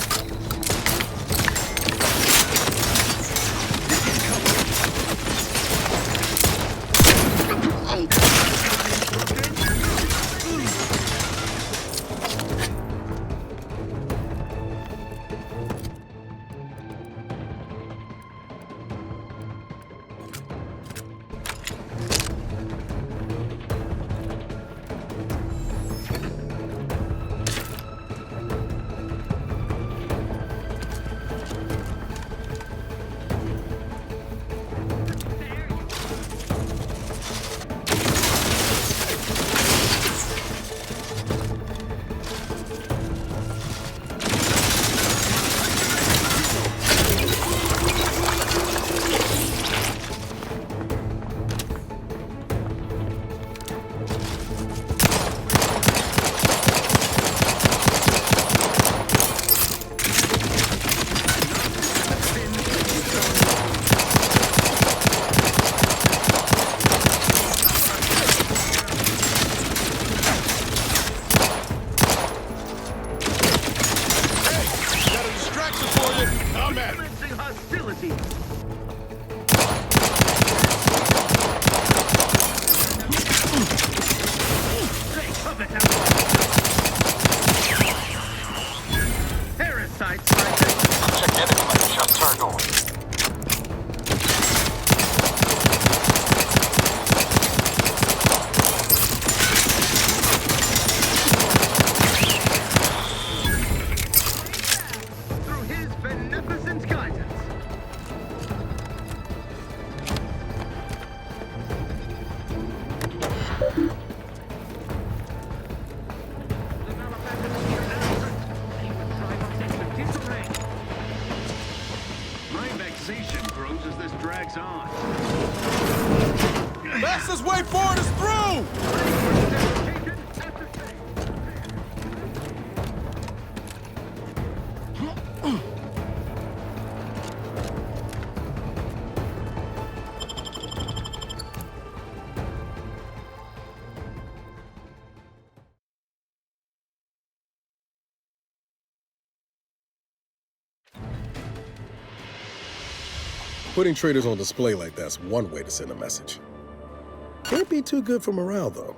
[SPEAKER 3] Commencing hostility. Parasite sighted.
[SPEAKER 4] Subject enemy just turned on.
[SPEAKER 3] Through his beneficent guidance. My vexation grows as this drags on.
[SPEAKER 14] Fastest way forward is through!
[SPEAKER 8] Putting traitors on display like that's one way to send a message. Can't be too good for morale, though.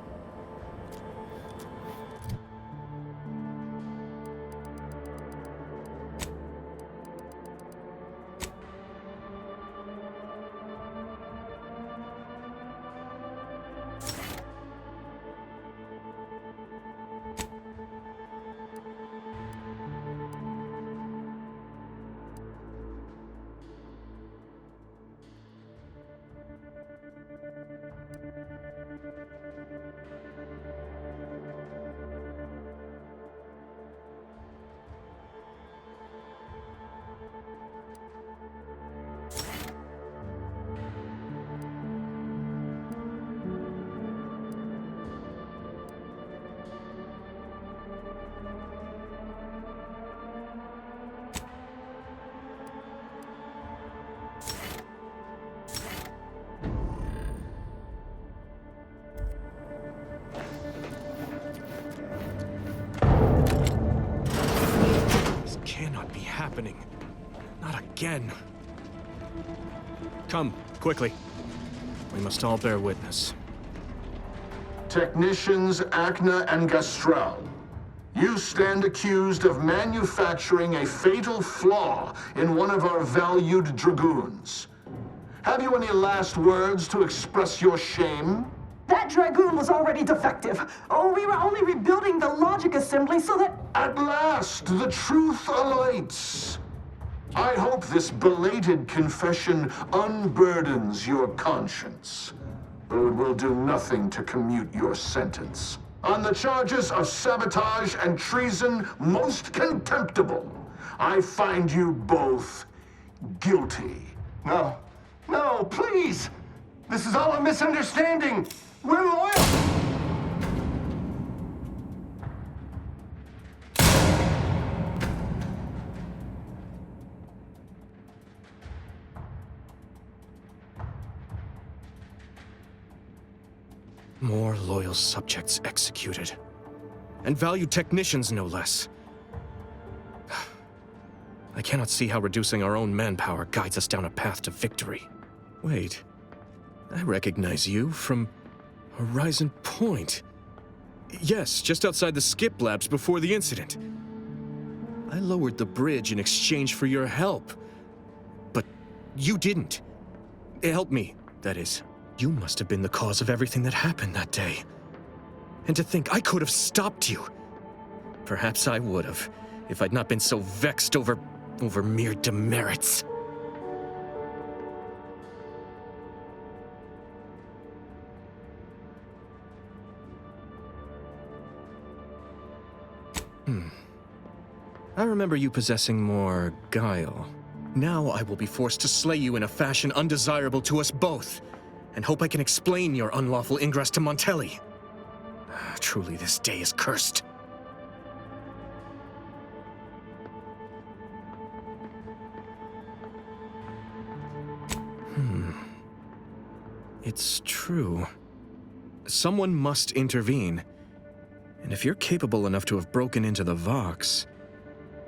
[SPEAKER 7] again. Come, quickly. We must all bear witness.
[SPEAKER 16] Technicians Acna and Gastrell, you stand accused of manufacturing a fatal flaw in one of our valued dragoons. Have you any last words to express your shame?
[SPEAKER 17] That Dragoon was already defective. Oh, we were only rebuilding the logic assembly so that...
[SPEAKER 16] At last, the truth alights. I hope this belated confession unburdens your conscience, though it will do nothing to commute your sentence. On the charges of sabotage and treason most contemptible, I find you both guilty.
[SPEAKER 3] No, please! This is all a misunderstanding! We're loyal!
[SPEAKER 7] More loyal subjects executed. And valued technicians, no less. I cannot see how reducing our own manpower guides us down a path to victory. Wait, I recognize you from Horizon Point. Yes, just outside the Skip Labs before the incident. I lowered the bridge in exchange for your help. But you didn't. Help me, that is. You must have been the cause of everything that happened that day. And to think I could have stopped you. Perhaps I would have, if I'd not been so vexed over mere demerits. I remember you possessing more guile. Now I will be forced to slay you in a fashion undesirable to us both, and hope I can explain your unlawful ingress to Montelli. Truly, this day is cursed. It's true. Someone must intervene. And if you're capable enough to have broken into the Vox,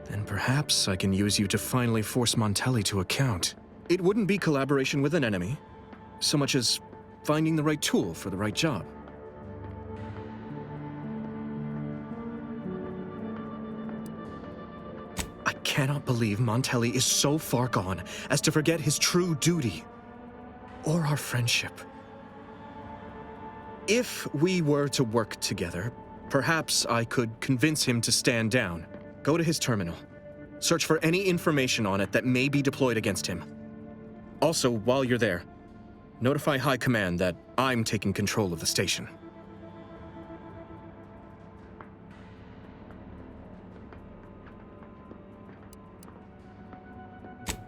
[SPEAKER 7] then perhaps I can use you to finally force Montelli to account. It wouldn't be collaboration with an enemy, so much as finding the right tool for the right job. I cannot believe Montelli is so far gone as to forget his true duty, or our friendship. If we were to work together, perhaps I could convince him to stand down. Go to his terminal. Search for any information on it that may be deployed against him. Also, while you're there, notify High Command that I'm taking control of the station.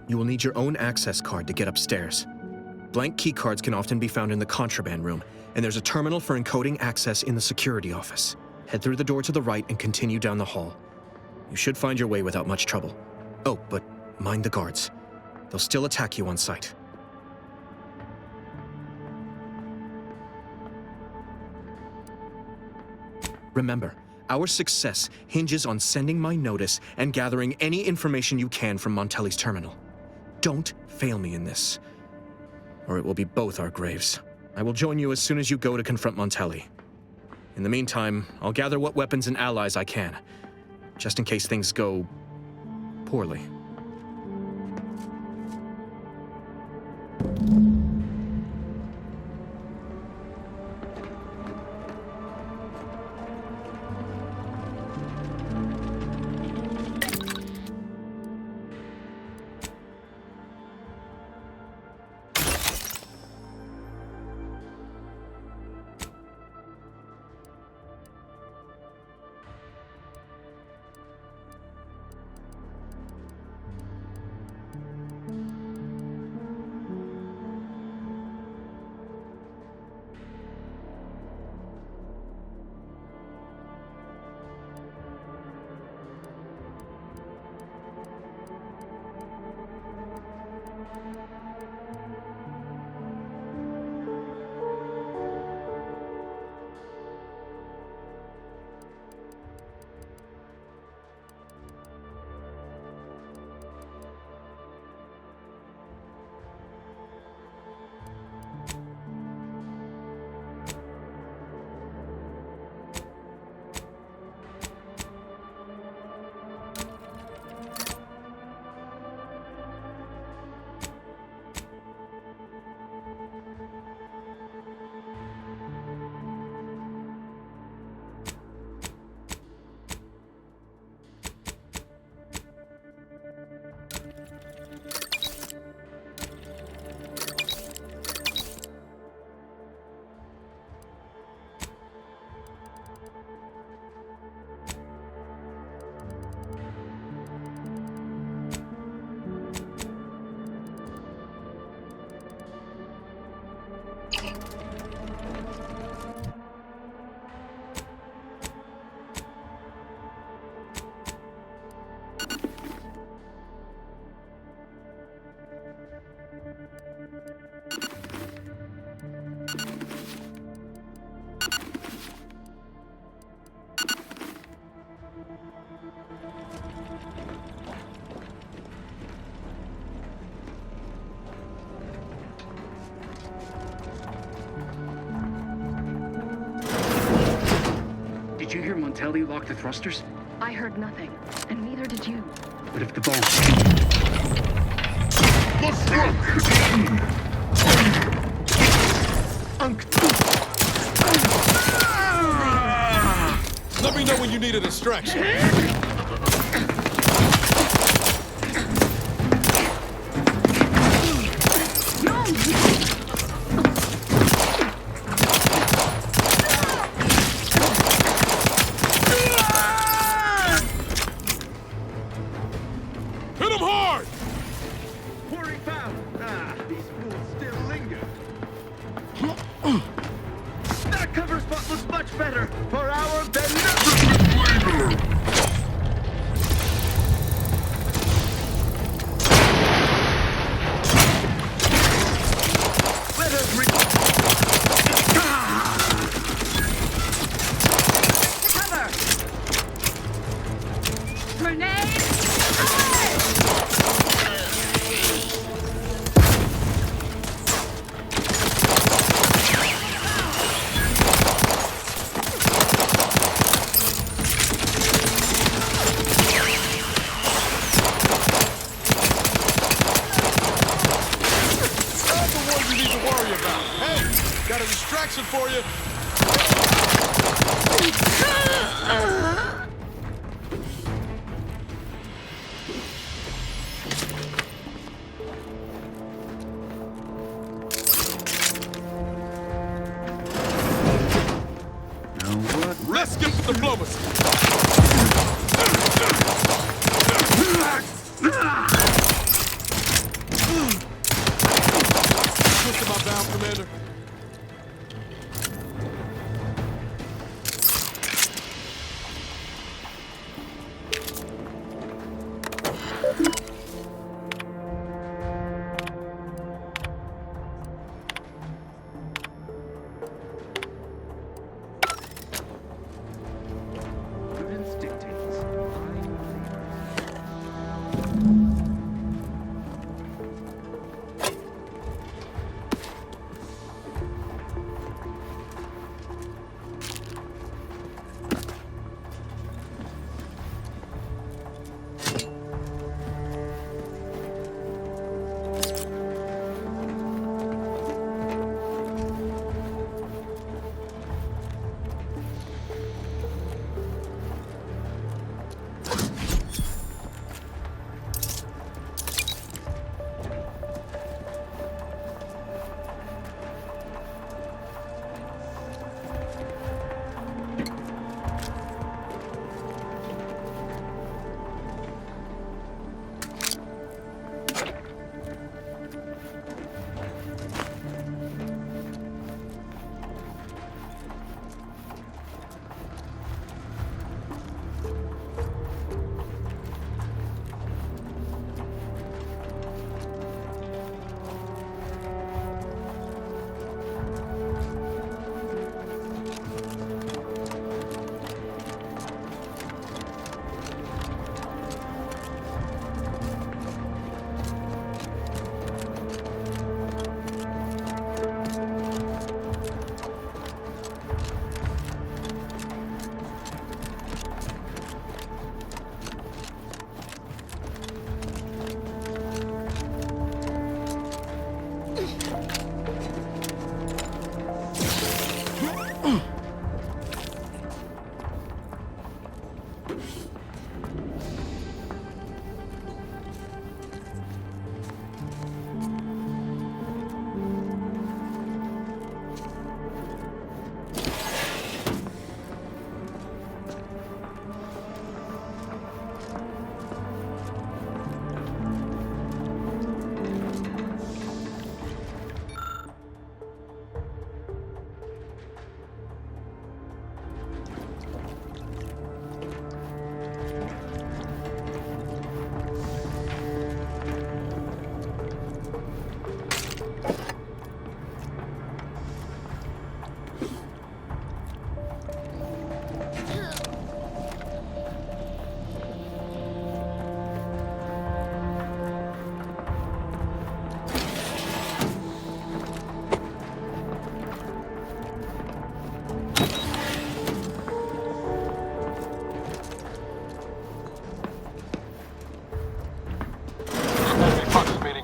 [SPEAKER 7] You will need your own access card to get upstairs. Blank keycards can often be found in the contraband room, and there's a terminal for encoding access in the security office. Head through the door to the right and continue down the hall. You should find your way without much trouble. Oh, but mind the guards. They'll still attack you on sight. Remember, our success hinges on sending my notice and gathering any information you can from Montelli's terminal. Don't fail me in this, or it will be both our graves. I will join you as soon as you go to confront Montelli. In the meantime, I'll gather what weapons and allies I can, just in case things go poorly.
[SPEAKER 20] Montelli lock the thrusters?
[SPEAKER 21] I heard nothing, and neither did you.
[SPEAKER 20] But if the ball...
[SPEAKER 14] Let me know when you need a distraction. Hit him hard!
[SPEAKER 20] Pouring foul! Ah, these fools still linger. That cover spot looks much better for our beneficent labor! Let us
[SPEAKER 21] Cover! Grenade!
[SPEAKER 14] Got a distraction for you.
[SPEAKER 20] Now what?
[SPEAKER 14] Let's get to diplomacy. Push him down, Commander.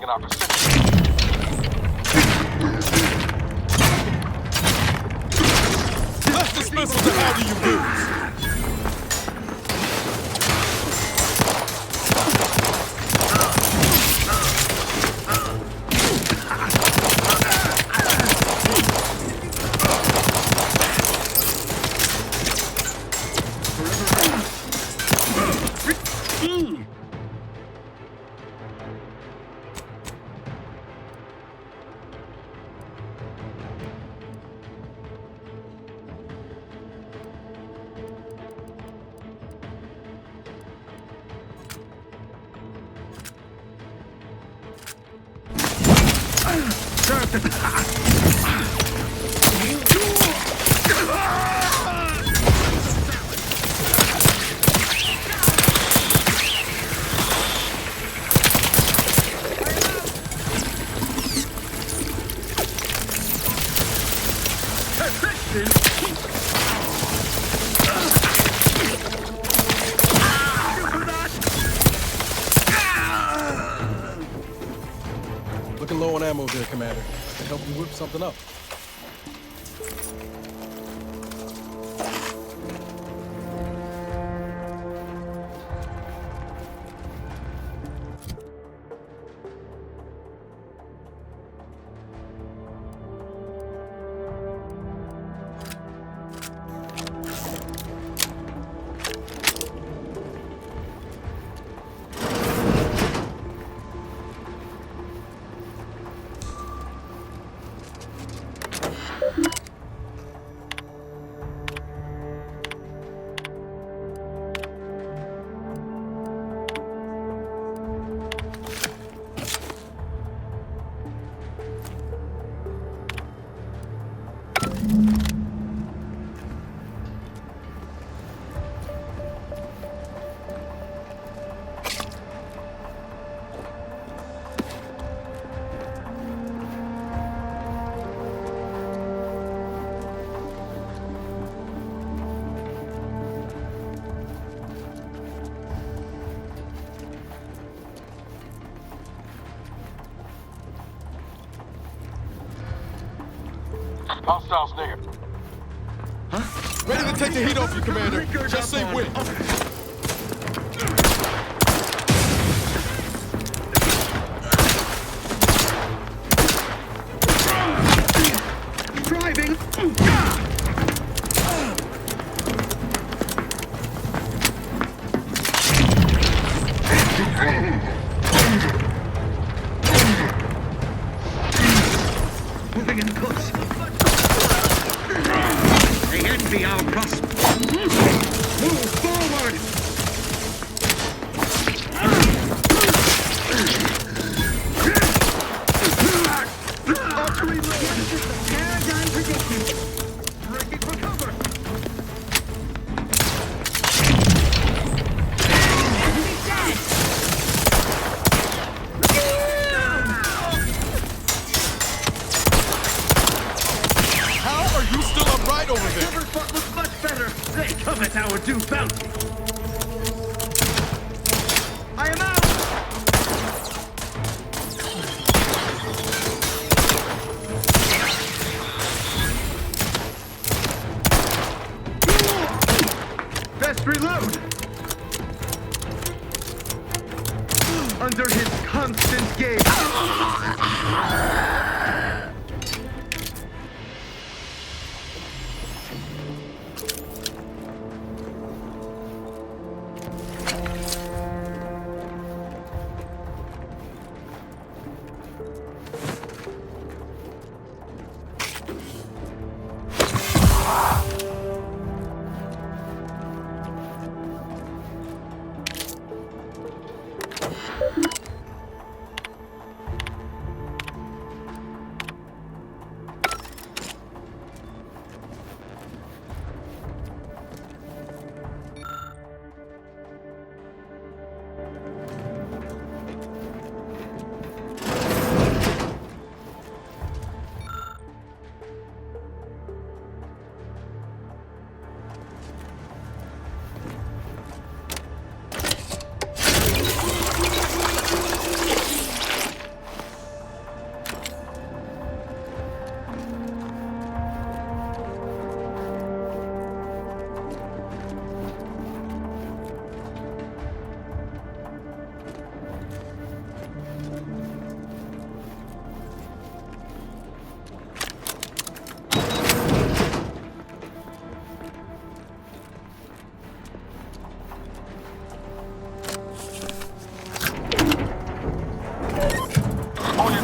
[SPEAKER 14] in our vicinity. Let's dismiss them to how do you lose?
[SPEAKER 5] Looking low on ammo there, Commander. Can help you whip something up.
[SPEAKER 14] Hostiles near. Huh? Ready to take the heat off you, Commander. Just say when.
[SPEAKER 20] Moving in close. They envy our prospects. Move forward! Paradigm predicted. Breaking for cover. Enemy dead.
[SPEAKER 14] How are you still upright over there?
[SPEAKER 20] Cover spot looks much better. They covet our due bounty. I am out. Best reload. Under his constant gaze.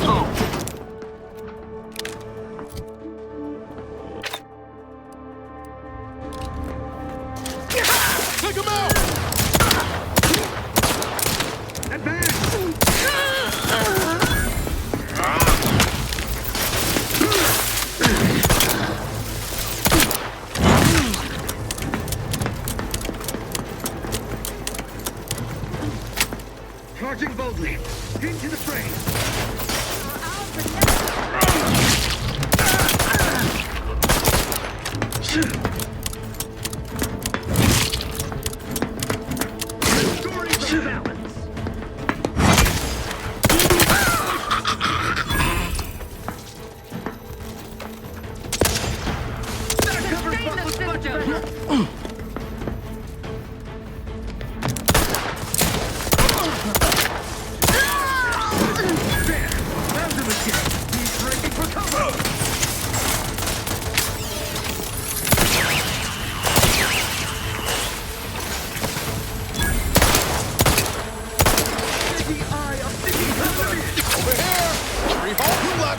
[SPEAKER 14] Take him out!
[SPEAKER 20] Charging boldly. Into the fray. Restoring the balance. That cover spot was much better.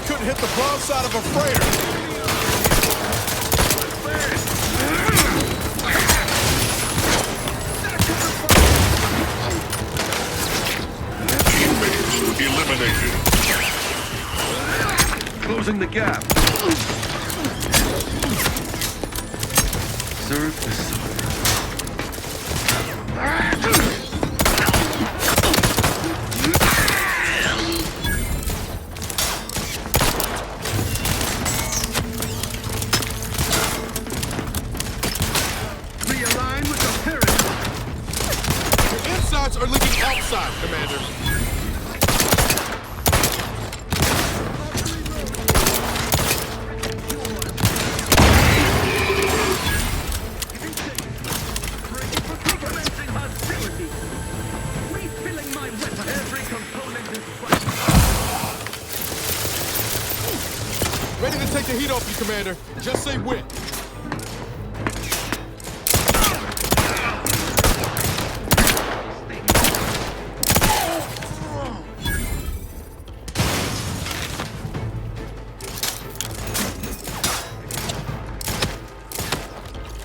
[SPEAKER 14] Couldn't hit the broadside of a freighter.
[SPEAKER 16] Teammates eliminated.
[SPEAKER 20] Closing the gap. Serve the sun.
[SPEAKER 14] Are leaking outside, Commander.
[SPEAKER 20] Refilling my weapon. Every component is
[SPEAKER 14] ready to take the heat off you, Commander. Just say when.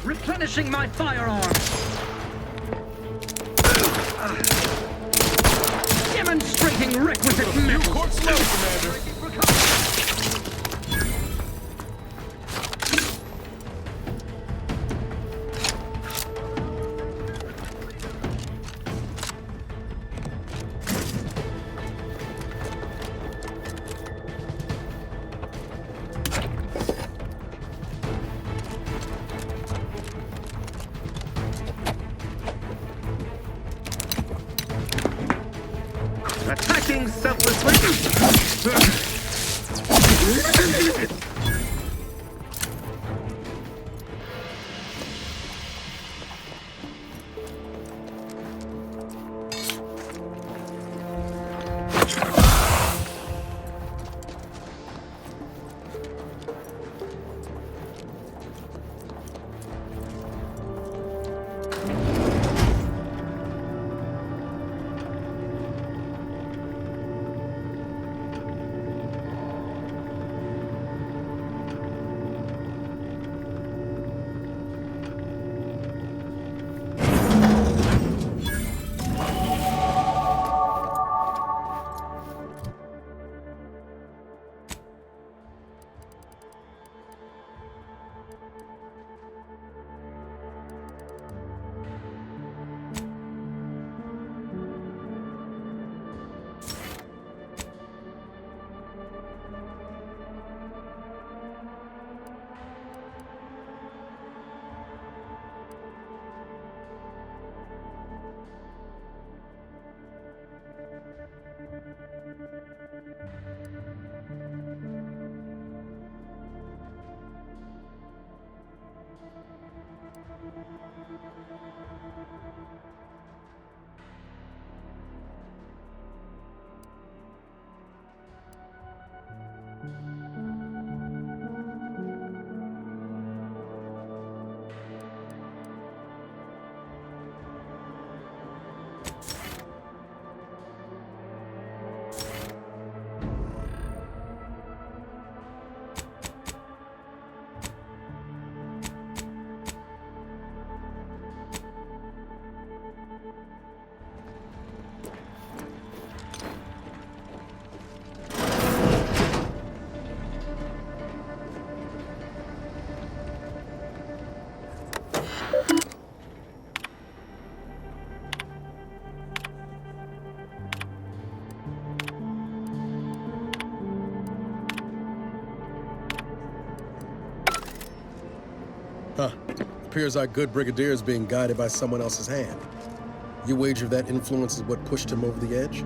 [SPEAKER 20] Replenishing my firearm. Demonstrating requisite mettle.
[SPEAKER 14] Court slow, Commander.
[SPEAKER 20] Attacking selflessly.
[SPEAKER 8] Appears our good brigadier is being guided by someone else's hand. You wager that influence is what pushed him over the edge?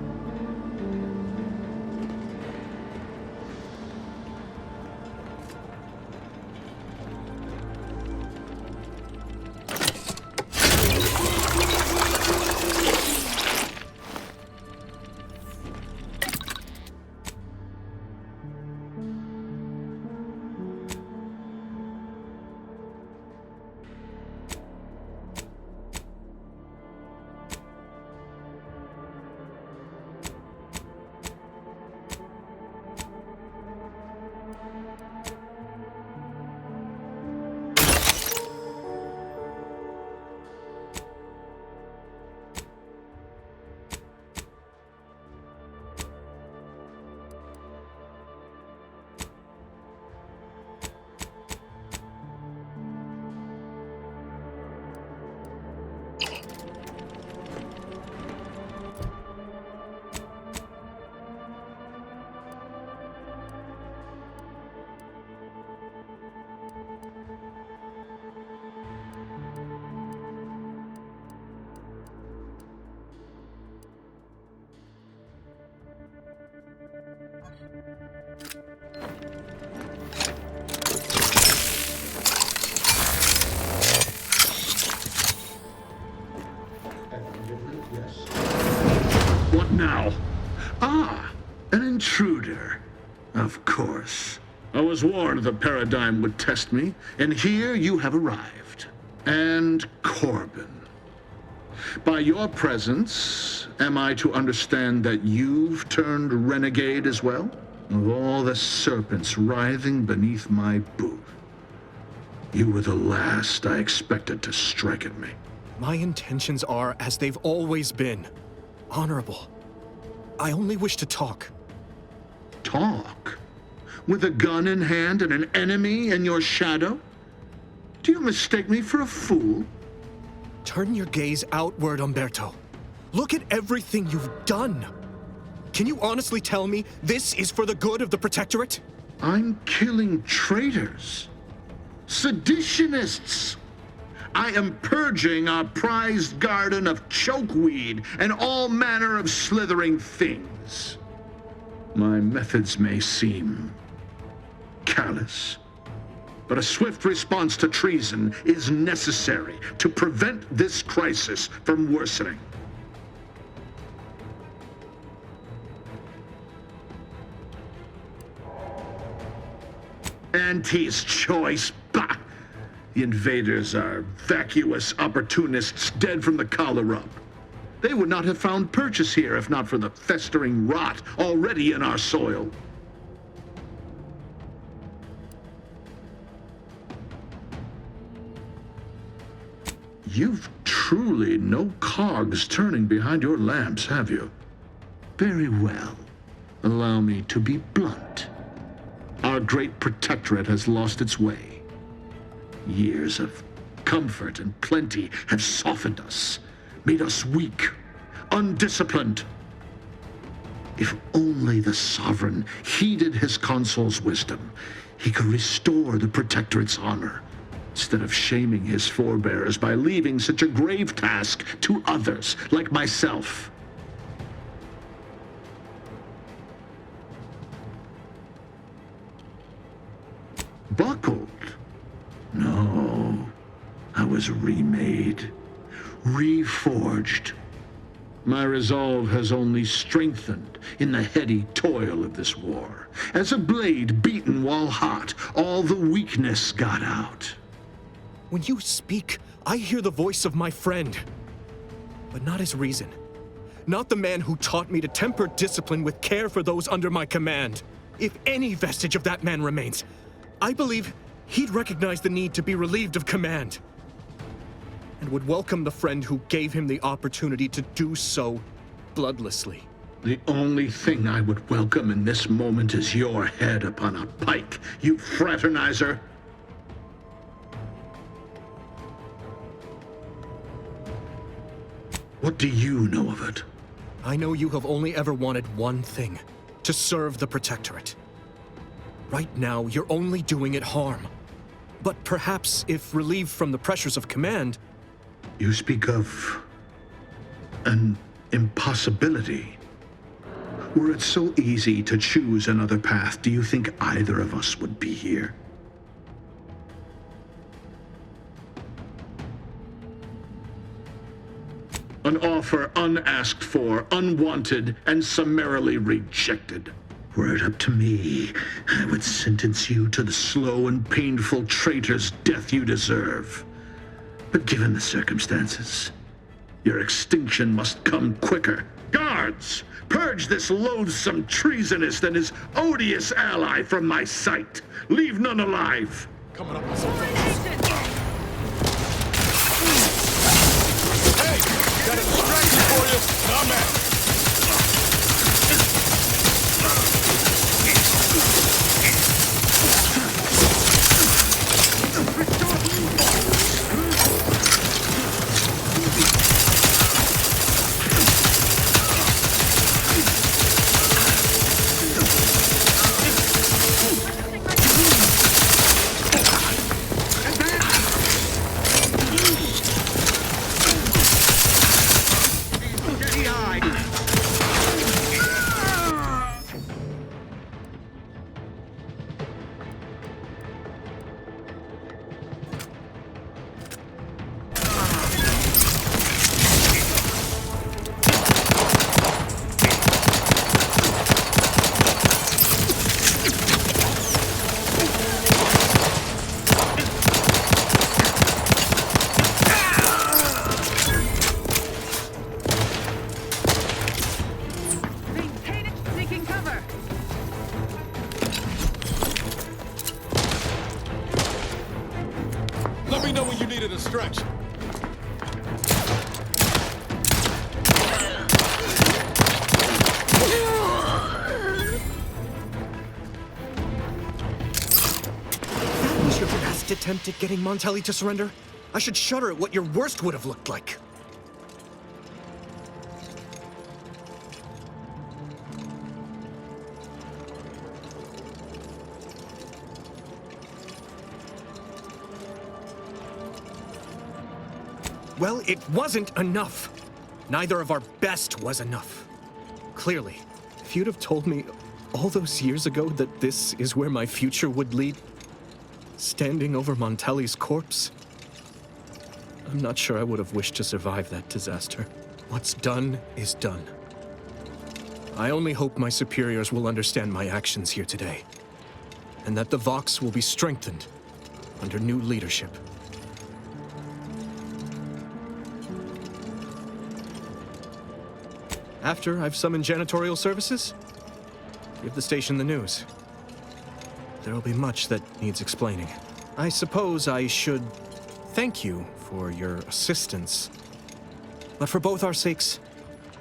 [SPEAKER 16] What now? Ah, an intruder. Of course. I was warned the Paradigm would test me, and here you have arrived. And Corbin. By your presence, am I to understand that you've turned renegade as well? Of all the serpents writhing beneath my boot, you were the last I expected to strike at me.
[SPEAKER 7] My intentions are as they've always been. Honorable. I only wish to talk.
[SPEAKER 16] Talk? With a gun in hand and an enemy in your shadow? Do you mistake me for a fool?
[SPEAKER 7] Turn your gaze outward, Umberto. Look at everything you've done. Can you honestly tell me this is for the good of the Protectorate?
[SPEAKER 16] I'm killing traitors. Seditionists. I am purging our prized garden of chokeweed and all manner of slithering things. My methods may seem callous, but a swift response to treason is necessary to prevent this crisis from worsening. Auntie's choice, bah! The invaders are vacuous opportunists dead from the collar up. They would not have found purchase here if not for the festering rot already in our soil. You've truly no cogs turning behind your lamps, have you? Very well. Allow me to be blunt. Our great protectorate has lost its way. Years of comfort and plenty have softened us, made us weak, undisciplined. If only the Sovereign heeded his consul's wisdom, he could restore the Protectorate's honor, instead of shaming his forebears by leaving such a grave task to others like myself. Buckled? No, I was remade, reforged. My resolve has only strengthened in the heady toil of this war. As a blade beaten while hot, all the weakness got out.
[SPEAKER 7] When you speak, I hear the voice of my friend, but not his reason. Not the man who taught me to temper discipline with care for those under my command. If any vestige of that man remains, I believe he'd recognize the need to be relieved of command, and would welcome the friend who gave him the opportunity to do so bloodlessly.
[SPEAKER 16] The only thing I would welcome in this moment is your head upon a pike, you fraternizer. What do you know of it?
[SPEAKER 7] I know you have only ever wanted one thing, to serve the Protectorate. Right now, you're only doing it harm. But perhaps if relieved from the pressures of command...
[SPEAKER 16] You speak of an impossibility. Were it so easy to choose another path, do you think either of us would be here? An offer unasked for, unwanted, and summarily rejected. Were it up to me, I would sentence you to the slow and painful traitor's death you deserve. But given the circumstances, your extinction must come quicker. Guards, purge this loathsome treasonist and his odious ally from my sight. Leave none alive.
[SPEAKER 14] Coming up with some Hey, got a distraction for you. Now, man. Let me know when you need a distraction.
[SPEAKER 7] That was your best attempt at getting Montelli to surrender? I should shudder at what your worst would have looked like. Well, it wasn't enough. Neither of our best was enough. Clearly, if you'd have told me all those years ago that this is where my future would lead, standing over Montelli's corpse, I'm not sure I would have wished to survive that disaster. What's done is done. I only hope my superiors will understand my actions here today, and that the Vox will be strengthened under new leadership. After I've summoned janitorial services, give the station the news. There'll be much that needs explaining. I suppose I should thank you for your assistance. But for both our sakes,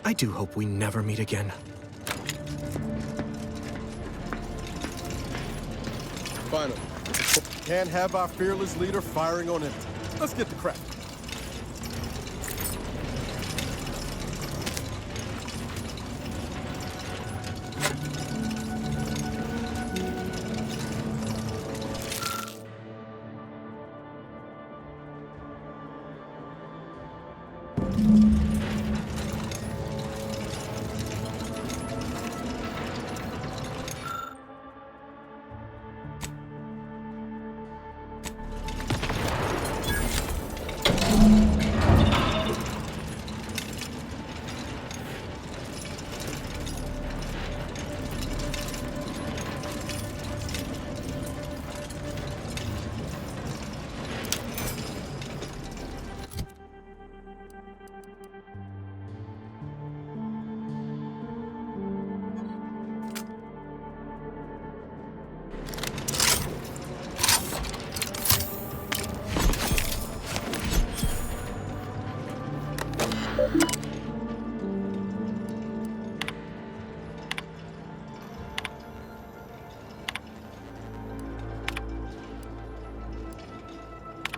[SPEAKER 7] I do hope we never meet again.
[SPEAKER 14] Finally. Can't have our fearless leader firing on empty. Let's get the crap.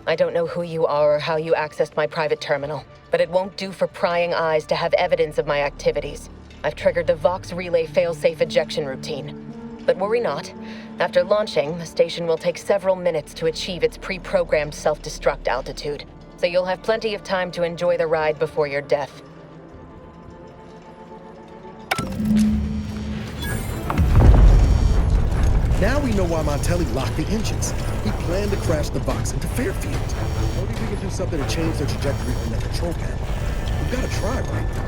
[SPEAKER 18] I don't know who you are or how you accessed my private terminal, but it won't do for prying eyes to have evidence of my activities. I've triggered the Vox Relay failsafe ejection routine.
[SPEAKER 11] But worry not. After launching, the station will take several minutes to achieve its pre-programmed self-destruct altitude. So you'll have plenty of time to enjoy the ride before your death.
[SPEAKER 8] Now we know why Montelli locked the engines. He planned to crash the box into Fairfield. Maybe we can do something to change their trajectory from that control panel. We've got to try, right?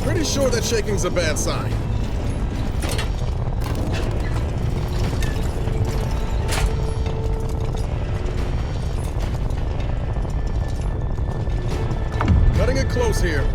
[SPEAKER 14] Pretty sure that shaking's a bad sign. Cutting it close here.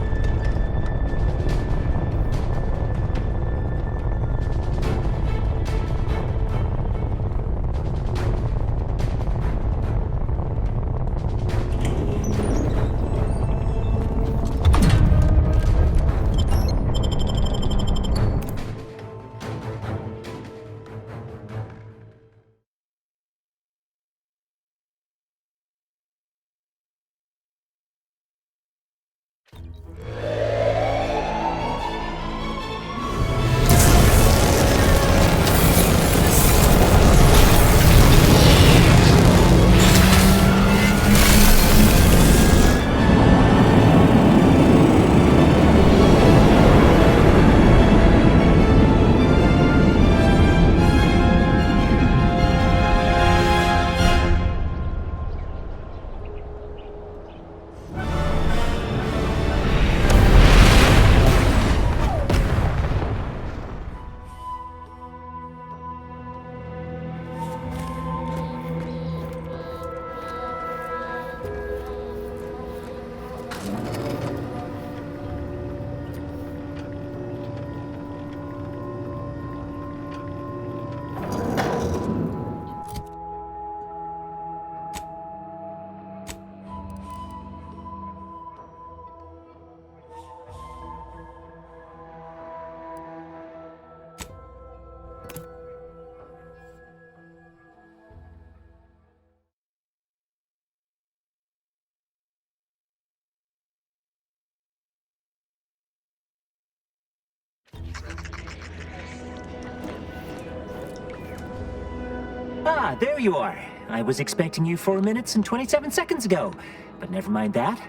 [SPEAKER 12] Ah, there you are. I was expecting you 4 minutes and 27 seconds ago. But never mind that.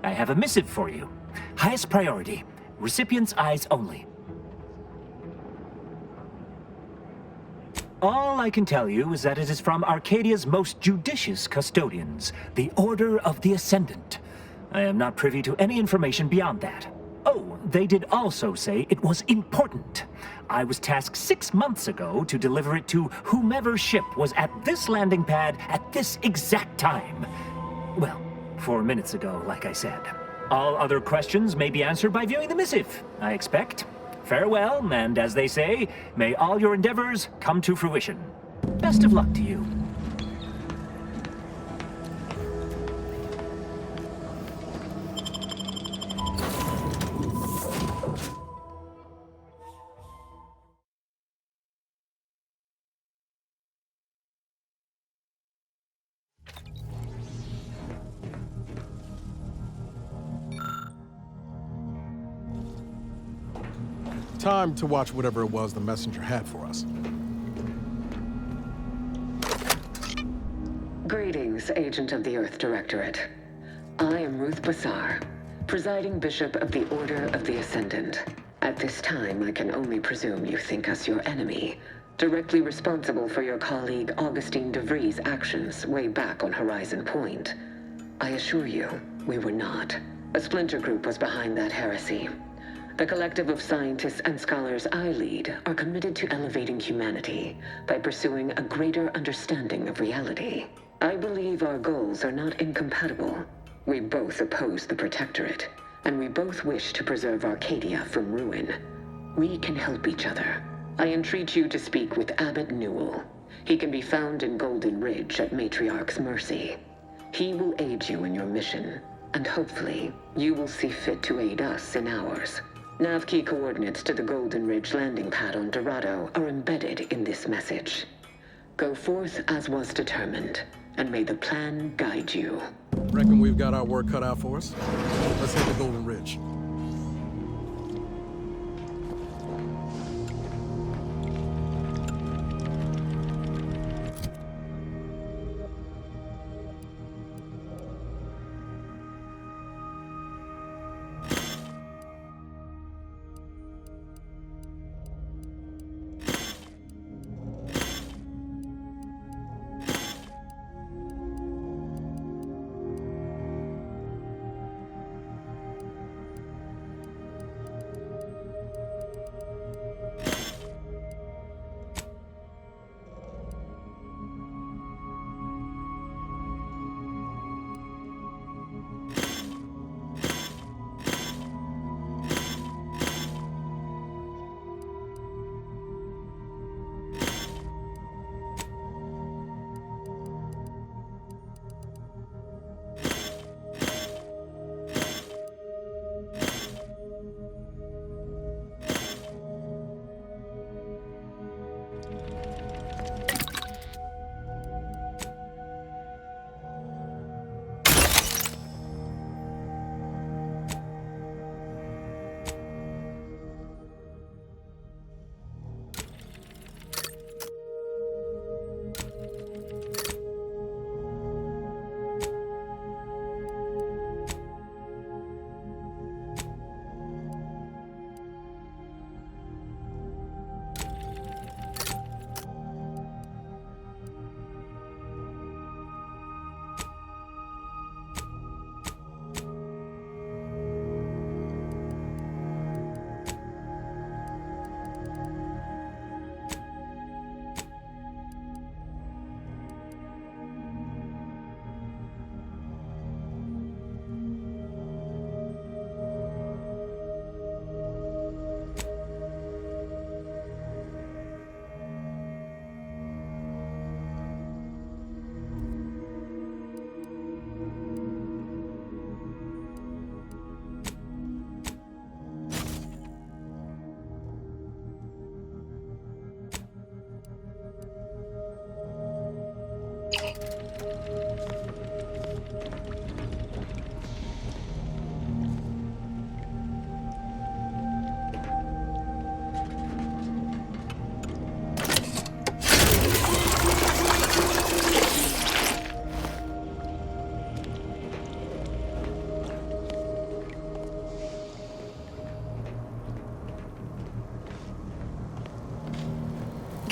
[SPEAKER 12] I have a missive for you. Highest priority. Recipient's eyes only. All I can tell you is that it is from Arcadia's most judicious custodians, the Order of the Ascendant. I am not privy to any information beyond that. Oh, they did also say it was important. I was tasked 6 months ago to deliver it to whomever ship was at this landing pad at this exact time. Well, 4 minutes ago, like I said. All other questions may be answered by viewing the missive, I expect. Farewell, and as they say, may all your endeavors come to fruition. Best of luck to you.
[SPEAKER 14] Time to watch whatever it was the messenger had for us.
[SPEAKER 6] Greetings, Agent of the Earth Directorate. I am Ruth Bassar, presiding Bishop of the Order of the Ascendant. At this time, I can only presume you think us your enemy, directly responsible for your colleague Augustine DeVries' actions way back on Horizon Point. I assure you, we were not. A splinter group was behind that heresy. The collective of scientists and scholars I lead are committed to elevating humanity by pursuing a greater understanding of reality. I believe our goals are not incompatible. We both oppose the Protectorate, and we both wish to preserve Arcadia from ruin. We can help each other. I entreat you to speak with Abbot Newell. He can be found in Golden Ridge at Matriarch's mercy. He will aid you in your mission. and hopefully you will see fit to aid us in ours. Nav key coordinates to the Golden Ridge landing pad on Dorado are embedded in this message. Go forth as was determined, and may the plan guide you.
[SPEAKER 5] Reckon we've got our work cut out for us. Let's head to Golden Ridge.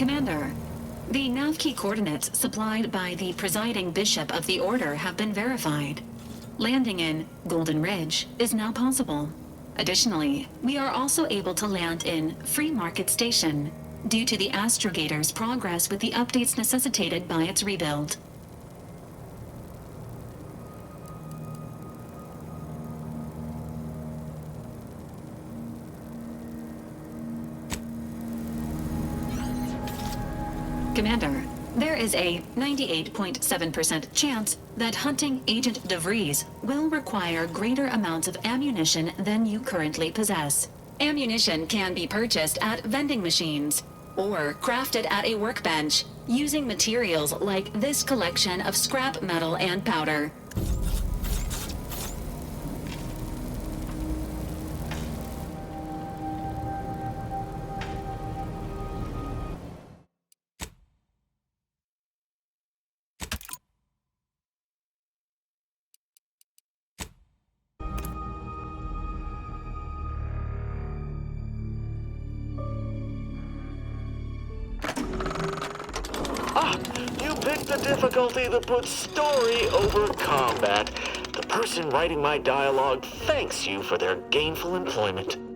[SPEAKER 9] Commander, the nav key coordinates supplied by the presiding bishop of the Order have been verified. Landing in Golden Ridge is now possible. Additionally, we are also able to land in Free Market Station due to the Astrogator's progress with the updates necessitated by its rebuild. Commander, there is a 98.7% chance that hunting Agent DeVries will require greater amounts of ammunition than you currently possess. Ammunition can be purchased at vending machines or crafted at a workbench using materials like this collection of scrap metal and powder.
[SPEAKER 19] You picked the difficulty that puts story over combat. The person writing my dialogue thanks you for their gainful employment.